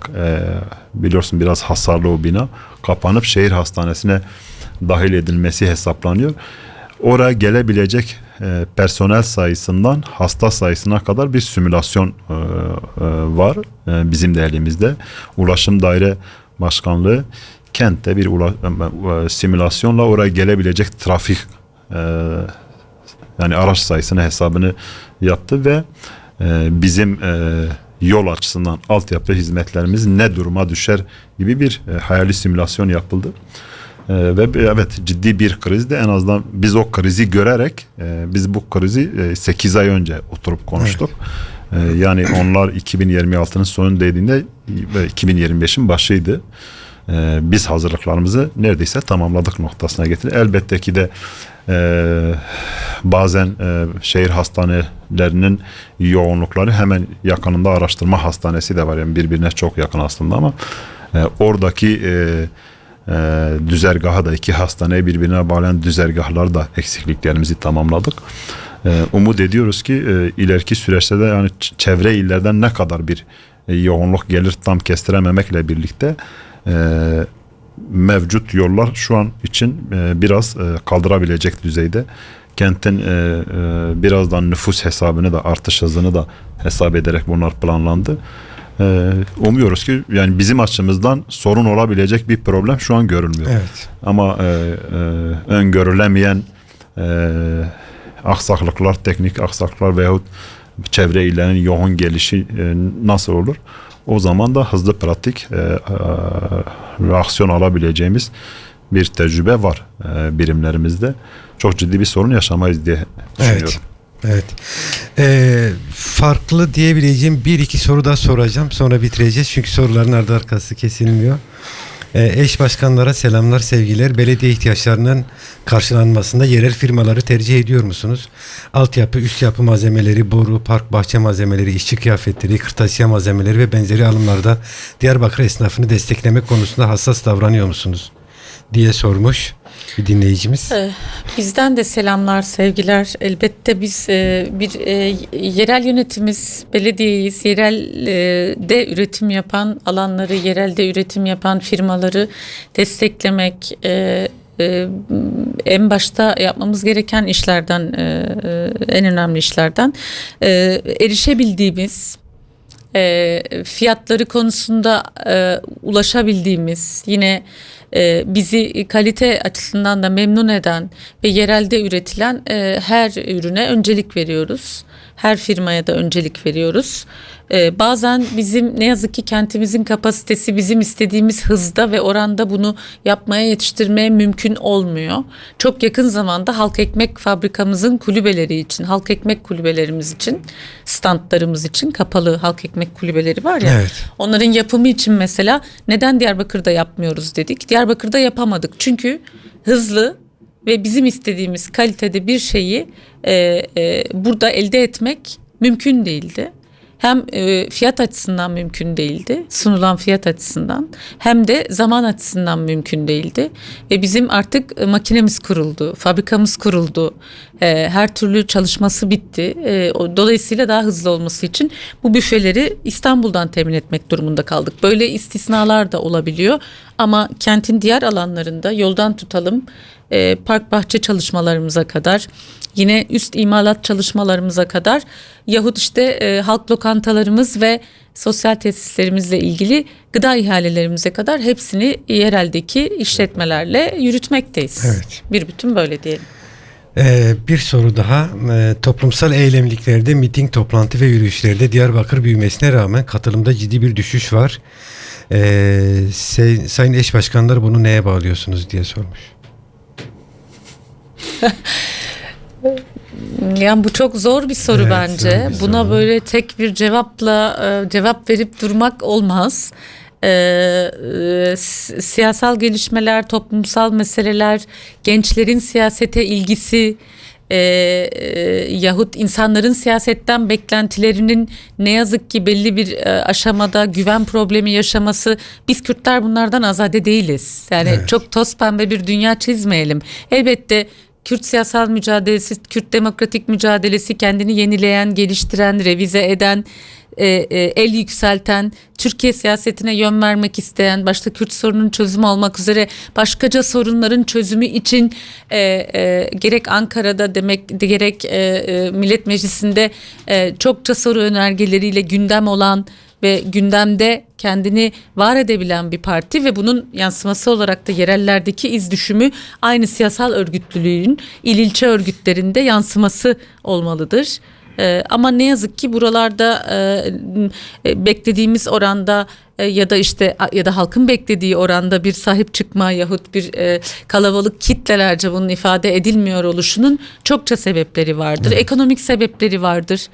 Speaker 3: biliyorsun biraz hasarlı o bina, kapanıp şehir hastanesine dahil edilmesi hesaplanıyor. Oraya gelebilecek personel sayısından hasta sayısına kadar bir simülasyon var bizim de elimizde. Ulaşım Daire Başkanlığı kentte bir simülasyonla oraya gelebilecek trafik yani araç sayısını hesabını yaptı ve bizim yol açısından altyapı hizmetlerimiz ne duruma düşer gibi bir hayali simülasyon yapıldı. Ve evet, ciddi bir krizdi. En azından biz o krizi görerek biz bu krizi 8 ay önce oturup konuştuk. Evet. Yani onlar 2026'nın sonu dediğinde 2025'in başıydı. Biz hazırlıklarımızı neredeyse tamamladık noktasına getirdik. Elbette ki de bazen şehir hastanelerinin yoğunlukları, hemen yakınında araştırma hastanesi de var. Yani birbirine çok yakın aslında ama oradaki düzergaha da, iki hastaneye birbirine bağlayan düzergahlar da eksikliklerimizi tamamladık. Umut ediyoruz ki ileriki süreçte de yani çevre illerden ne kadar bir yoğunluk gelir tam kestirememekle birlikte mevcut yollar şu an için biraz kaldırabilecek düzeyde. Kentin birazdan nüfus hesabını da, artış hızını da hesap ederek bunlar planlandı. Umuyoruz ki yani bizim açımızdan sorun olabilecek bir problem şu an görülmüyor.
Speaker 1: Evet.
Speaker 3: Ama öngörülemeyen aksaklıklar, teknik aksaklıklar veyahut çevre illerinin yoğun gelişi nasıl olur? O zaman da hızlı pratik reaksiyon alabileceğimiz bir tecrübe var birimlerimizde. Çok ciddi bir sorun yaşamayız diye düşünüyorum.
Speaker 1: Evet. Farklı diyebileceğim bir iki soru daha soracağım. Sonra bitireceğiz. Çünkü soruların ardı arkası kesilmiyor. Eş başkanlara selamlar, sevgiler. Belediye ihtiyaçlarının karşılanmasında yerel firmaları tercih ediyor musunuz? Altyapı, üst yapı malzemeleri, boru, park, bahçe malzemeleri, işçi kıyafetleri, kırtasiye malzemeleri ve benzeri alımlarda Diyarbakır esnafını desteklemek konusunda hassas davranıyor musunuz? Diye sormuş bir dinleyicimiz.
Speaker 2: Bizden de selamlar, sevgiler. Elbette biz bir yerel yönetimiz, belediyeyiz. Yerelde üretim yapan alanları, yerelde üretim yapan firmaları desteklemek en başta yapmamız gereken işlerden, en önemli işlerden. Erişebildiğimiz, fiyatları konusunda ulaşabildiğimiz, yine bizi kalite açısından da memnun eden ve yerelde üretilen her ürüne öncelik veriyoruz. Her firmaya da öncelik veriyoruz. Bazen bizim ne yazık ki kentimizin kapasitesi bizim istediğimiz hızda ve oranda bunu yapmaya yetiştirmeye mümkün olmuyor. Çok yakın zamanda halk ekmek fabrikamızın kulübeleri için, halk ekmek kulübelerimiz için, standlarımız için kapalı halk ekmek kulübeleri var ya.
Speaker 1: Evet.
Speaker 2: Onların yapımı için mesela neden Diyarbakır'da yapmıyoruz dedik. Diyarbakır'da yapamadık çünkü hızlı ve bizim istediğimiz kalitede bir şeyi burada elde etmek mümkün değildi. Hem fiyat açısından mümkün değildi, sunulan fiyat açısından, hem de zaman açısından mümkün değildi. Ve bizim artık makinemiz kuruldu, fabrikamız kuruldu, her türlü çalışması bitti. Dolayısıyla daha hızlı olması için bu büfeleri İstanbul'dan temin etmek durumunda kaldık. Böyle istisnalar da olabiliyor ama kentin diğer alanlarında yoldan tutalım, park bahçe çalışmalarımıza kadar, yine üst imalat çalışmalarımıza kadar yahut işte halk lokantalarımız ve sosyal tesislerimizle ilgili gıda ihalelerimize kadar hepsini yereldeki işletmelerle yürütmekteyiz.
Speaker 1: Evet.
Speaker 2: Bir bütün böyle diyelim.
Speaker 1: Bir soru daha. Toplumsal eylemliklerde, miting, toplantı ve yürüyüşlerde Diyarbakır büyümesine rağmen katılımda ciddi bir düşüş var. Sayın eş başkanlar bunu neye bağlıyorsunuz diye sormuş.
Speaker 2: Yani bu çok zor bir soru
Speaker 1: Evet,
Speaker 2: bence.
Speaker 1: zor bir
Speaker 2: Buna
Speaker 1: soru.
Speaker 2: böyle tek bir cevapla cevap verip durmak olmaz. Siyasal gelişmeler, toplumsal meseleler, gençlerin siyasete ilgisi, yahut insanların siyasetten beklentilerinin ne yazık ki belli bir aşamada güven problemi yaşaması, biz Kürtler bunlardan azade değiliz. Yani
Speaker 1: Evet.
Speaker 2: çok toz pembe bir dünya çizmeyelim. Elbette Kürt siyasal mücadelesi, Kürt demokratik mücadelesi kendini yenileyen, geliştiren, revize eden, el yükselten, Türkiye siyasetine yön vermek isteyen, başta Kürt sorunun çözümü olmak üzere başkaca sorunların çözümü için gerek Ankara'da gerek Millet Meclisi'nde çokça soru önergeleriyle gündem olan ve gündemde kendini var edebilen bir parti ve bunun yansıması olarak da yerellerdeki iz düşümü aynı siyasal örgütlülüğün il ilçe örgütlerinde yansıması olmalıdır. Ama ne yazık ki buralarda beklediğimiz oranda ya da halkın beklediği oranda bir sahip çıkma yahut bir kalabalık kitlelerce bunun ifade edilmiyor oluşunun çokça sebepleri vardır.
Speaker 1: Evet.
Speaker 2: Ekonomik sebepleri vardır.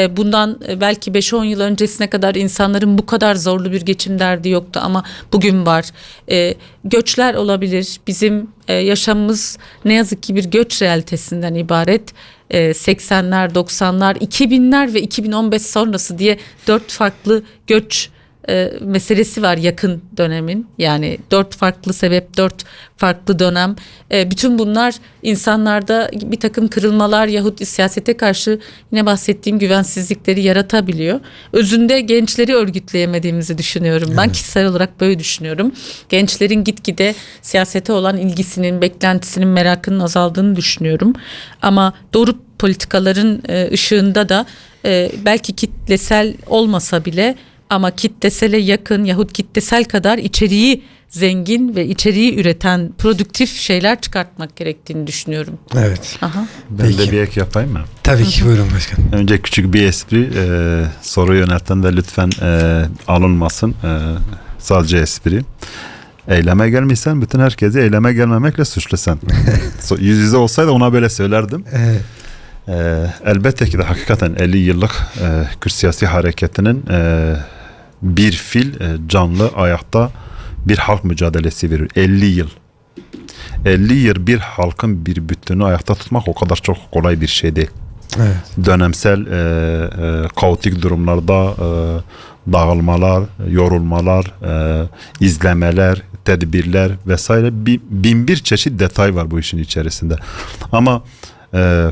Speaker 2: Bundan belki 5-10 yıl öncesine kadar insanların bu kadar zorlu bir geçim derdi yoktu ama bugün var. Göçler olabilir. Bizim yaşamımız ne yazık ki bir göç realitesinden ibaret. 80'ler, 90'lar, 2000'ler ve 2015 sonrası diye 4 farklı göç meselesi var yakın dönemin. Yani 4 farklı sebep, 4 farklı dönem. Bütün bunlar insanlarda bir takım kırılmalar yahut siyasete karşı yine bahsettiğim güvensizlikleri yaratabiliyor. Özünde gençleri örgütleyemediğimizi düşünüyorum. Ben kişisel olarak böyle düşünüyorum. Gençlerin gitgide siyasete olan ilgisinin, beklentisinin, merakının azaldığını düşünüyorum. Ama doğru politikaların ışığında da belki kitlesel olmasa bile ama kitlesele yakın yahut kitlesel kadar içeriği zengin ve içeriği üreten produktif şeyler çıkartmak gerektiğini düşünüyorum.
Speaker 1: Evet.
Speaker 2: Aha.
Speaker 3: Ben
Speaker 1: Peki.
Speaker 3: de bir ek yapayım mı?
Speaker 1: Tabii ki buyurun başkanım.
Speaker 3: Önce küçük bir espri. Soru yönelten de lütfen alınmasın. Sadece espri. Eyleme gelmişsen bütün herkesi eyleme gelmemekle suçlusun. Yüz yüze olsaydı ona böyle söylerdim.
Speaker 1: Evet.
Speaker 3: Elbette ki de hakikaten 50 yıllık Kürt siyasi hareketinin bir fil canlı ayakta bir halk mücadelesi veriyor. 50 yıl. 50 yıl bir halkın bir bütünü ayakta tutmak o kadar çok kolay bir şey değil.
Speaker 1: Evet.
Speaker 3: Dönemsel kaotik durumlarda dağılmalar, yorulmalar, izlemeler, tedbirler vesaire bin bir çeşit detay var bu işin içerisinde. Ama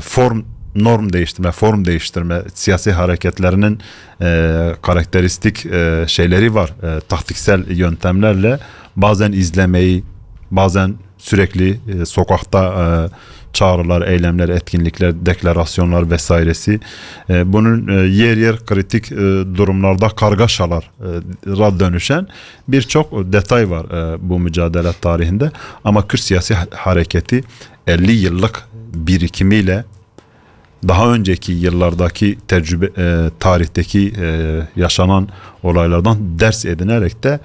Speaker 3: form değiştirme siyasi hareketlerinin karakteristik şeyleri var. Taktiksel yöntemlerle bazen izlemeyi, bazen sürekli sokakta çağrılar, eylemler, etkinlikler, deklarasyonlar vesairesi. Bunun yer yer kritik durumlarda kargaşalara dönüşen birçok detay var bu mücadele tarihinde. Ama Kürt siyasi hareketi 50 yıllık birikimiyle daha önceki yıllardaki tarihteki yaşanan olaylardan ders edinerek de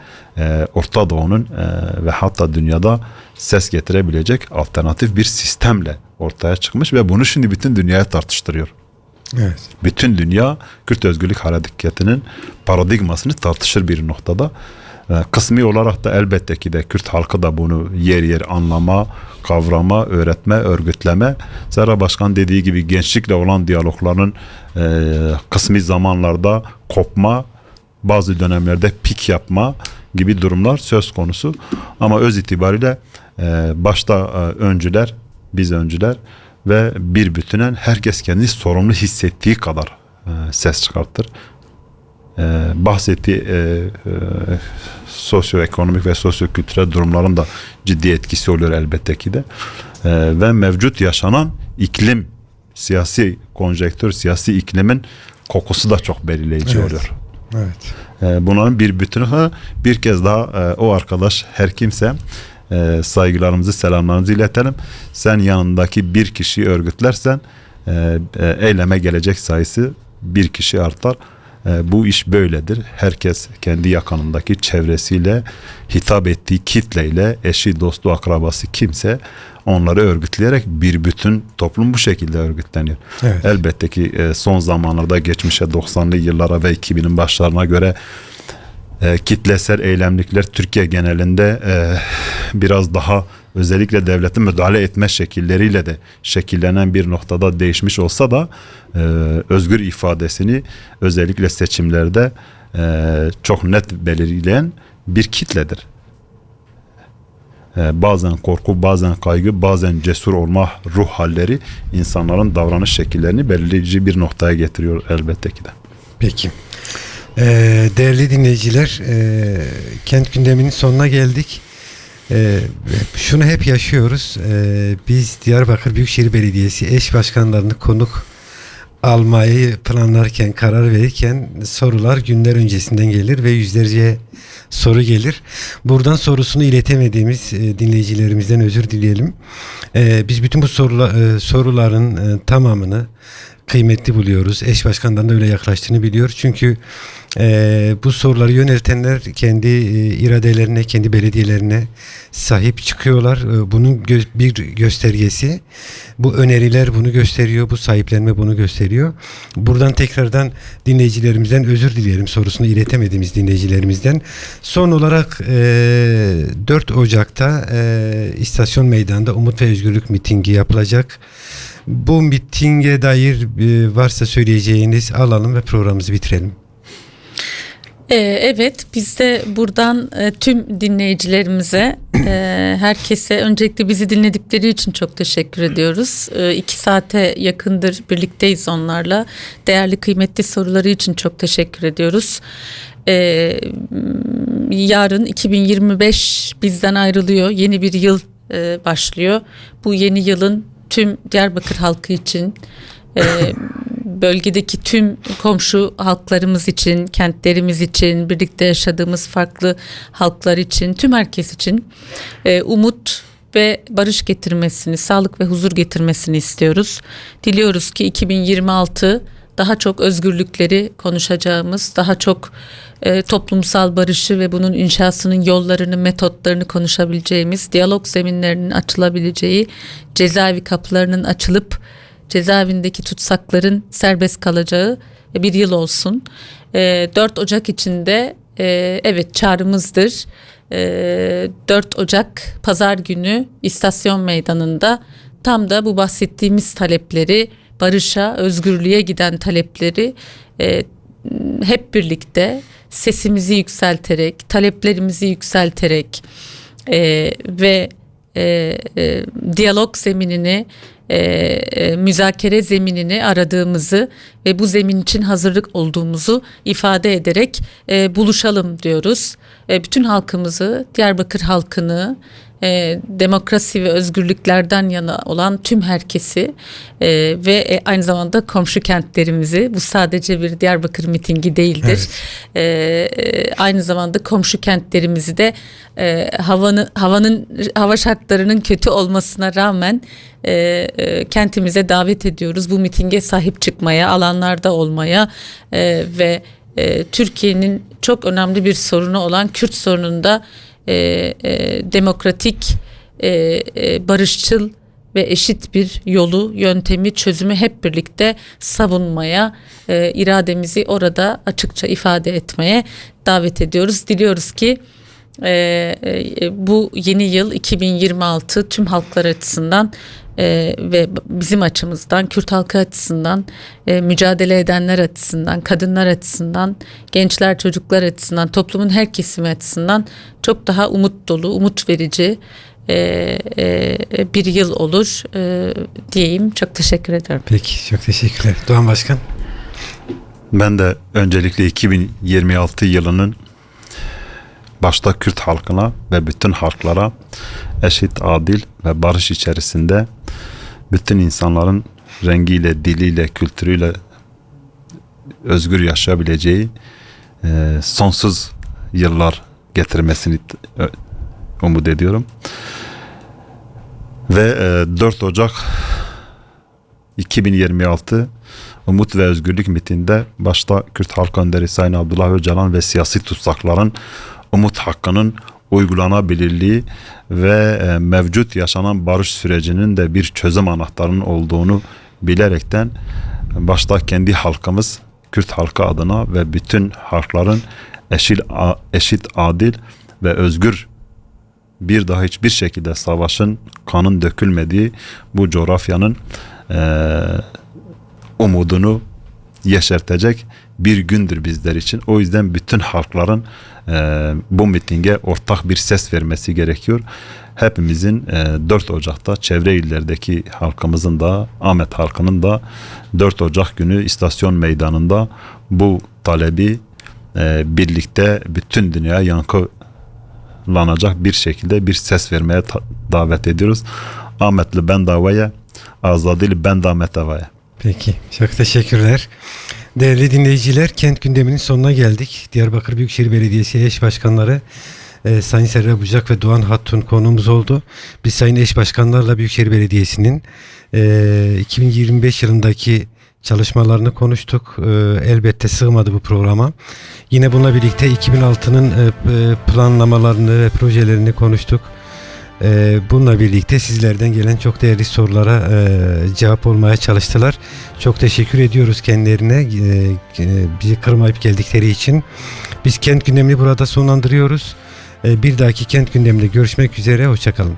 Speaker 3: Orta Doğu'nun ve hatta dünyada ses getirebilecek alternatif bir sistemle ortaya çıkmış ve bunu şimdi bütün dünyaya tartıştırıyor.
Speaker 1: Evet.
Speaker 3: Bütün dünya Kürt Özgürlük Hareketi'nin paradigmasını tartışır bir noktada. Kısmi olarak da elbette ki de Kürt halkı da bunu yer yer anlama, kavrama, öğretme, örgütleme. Serra Başkan dediği gibi gençlikle olan diyalogların kısmi zamanlarda kopma, bazı dönemlerde pik yapma gibi durumlar söz konusu. Ama öz itibariyle başta biz öncüler ve bir bütünen herkes kendini sorumlu hissettiği kadar ses çıkartır. Bahsettiği sosyoekonomik ve sosyokültürel durumların da ciddi etkisi oluyor elbette ki de. Ve mevcut yaşanan iklim, siyasi konjektür, siyasi iklimin kokusu da çok belirleyici oluyor.
Speaker 1: Evet.
Speaker 3: Bunların bir bütünü bir kez daha o arkadaş her kimse saygılarımızı, selamlarımızı iletelim. Sen yanındaki bir kişiyi örgütlersen eyleme gelecek sayısı bir kişi artar. Bu iş böyledir. Herkes kendi yakınındaki çevresiyle, hitap ettiği kitleyle, eşi, dostu, akrabası kimse onları örgütleyerek bir bütün toplum bu şekilde örgütleniyor.
Speaker 1: Evet.
Speaker 3: Elbette ki son zamanlarda geçmişe 90'lı yıllara ve 2000'in başlarına göre kitlesel eylemlikler Türkiye genelinde biraz daha özellikle devletin müdahale etme şekilleriyle de şekillenen bir noktada değişmiş olsa da özgür ifadesini özellikle seçimlerde çok net belirleyen bir kitledir. Bazen korku, bazen kaygı, bazen cesur olma ruh halleri insanların davranış şekillerini belirleyici bir noktaya getiriyor elbette ki de.
Speaker 1: Peki. Değerli dinleyiciler, kent gündeminin sonuna geldik. Şunu hep yaşıyoruz. Biz Diyarbakır Büyükşehir Belediyesi eş başkanlarını konuk almayı planlarken, karar verirken sorular günler öncesinden gelir ve yüzlerce soru gelir. Buradan sorusunu iletemediğimiz dinleyicilerimizden özür dileyelim. Biz bütün bu soruların tamamını kıymetli buluyoruz. Eş başkanlarına öyle yaklaştığını biliyor. Çünkü bu soruları yöneltenler kendi iradelerine, kendi belediyelerine sahip çıkıyorlar. Bunun bir göstergesi. Bu öneriler bunu gösteriyor. Bu sahiplenme bunu gösteriyor. Buradan tekrardan dinleyicilerimizden özür dileyelim, sorusunu iletemediğimiz dinleyicilerimizden. Son olarak 4 Ocak'ta İstasyon Meydanı'nda Umut ve Özgürlük mitingi yapılacak. Bu mitinge dair varsa söyleyeceğiniz alalım ve programımızı bitirelim.
Speaker 2: Evet, biz de buradan tüm dinleyicilerimize, herkese öncelikle bizi dinledikleri için çok teşekkür ediyoruz. 2 saate yakındır birlikteyiz onlarla. Değerli, kıymetli soruları için çok teşekkür ediyoruz. Yarın 2025 bizden ayrılıyor. Yeni bir yıl başlıyor. Bu yeni yılın tüm Diyarbakır halkı için bölgedeki tüm komşu halklarımız için, kentlerimiz için, birlikte yaşadığımız farklı halklar için, tüm herkes için umut ve barış getirmesini, sağlık ve huzur getirmesini istiyoruz. Diliyoruz ki 2026 daha çok özgürlükleri konuşacağımız, daha çok toplumsal barışı ve bunun inşasının yollarını, metotlarını konuşabileceğimiz, diyalog zeminlerinin açılabileceği, cezaevi kapılarının açılıp cezaevindeki tutsakların serbest kalacağı bir yıl olsun. 4 Ocak içinde evet çağrımızdır. 4 Ocak Pazar günü İstasyon Meydanı'nda tam da bu bahsettiğimiz talepleri, barışa, özgürlüğe giden talepleri hep birlikte sesimizi yükselterek, taleplerimizi yükselterek ve diyalog zeminini, müzakere zeminini aradığımızı ve bu zemin için hazırlık olduğumuzu ifade ederek buluşalım diyoruz. Bütün halkımızı, Diyarbakır halkını, demokrasi ve özgürlüklerden yana olan tüm herkesi ve aynı zamanda komşu kentlerimizi, bu sadece bir Diyarbakır mitingi değildir. Evet. Aynı zamanda komşu kentlerimizi de hava şartlarının kötü olmasına rağmen kentimize davet ediyoruz. Bu mitinge sahip çıkmaya, alanlarda olmaya ve Türkiye'nin çok önemli bir sorunu olan Kürt sorununda demokratik, barışçıl ve eşit bir yolu, yöntemi, çözümü hep birlikte savunmaya, irademizi orada açıkça ifade etmeye davet ediyoruz. Diliyoruz ki bu yeni yıl 2026 tüm halklar açısından ve bizim açımızdan, Kürt halkı açısından, mücadele edenler açısından, kadınlar açısından, gençler, çocuklar açısından, toplumun her kesimi açısından çok daha umut dolu, umut verici bir yıl olur diyeyim. Çok teşekkür ederim.
Speaker 1: Peki, çok teşekkürler. Doğan Başkan.
Speaker 3: Ben de öncelikle 2026 yılının başta Kürt halkına ve bütün halklara eşit, adil ve barış içerisinde bütün insanların rengiyle, diliyle, kültürüyle özgür yaşayabileceği sonsuz yıllar getirmesini umut ediyorum. Ve 4 Ocak 2026 Umut ve Özgürlük mitinde başta Kürt Halk Önderi Sayın Abdullah Öcalan ve siyasi tutsakların umut hakkının uygulanabilirliği ve mevcut yaşanan barış sürecinin de bir çözüm anahtarının olduğunu bilerekten başta kendi halkımız Kürt halkı adına ve bütün halkların eşit, adil ve özgür bir daha hiçbir şekilde savaşın, kanın dökülmediği bu coğrafyanın umudunu yeşertecek bir gündür bizler için. O yüzden bütün halkların bu mitinge ortak bir ses vermesi gerekiyor. Hepimizin 4 Ocak'ta çevre illerdeki halkımızın da, Ahmet halkının da 4 Ocak günü istasyon meydanında bu talebi birlikte bütün dünyaya yankılanacak bir şekilde bir ses vermeye davet ediyoruz. Ahmetli ben davaya, Azadili ben de Ahmet davaya.
Speaker 1: Peki, çok teşekkürler. Değerli dinleyiciler, Kent Gündemi'nin sonuna geldik. Diyarbakır Büyükşehir Belediyesi eş başkanları Sayın Serra Bucak ve Doğan Hatun konuğumuz oldu. Biz Sayın eş başkanlarla Büyükşehir Belediyesi'nin 2025 yılındaki çalışmalarını konuştuk. Elbette sığmadı bu programa. Yine bununla birlikte 2006'nın planlamalarını ve projelerini konuştuk. Bununla birlikte sizlerden gelen çok değerli sorulara cevap olmaya çalıştılar. Çok teşekkür ediyoruz kendilerine bizi kırmayıp geldikleri için. Biz Kent Gündemi'ni burada sonlandırıyoruz. Bir dahaki Kent Gündemi'nde görüşmek üzere. Hoşça kalın.